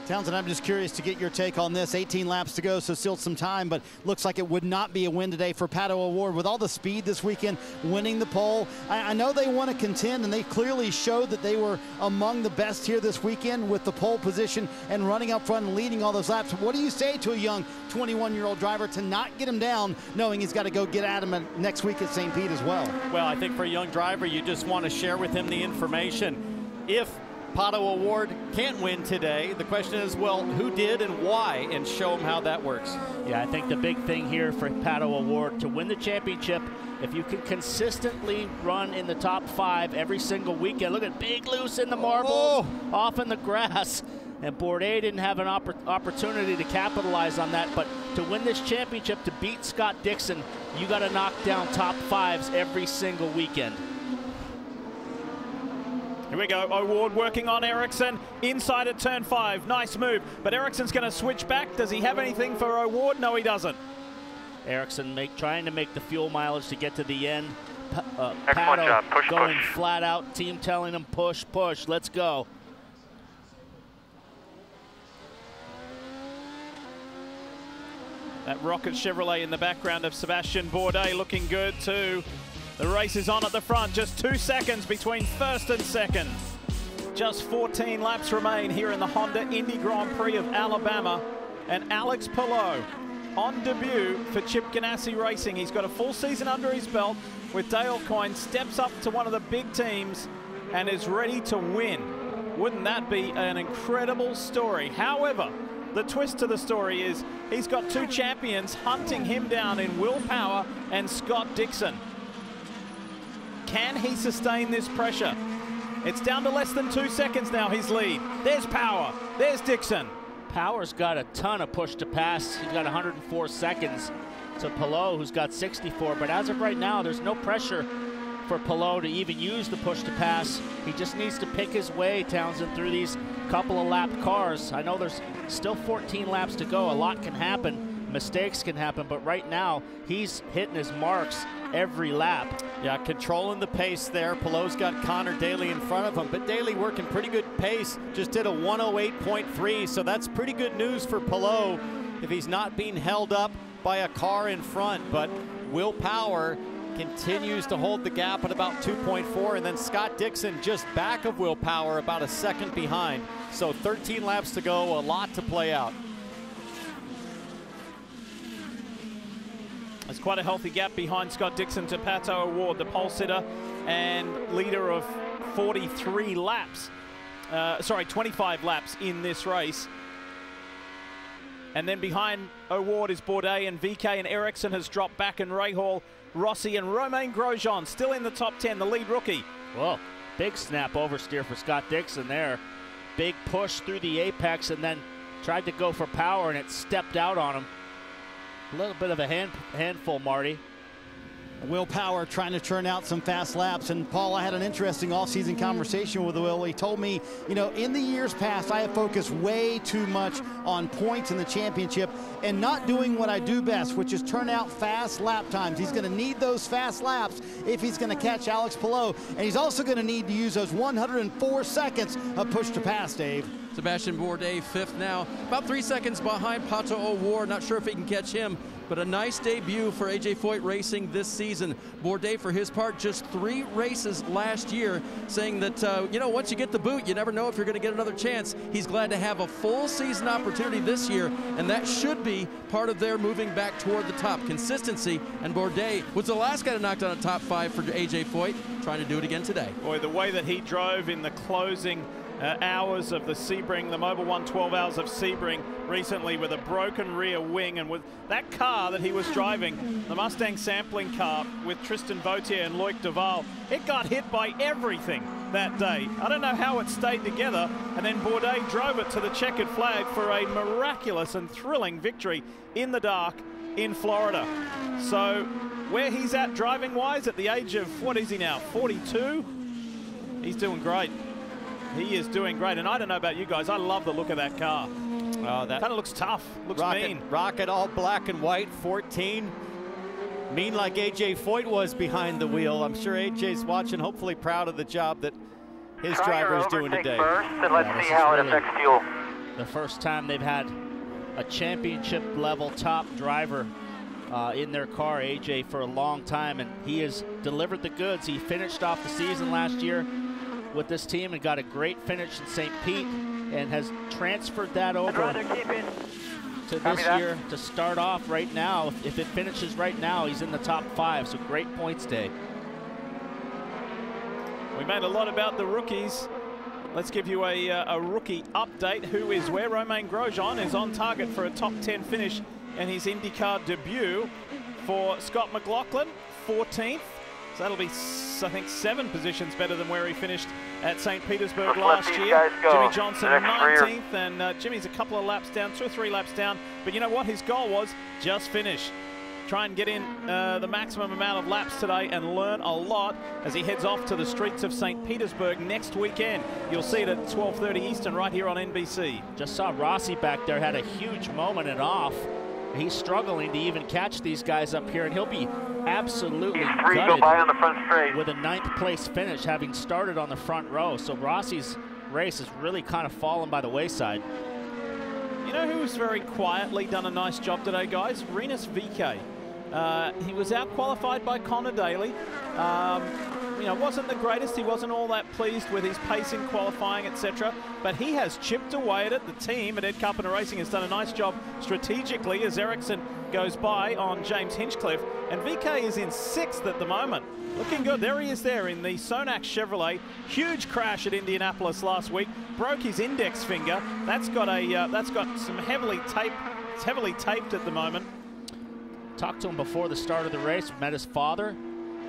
Townsend, I'm just curious to get your take on this. 18 laps to go, so still some time, but looks like it would not be a win today for Pato O'Ward. With all the speed this weekend, winning the pole, I know they want to contend, and they clearly showed that they were among the best here this weekend with the pole position and running up front and leading all those laps. What do you say to a young 21-year-old driver to not get him down, knowing he's got to go get at him next week at St. Pete as well? Well, I think for a young driver, you just want to share with him the information. If Pato O'Ward can't win today, the question is, well, who did and why, and show him how that works. Yeah, I think the big thing here for Pato O'Ward to win the championship, if you can consistently run in the top 5 every single weekend. Look at Big Loose in the marbles, off in the grass. And Bourdais didn't have an opportunity to capitalize on that. But to win this championship, to beat Scott Dixon, you got to knock down top 5s every single weekend. Here we go, O'Ward working on Ericsson, inside at turn 5, nice move, but Ericsson's going to switch back. Does he have anything for O'Ward? No, he doesn't. Ericsson trying to make the fuel mileage to get to the end. Excellent job, push, going push. flat out, team telling him push, push, let's go. That Rocket Chevrolet in the background of Sebastian Bourdais looking good too. The race is on at the front, just 2 seconds between first and second. Just 14 laps remain here in the Honda Indy Grand Prix of Alabama. And Alex Palou on debut for Chip Ganassi Racing. He's got a full season under his belt with Dale Coyne, steps up to one of the big teams and is ready to win. Wouldn't that be an incredible story? However, the twist to the story is he's got 2 champions hunting him down in Will Power and Scott Dixon. Can he sustain this pressure? It's down to less than 2 seconds now, his lead. There's Power, there's Dixon. Power's got a ton of push to pass. He's got 104 seconds to Palou, who's got 64. But as of right now, there's no pressure for Palou to even use the push to pass. He just needs to pick his way, Townsend, through these couple of lapped cars. I know there's still 14 laps to go. A lot can happen. Mistakes can happen. But right now, he's hitting his marks every lap. Yeah, controlling the pace there. Palou's got Connor Daly in front of him, but Daly working pretty good pace. Just did a 108.3, so that's pretty good news for Palou if he's not being held up by a car in front. But Will Power continues to hold the gap at about 2.4, and then Scott Dixon just back of Will Power, about a second behind. So 13 laps to go, a lot to play out. There's quite a healthy gap behind Scott Dixon to Pato O'Ward, the pole sitter and leader of 43 laps. 25 laps in this race. And then behind O'Ward is Bourdais and VK, and Ericsson has dropped back, and Rahal, Rossi and Romain Grosjean still in the top 10, the lead rookie. Whoa, big snap oversteer for Scott Dixon there. Big push through the apex and then tried to go for power and it stepped out on him. A little bit of a handful, Marty. Will Power trying to churn out some fast laps. And Paul, I had an interesting off-season conversation with Will. He told me, you know, in the years past, I have focused way too much on points in the championship and not doing what I do best, which is turn out fast lap times. He's going to need those fast laps if he's going to catch Alex Palou. And he's also going to need to use those 104 seconds of push to pass, Dave. Sebastian Bourdais 5th now, about 3 seconds behind Pato O'Ward. Not sure if he can catch him, but a nice debut for AJ Foyt Racing this season. Bourdais, for his part, just 3 races last year, saying that, you know, once you get the boot, you never know if you're going to get another chance. He's glad to have a full season opportunity this year, and that should be part of their moving back toward the top. Consistency, and Bourdais was the last guy to knock down a top 5 for AJ Foyt, trying to do it again today. Boy, the way that he drove in the closing hours of the Sebring, the Mobil 1 12 hours of Sebring recently, with a broken rear wing, and with that car that he was driving, the Mustang sampling car with Tristan Vautier and Loic Duval, it got hit by everything that day. I don't know how it stayed together, and then Bourdais drove it to the checkered flag for a miraculous and thrilling victory in the dark in Florida. So where he's at driving wise at the age of, what is he now, 42? He's doing great. He is doing great, and I don't know about you guys, I love the look of that car. That kind of looks tough. Looks mean. Rocket all black and white, 14. Mean like AJ Foyt was behind the wheel. I'm sure AJ's watching, hopefully proud of the job that his driver is doing today. First, and let's see how it affects fuel. The first time they've had a championship level top driver in their car, AJ, for a long time, and he has delivered the goods. He finished off the season last year with this team and got a great finish in St. Pete and has transferred that over to this year to start off right now. If it finishes right now, he's in the top 5, so great points day. We made a lot about the rookies. Let's give you a rookie update. Who is where? Romain Grosjean is on target for a top 10 finish in his IndyCar debut. For Scott McLaughlin, 14th. So that'll be, I think, 7 positions better than where he finished at St. Petersburg last year. Jimmy Johnson, 19th, and Jimmy's a couple of laps down, 2 or 3 laps down. But you know what? His goal was just finish. Try and get in the maximum amount of laps today and learn a lot as he heads off to the streets of St. Petersburg next weekend. You'll see it at 12:30 Eastern right here on NBC. Just saw Rossi back there, had a huge moment at off. He's struggling to even catch these guys up here, and he'll be absolutely gutted by on the front straight with a 9th place finish, having started on the front row. So Rossi's race has really kind of fallen by the wayside. You know who's very quietly done a nice job today, guys? Rinus VeeKay. He was out-qualified by Connor Daly. You know, wasn't the greatest. He wasn't all that pleased with his pace in qualifying, etc. But he has chipped away at it. The team at Ed Carpenter Racing has done a nice job strategically as Ericsson goes by on James Hinchcliffe. And VeeKay is in 6th at the moment. Looking good. There he is there in the Sonax Chevrolet. Huge crash at Indianapolis last week. Broke his index finger. That's got some heavily taped. It's heavily taped at the moment. Talked to him before the start of the race, met his father,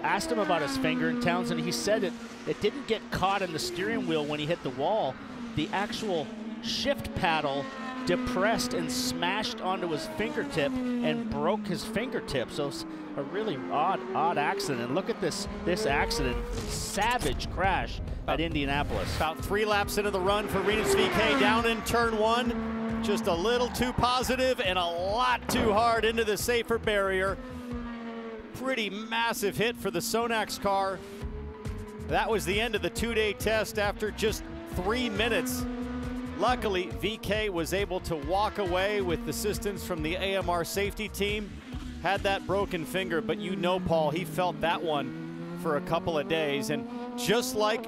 asked him about his finger, and Townsend, he said it didn't get caught in the steering wheel when he hit the wall. The actual shift paddle depressed and smashed onto his fingertip and broke his fingertip. So it's a really odd accident. And look at this accident, savage crash at Indianapolis. About 3 laps into the run for Rinus VeeKay down in turn 1. Just a little too positive and a lot too hard into the safer barrier. Pretty massive hit for the Sonax car. That was the end of the 2-day test after just 3 minutes. Luckily, VeeKay was able to walk away with assistance from the AMR safety team. Had that broken finger, but you know, Paul, he felt that one for a couple of days. And just like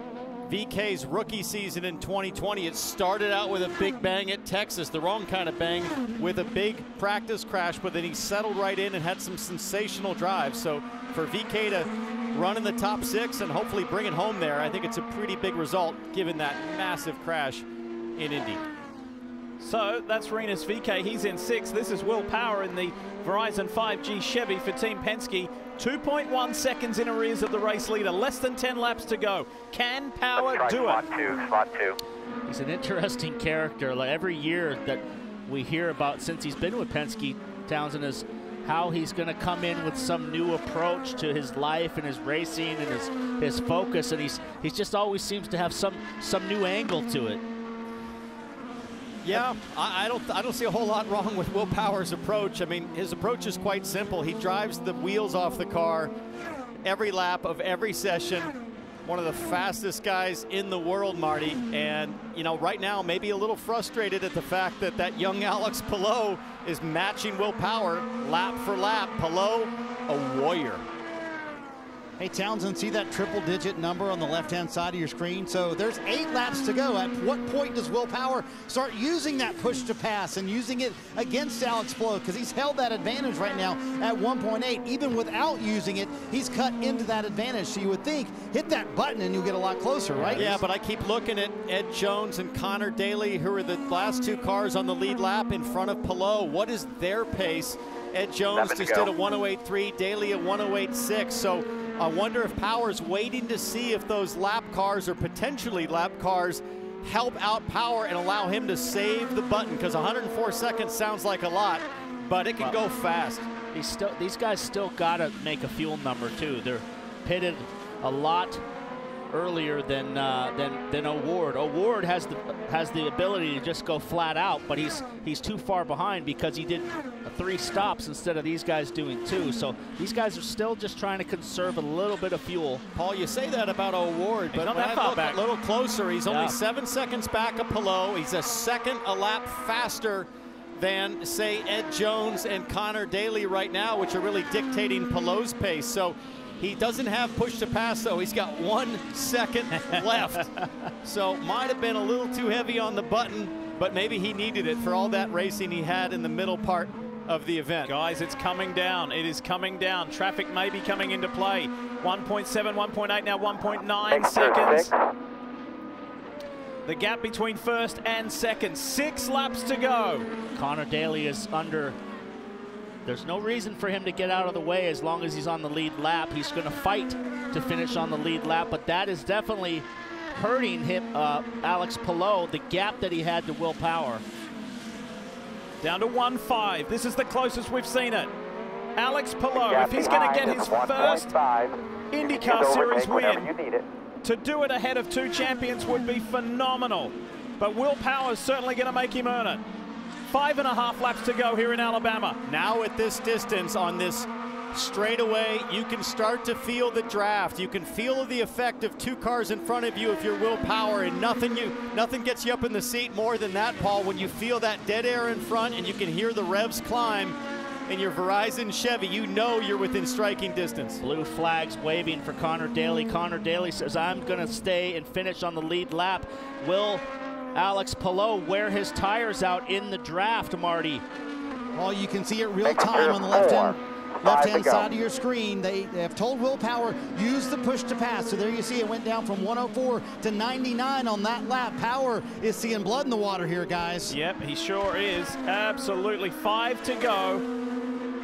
VeeKay's rookie season in 2020, it started out with a big bang at Texas, the wrong kind of bang, with a big practice crash, but then he settled right in and had some sensational drives. So for VeeKay to run in the top 6 and hopefully bring it home there, I think it's a pretty big result given that massive crash in Indy. So that's Rinus VeeKay. He's in 6th. This is Will Power in the Verizon 5G Chevy for Team Penske. 2.1 seconds in arrears of the race leader. Less than 10 laps to go. Can Power do it? Spot two. He's an interesting character. Like every year that we hear about since he's been with Penske, Townsend, is how he's going to come in with some new approach to his life and his racing and his focus, and he's just always seems to have some new angle to it. Yeah, I don't see a whole lot wrong with Will Power's approach. I mean, his approach is quite simple. He drives the wheels off the car every lap of every session. One of the fastest guys in the world, Marty. And, you know, right now maybe a little frustrated at the fact that that young Alex Palou is matching Will Power lap for lap. Palou, a warrior. Hey, Townsend, see that triple-digit number on the left-hand side of your screen? So there's 8 laps to go. At what point does Will Power start using that push to pass and using it against Alex Palou? Because he's held that advantage right now at 1.8. Even without using it, he's cut into that advantage. So you would think, hit that button and you'll get a lot closer, right? Yeah, but I keep looking at Ed Jones and Connor Daly, who are the last 2 cars on the lead lap in front of Palou. What is their pace? Ed Jones just did a 108.3, Daly a 108.6. So I wonder if Power's waiting to see if those lap cars or potentially lap cars help out Power and allow him to save the button, because 104 seconds sounds like a lot, but it can go fast. These guys still got to make a fuel number too. They're pitted a lot earlier than O'Ward. O'Ward has the ability to just go flat out, but he's too far behind because he did 3 stops instead of these guys doing 2. So these guys are still just trying to conserve a little bit of fuel. Paul, you say that about O'Ward, but not when that I far look back. a little closer, he's only 7 seconds back of Palou. He's a second a lap faster than, say, Ed Jones and Connor Daly right now, which are really dictating Palou's pace. So he doesn't have push to pass, though. He's got 1 second left. So might have been a little too heavy on the button, but maybe he needed it for all that racing he had in the middle part of the event. Guys, it's coming down. It is coming down. Traffic may be coming into play. 1.7, 1.8, now 1.9 seconds. The gap between first and second. 6 laps to go. Connor Daly is under. There's no reason for him to get out of the way as long as he's on the lead lap. He's going to fight to finish on the lead lap, but that is definitely hurting him, Alex Palou, the gap that he had to Will Power. Down to 1.5. This is the closest we've seen it. Alex Palou, if he's going to get his first IndyCar Series win, to do it ahead of 2 champions would be phenomenal. But Will Power is certainly going to make him earn it. 5.5 laps to go here in Alabama. Now at this distance on this straightaway, you can start to feel the draft. You can feel the effect of 2 cars in front of you if you're Will Power, and nothing gets you up in the seat more than that, Paul, when you feel that dead air in front and you can hear the revs climb in your Verizon Chevy. You know you're within striking distance. Blue flags waving for Connor Daly. Connor Daly says, I'm going to stay and finish on the lead lap. Will Alex Palou wear his tires out in the draft, Marty? Well, you can see it real time on the left-hand side of your screen. They have told Will Power, use the push to pass. So there you see it went down from 104 to 99 on that lap. Power is seeing blood in the water here, guys. Yep, he sure is. Absolutely. 5 to go.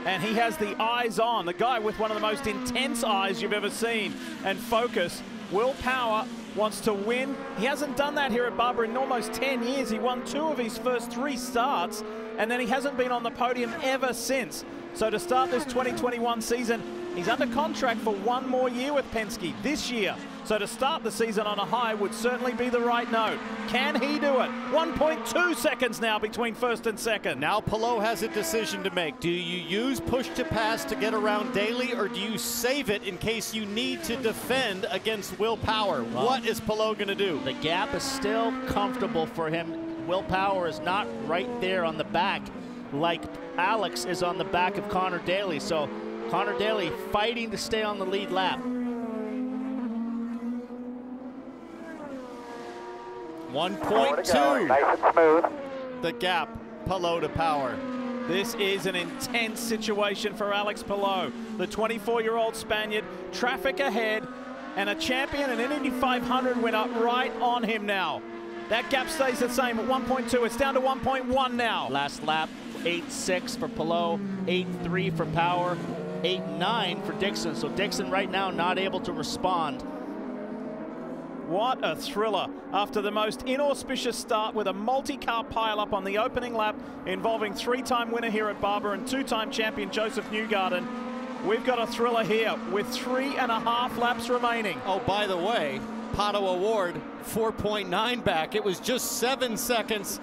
And he has the eyes on, the guy with one of the most intense eyes you've ever seen, and focus. Will Power wants to win. He hasn't done that here at Barber in almost 10 years. He won 2 of his first 3 starts, and then he hasn't been on the podium ever since. So to start this 2021 season, he's under contract for 1 more year with Penske this year. So to start the season on a high would certainly be the right note. Can he do it? 1.2 seconds now between first and second. Now Palou has a decision to make. Do you use push to pass to get around Daly, or do you save it in case you need to defend against Will Power? What is Palou going to do? The gap is still comfortable for him. Will Power is not right there on the back like Alex is on the back of Connor Daly. So Connor Daly fighting to stay on the lead lap. 1.2. Nice and smooth. The gap, Palou to Power. This is an intense situation for Alex Palou, the 24-year-old Spaniard. Traffic ahead, and a champion and an Indy 500 winner right on him now. That gap stays the same at 1.2. It's down to 1.1 now. Last lap, 8.6 for Palou, 8.3 for Power, 8.9 for Dixon. So Dixon right now not able to respond. What a thriller after the most inauspicious start with a multi-car pileup on the opening lap involving 3-time winner here at Barber and 2-time champion Joseph Newgarden. We've got a thriller here with 3.5 laps remaining. Oh, by the way, Pato O'Ward 4.9 back. It was just 7 seconds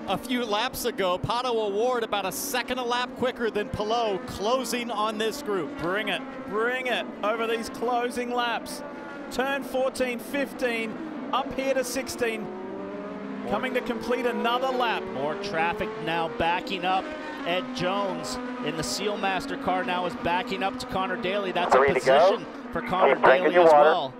a few laps ago. Pato O'Ward about a second a lap quicker than Palou, closing on this group. Bring it over these closing laps. Turn 14, 15, up here to 16, coming to complete another lap. More traffic now backing up. Ed Jones in the Sealmaster car now is backing up to Connor Daly. That's a position for Connor Daly as well.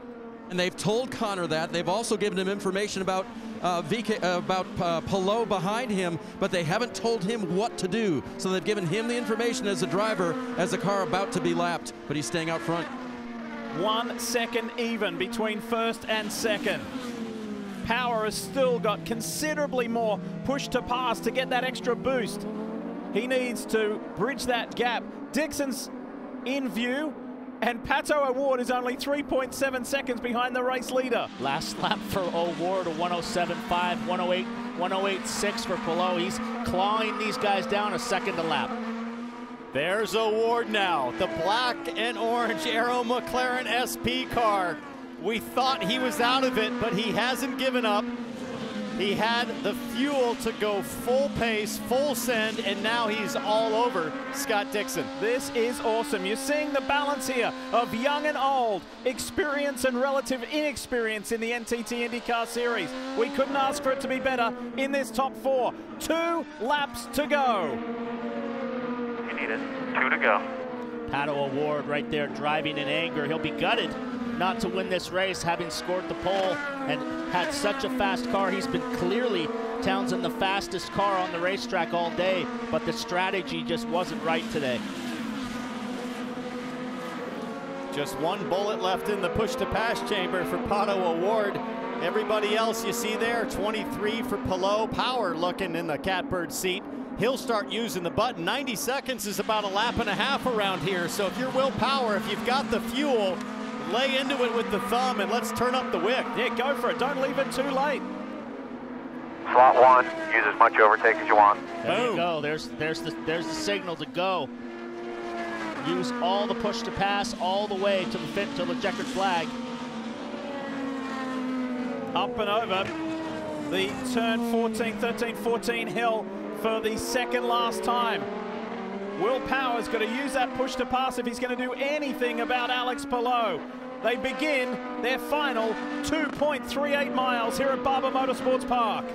And they've told Connor that. They've also given him information about Palou behind him, but they haven't told him what to do. So they've given him the information as a driver as the car about to be lapped, but he's staying out front. 1 second even between first and second. Power has still got considerably more push to pass to get that extra boost. He needs to bridge that gap. Dixon's in view, and Pato O'Ward is only 3.7 seconds behind the race leader. Last lap for O'Ward, a 107.5, 108, 108.6 for Palou. He's clawing these guys down a second a lap. There's O'Ward now, the black and orange Aero McLaren SP car, We thought he was out of it, but he hasn't given up. He had the fuel to go full pace, full send, and now he's all over Scott Dixon. This is awesome. You're seeing the balance here of young and old, experience and relative inexperience in the NTT IndyCar Series. We couldn't ask for it to be better in this top 4. 2 laps to go. You need it. 2 to go. Pato O'Ward right there driving in anger. He'll be gutted not to win this race, having scored the pole and had such a fast car. He's been clearly, Townsend, the fastest car on the racetrack all day, but the strategy just wasn't right today. Just one bullet left in the push-to-pass chamber for Pato O'Ward. Everybody else you see there, 23 for Palou. Power looking in the catbird seat. He'll start using the button. 90 seconds is about a lap and a half around here, so if you're Will Power, if you've got the fuel, lay into it with the thumb and let's turn up the wick. Yeah, go for it. Don't leave it too late. Slot 1, use as much overtake as you want. There you go. There's the signal to go. Use all the push to pass all the way to the checkered flag. Up and over the turn 13, 14 hill for the second last time. Will Power's got to use that push to pass if he's going to do anything about Alex Palou. They begin their final 2.38 miles here at Barber Motorsports Park.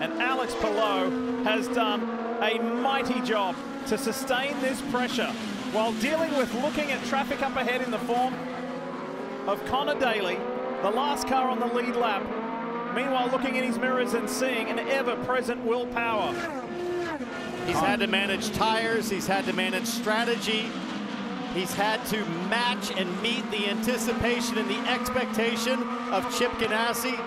And Alex Palou has done a mighty job to sustain this pressure while dealing with looking at traffic up ahead in the form of Connor Daly, the last car on the lead lap. Meanwhile, looking in his mirrors and seeing an ever-present Will Power. He's had to manage tires, he's had to manage strategy, he's had to match and meet the anticipation and the expectation of Chip Ganassi,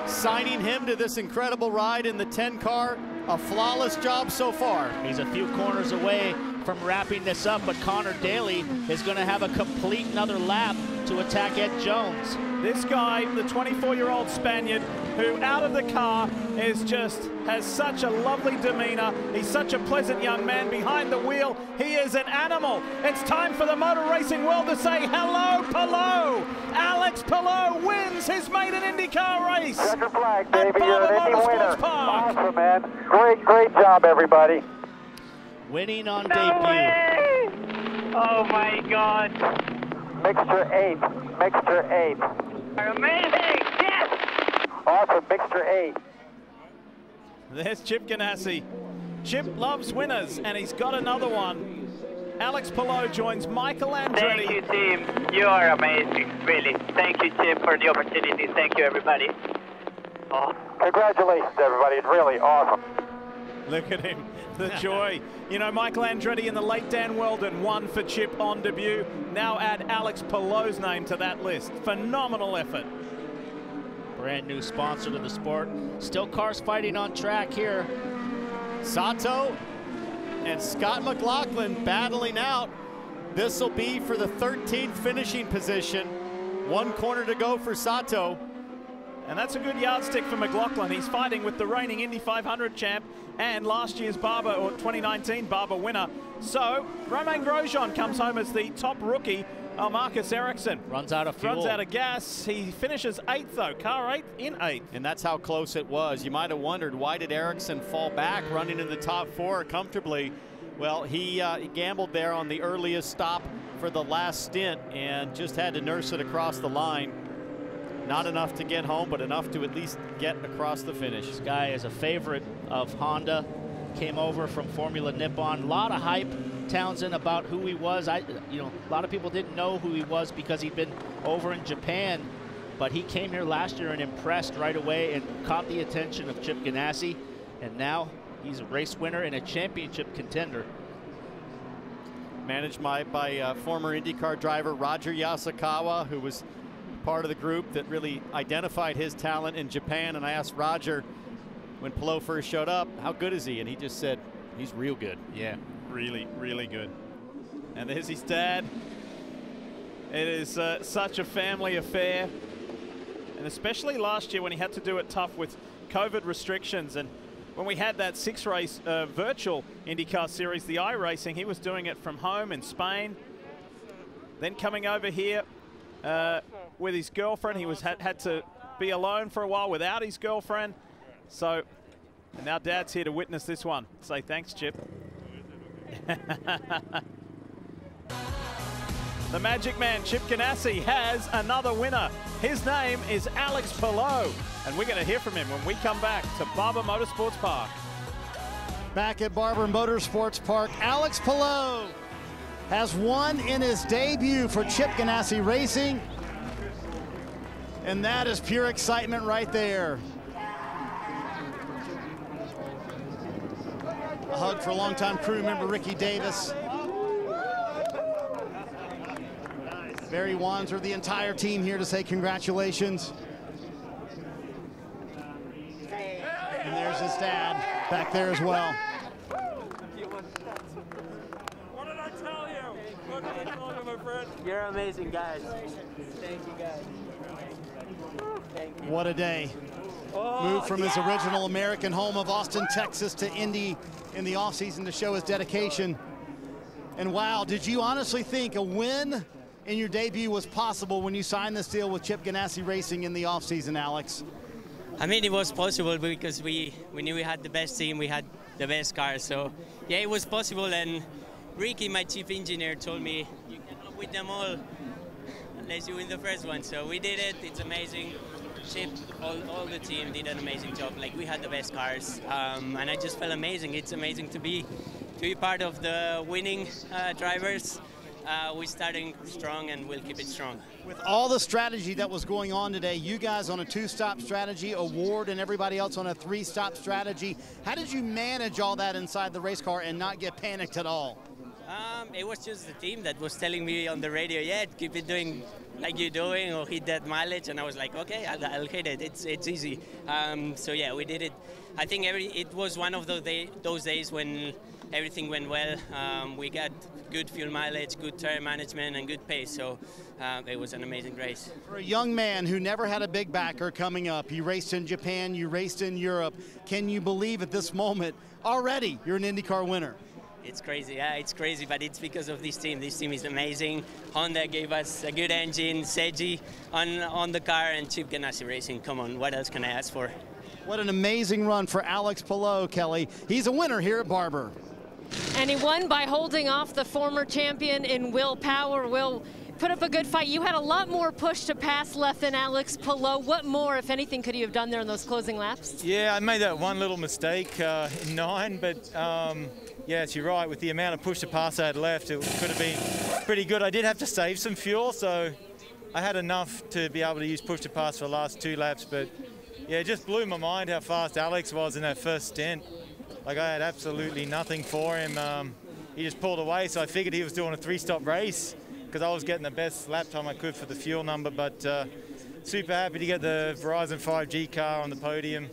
signing him to this incredible ride in the 10 car. A flawless job so far. He's a few corners away from wrapping this up, but Connor Daly is going to have a complete another lap to attack Ed Jones. This guy, the 24-year-old Spaniard, who out of the car has such a lovely demeanor. He's such a pleasant young man behind the wheel. He is an animal. It's time for the motor racing world to say hello, Palou. Alex Palou wins his maiden IndyCar race. Checkered flag, baby. You're an Indy winner. Park. Awesome, man. Great job, everybody. Winning on No debut. way! Oh my God. Mixture 8. Mixture 8. Amazing! Yes! Awesome, mixture 8. There's Chip Ganassi. Chip loves winners, and he's got another one. Alex Palou joins Michael Andretti. Thank you, team. You are amazing, really. Thank you, Chip, for the opportunity. Thank you, everybody. Oh. Congratulations, everybody. It's really awesome. Look at him, the joy. You know, Michael Andretti in the late Dan Weldon won for Chip on debut. Now add Alex Palou's name to that list. Phenomenal effort. Brand new sponsor to the sport. Still cars fighting on track here. Sato and Scott McLaughlin battling out. This will be for the 13th finishing position. 1 corner to go for Sato. And that's a good yardstick for McLaughlin. He's fighting with the reigning Indy 500 champ and last year's Barber, or 2019 Barber winner. So Romain Grosjean comes home as the top rookie. Marcus Ericsson runs out of fuel. Runs out of gas. He finishes 8th though, car 8 in 8th. And that's how close it was. You might have wondered, why did Ericsson fall back running in the top 4 comfortably? Well, he gambled there on the earliest stop for the last stint and just had to nurse it across the line. Not enough to get home, but enough to at least get across the finish. This guy is a favorite of Honda. Came over from Formula Nippon. A lot of hype, Townsend, about who he was. A lot of people didn't know who he was because he'd been over in Japan, but he came here last year and impressed right away and caught the attention of Chip Ganassi, and now he's a race winner and a championship contender. Managed by former IndyCar driver Roger Yasukawa, who was part of the group that really identified his talent in Japan. And I asked Roger when Palou first showed up, how good is he? And he just said, he's real good. Yeah, really, really good. And there's his dad. It is such a family affair. And especially last year when he had to do it tough with COVID restrictions. And when we had that 6-race virtual IndyCar series, the iRacing, he was doing it from home in Spain. Then coming over here with his girlfriend. He was had to be alone for a while without his girlfriend. So, and now Dad's here to witness this one. Say thanks, Chip. The Magic Man, Chip Ganassi, has another winner. His name is Alex Palou, and we're going to hear from him when we come back to Barber Motorsports Park. Back at Barber Motorsports Park, Alex Palou has won in his debut for Chip Ganassi Racing, and that is pure excitement right there. A hug for longtime crew member Ricky Davis. Barry Wanzer, the entire team here to say congratulations. And there's his dad back there as well. What did I tell you? What did I tell you, my friend? You're amazing, guys. Thank you, guys. Thank you. What a day. Moved from his original American home of Austin, Texas to Indy in the offseason to show his dedication. And wow, did you honestly think a win in your debut was possible when you signed this deal with Chip Ganassi Racing in the offseason, Alex? I mean, it was possible because we knew we had the best team, we had the best car. So yeah, it was possible. And Ricky, my chief engineer, told me you cannot win them all unless you win the first one. So we did it. It's amazing. Chip, all the team did an amazing job. Like, we had the best cars, and I just felt amazing. It's amazing to be part of the winning drivers. We're starting strong, and we'll keep it strong. With all the strategy that was going on today, you guys on a 2-stop strategy, Award and everybody else on a 3-stop strategy, how did you manage all that inside the race car and not get panicked at all? It was just the team that was telling me on the radio, yeah, keep it doing like you're doing, or hit that mileage, and I was like, okay, I'll hit it. It's easy. So yeah, we did it. I think it was one of those days when everything went well. We got good fuel mileage, good tire management, and good pace. So it was an amazing race. For a young man who never had a big backer coming up, you raced in Japan, you raced in Europe. Can you believe at this moment already you're an IndyCar winner? It's crazy, yeah, it's crazy, but it's because of this team. This team is amazing. Honda gave us a good engine, Seiji on the car, and Chip Ganassi Racing. Come on, what else can I ask for? What an amazing run for Alex Palou, Kelly. He's a winner here at Barber. And he won by holding off the former champion in Will Power. Will put up a good fight. You had a lot more push to pass left than Alex Palou. What more, if anything, could you have done there in those closing laps? Yeah, I made that one little mistake in 9, but yes, you're right. With the amount of push to pass I had left, it could have been pretty good. I did have to save some fuel, so I had enough to be able to use push to pass for the last 2 laps. But yeah, it just blew my mind how fast Alex was in that first stint. Like, I had absolutely nothing for him. He just pulled away, so I figured he was doing a 3-stop race because I was getting the best lap time I could for the fuel number. But super happy to get the Verizon 5G car on the podium.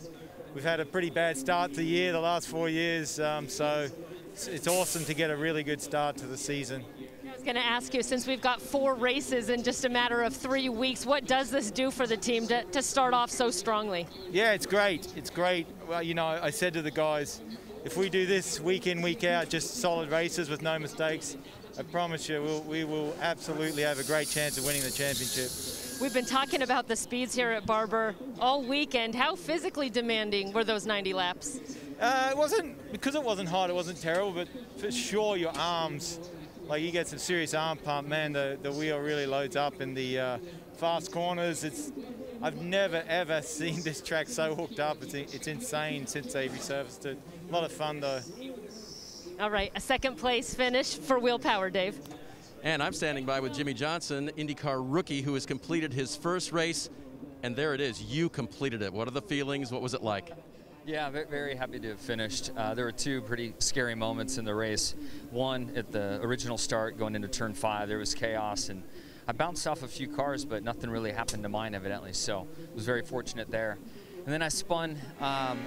We've had a pretty bad start to the year, the last 4 years, so it's awesome to get a really good start to the season. I was going to ask you, since we've got 4 races in just a matter of 3 weeks, what does this do for the team to start off so strongly? Yeah, it's great. It's great. Well, you know, I said to the guys, if we do this week in, week out, just solid races with no mistakes, I promise you we will absolutely have a great chance of winning the championship. We've been talking about the speeds here at Barber all weekend. How physically demanding were those 90 laps? It wasn't, because it wasn't hot, it wasn't terrible, but for sure your arms, like, you get some serious arm pump, man, the wheel really loads up in the fast corners. I've never ever seen this track so hooked up. It's insane since they resurfaced it. A lot of fun though. All right, a 2nd place finish for Will Power, Dave. And I'm standing by with Jimmy Johnson, IndyCar rookie, who has completed his first race. And there it is, you completed it. What are the feelings? What was it like? Yeah, very happy to have finished. There were 2 pretty scary moments in the race. One, at the original start, going into turn 5, there was chaos, and I bounced off a few cars, but nothing really happened to mine, evidently, so I was very fortunate there. And then I spun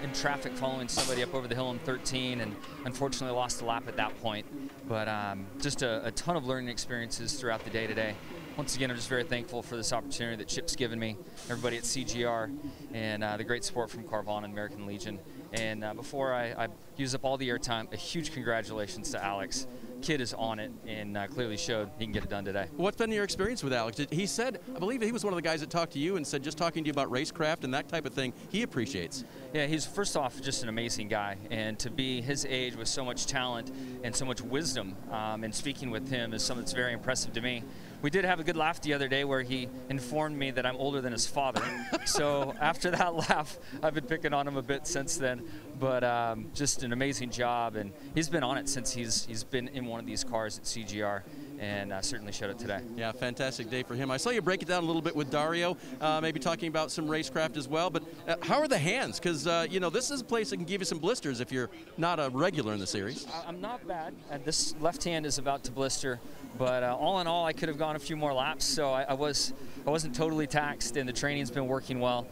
in traffic following somebody up over the hill in 13, and unfortunately lost a lap at that point. But just a ton of learning experiences throughout the day today. Once again, I'm just very thankful for this opportunity that Chip's given me, everybody at CGR, and the great support from Carvana and American Legion. And before I use up all the airtime, a huge congratulations to Alex. Kid is on it and clearly showed he can get it done today. What's been your experience with Alex? He said, I believe he was one of the guys that talked to you and said just talking to you about racecraft and that type of thing, he appreciates. Yeah, he's first off just an amazing guy, and to be his age with so much talent and so much wisdom, and speaking with him is something that's very impressive to me. We did have a good laugh the other day where he informed me that I'm older than his father. So after that laugh, I've been picking on him a bit since then. But just an amazing job, and he's been on it since he's been in one of these cars at CGR, and certainly showed it today. Yeah, fantastic day for him. I saw you break it down a little bit with Dario, maybe talking about some racecraft as well. But how are the hands? Because you know, this is a place that can give you some blisters if you're not a regular in the series. I'm not bad. This left hand is about to blister. But all in all, I could have gone a few more laps, so I wasn't totally taxed, and the training's been working well.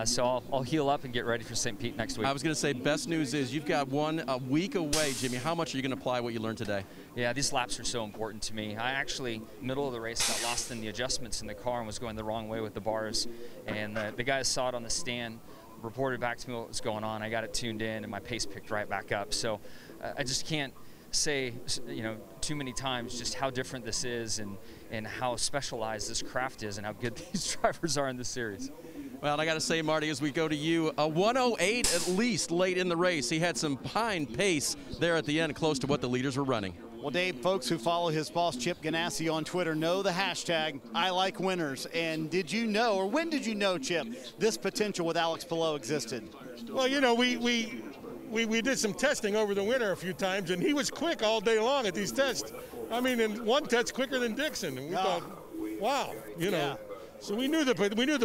So I'll heal up and get ready for St. Pete next week. I was going to say, best news is you've got a week away, Jimmy. How much are you going to apply what you learned today? Yeah, these laps are so important to me. I actually, middle of the race, got lost in the adjustments in the car and was going the wrong way with the bars. And the guys saw it on the stand, reported back to me what was going on. I got it tuned in, and my pace picked right back up. So I just can't say, you know, too many times just how different this is and how specialized this craft is and how good these drivers are in this series. Well, and I got to say, Marty, as we go to you, a 108 at least late in the race. He had some fine pace there at the end, close to what the leaders were running. Well, Dave, folks who follow his boss, Chip Ganassi, on Twitter know the hashtag #ILikeWinners. And did you know, or when did you know, Chip, this potential with Alex Palou existed? Well, you know, we did some testing over the winter a few times, and he was quick all day long at these tests. I mean, in one test quicker than Dixon, and we thought, wow, you know. Yeah. So we knew the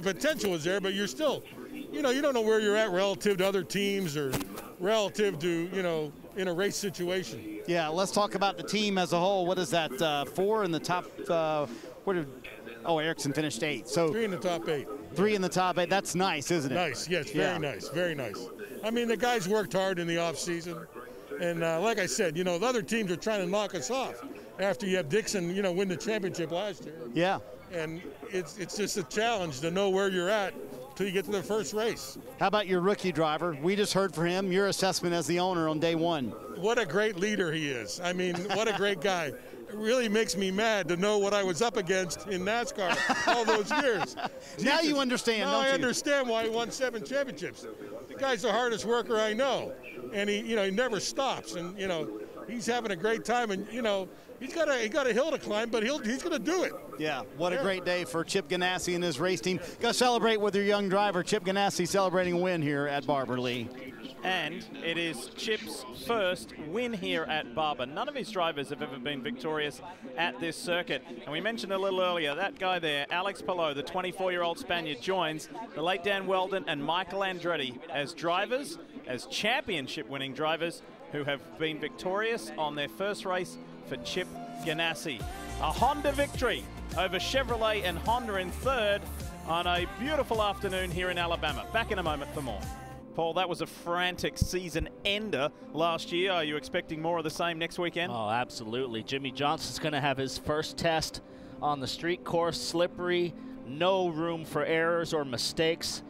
potential was there, but you're still, you know, you don't know where you're at relative to other teams or relative to, you know, in a race situation. Yeah, let's talk about the team as a whole. What is that? 4 in the top. Ericsson finished 8. So 3 in the top 8. 3 in the top 8. That's nice, isn't it? Nice. Yes, very nice. Very nice. I mean, the guys worked hard in the off season, and like I said, you know, the other teams are trying to knock us off after you have Dixon, you know, win the championship last year. Yeah. And it's just a challenge to know where you're at till you get to the first race. How about your rookie driver? We just heard from him. Your assessment as the owner on day 1. What a great leader he is. I mean, what a great guy. It really makes me mad to know what I was up against in NASCAR all those years. Now you understand, now don't you? I understand why he won 7 championships. The guy's the hardest worker I know, and he never stops, and you know, he's having a great time, and you know, he got a hill to climb, but he's going to do it. Yeah, what a great day for Chip Ganassi and his race team. Go celebrate with your young driver, Chip Ganassi, celebrating a win here at Barber, Lee. And it is Chip's first win here at Barber. None of his drivers have ever been victorious at this circuit. And we mentioned a little earlier, that guy there, Alex Palou, the 24-year-old Spaniard, joins the late Dan Weldon and Michael Andretti as drivers, as championship-winning drivers who have been victorious on their first race for Chip Ganassi. A Honda victory over Chevrolet and Honda in third on a beautiful afternoon here in Alabama. Back in a moment for more. Paul, that was a frantic season ender last year. Are you expecting more of the same next weekend? Oh, absolutely. Jimmy Johnson's going to have his first test on the street course, slippery, no room for errors or mistakes,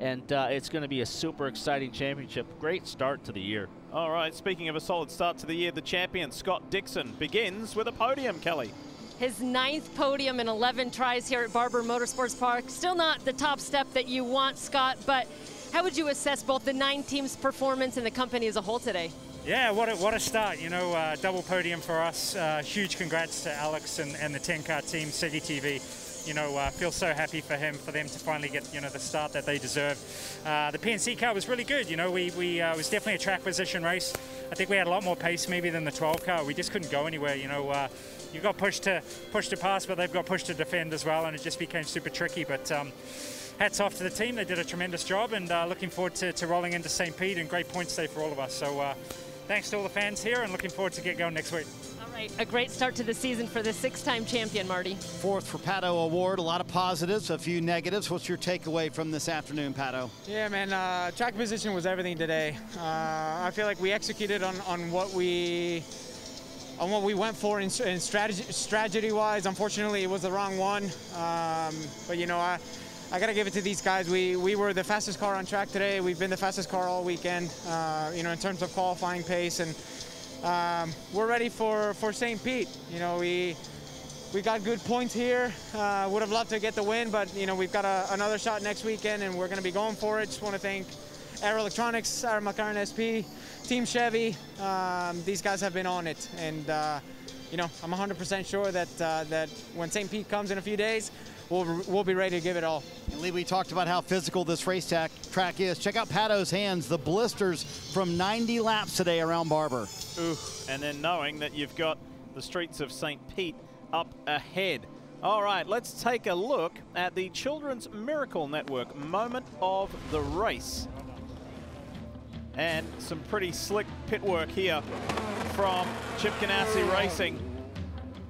and it's going to be a super exciting championship. Great start to the year. All right, speaking of a solid start to the year, the champion, Scott Dixon, begins with a podium, Kelly. His 9th podium in 11 tries here at Barber Motorsports Park. Still not the top step that you want, Scott, but how would you assess both the 9 teams' performance and the company as a whole today? Yeah, what a start, you know, double podium for us. Huge congrats to Alex and the 10-car team, City TV. You know, feel so happy for them to finally get, you know, the start that they deserve. The PNC car was really good, you know, it was definitely a track position race. I think we had a lot more pace maybe than the 12 car. We just couldn't go anywhere, you know. You got pushed to pass, but they've got pushed to defend as well, and it just became super tricky. But hats off to the team. They did a tremendous job, and looking forward to rolling into St. Pete, and great points day for all of us. So thanks to all the fans here, and looking forward to get going next week. All right, a great start to the season for the 6-time champion, Marty. 4th for Pato Award, a lot of positives, a few negatives. What's your takeaway from this afternoon, Pato? Yeah, man, track position was everything today. I feel like we executed on what we went for in strategy-wise. Unfortunately, it was the wrong one. But you know, I got to give it to these guys. We were the fastest car on track today. We've been the fastest car all weekend, you know, in terms of qualifying pace. And we're ready for St. Pete. You know, we got good points here. Would have loved to get the win, but, you know, we've got another shot next weekend, and we're going to be going for it. Just want to thank Air Electronics, our McLaren SP, Team Chevy. These guys have been on it. And, you know, I'm 100% sure that when St. Pete comes in a few days, we'll be ready to give it all. Lee, we talked about how physical this track is. Check out Pato's hands, the blisters from 90 laps today around Barber. Ooh, and then knowing that you've got the streets of St. Pete up ahead. All right, let's take a look at the Children's Miracle Network moment of the race. And some pretty slick pit work here from Chip Ganassi Racing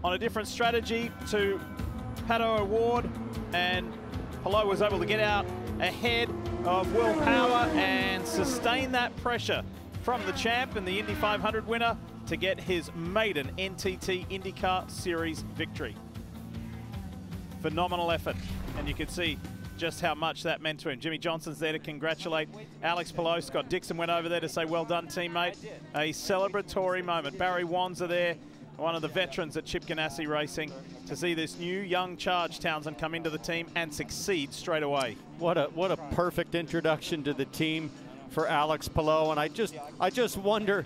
on a different strategy to Pato Award, and Pelot was able to get out ahead of Will Power and sustain that pressure from the champ and the Indy 500 winner to get his maiden NTT IndyCar Series victory. Phenomenal effort, and you can see just how much that meant to him. Jimmy Johnson's there to congratulate Alex Pelot. Scott Dixon went over there to say, well done, teammate. A celebratory moment. Barry Wanzer there, one of the veterans at Chip Ganassi Racing, to see this new young charge Townsend come into the team and succeed straight away. What a perfect introduction to the team for Alex Pelot, and I just wonder,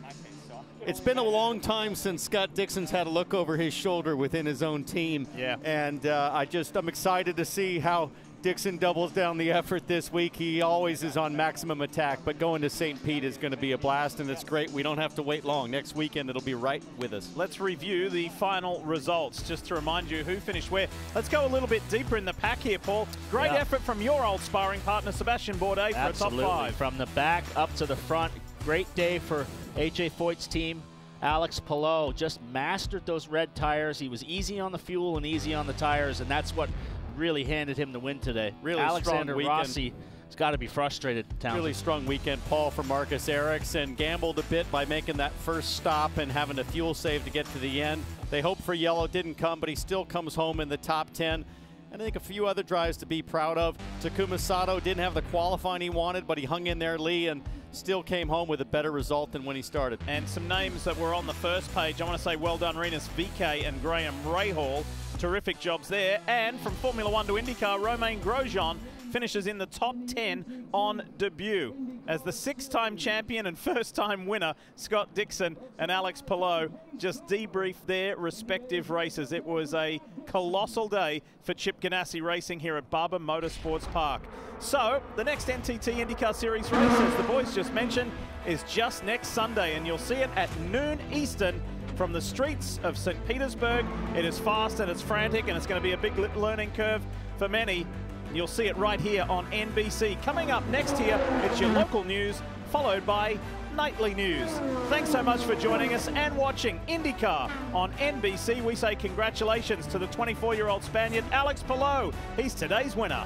it's been a long time since Scott Dixon's had a look over his shoulder within his own team. Yeah. And I'm excited to see how Dixon doubles down the effort this week. He always is on maximum attack, but going to St. Pete is going to be a blast, and it's great. We don't have to wait long. Next weekend, it'll be right with us. Let's review the final results, just to remind you who finished where. Let's go a little bit deeper in the pack here, Paul. Great effort from your old sparring partner, Sebastian Bourdais, for Absolutely. a top 5. From the back up to the front, great day for AJ Foyt's team. Alex Pelot just mastered those red tires. He was easy on the fuel and easy on the tires, and that's what really handed him the win today. Really Alexander strong Rossi has got to be frustrated. Really strong weekend, Paul, for Marcus Ericsson. Gambled a bit by making that first stop and having a fuel save to get to the end. They hoped for yellow, didn't come, but he still comes home in the top 10. And I think a few other drives to be proud of. Takuma Sato didn't have the qualifying he wanted, but he hung in there, Lee, and still came home with a better result than when he started. And some names that were on the first page, I want to say well done, Rinus VK and Graham Rahal. Terrific jobs there. And from Formula One to IndyCar, Romain Grosjean finishes in the top 10 on debut. As the 6-time champion and first-time winner, Scott Dixon and Alex Pelot just debriefed their respective races. It was a colossal day for Chip Ganassi Racing here at Barber Motorsports Park. So, the next NTT IndyCar Series race, as the boys just mentioned, is just next Sunday, and you'll see it at noon Eastern from the streets of St. Petersburg. It is fast and it's frantic, and it's going to be a big learning curve for many. You'll see it right here on NBC. Coming up next here, it's your local news, followed by nightly news. Thanks so much for joining us and watching IndyCar on NBC. We say congratulations to the 24-year-old Spaniard, Alex Pelot. He's today's winner.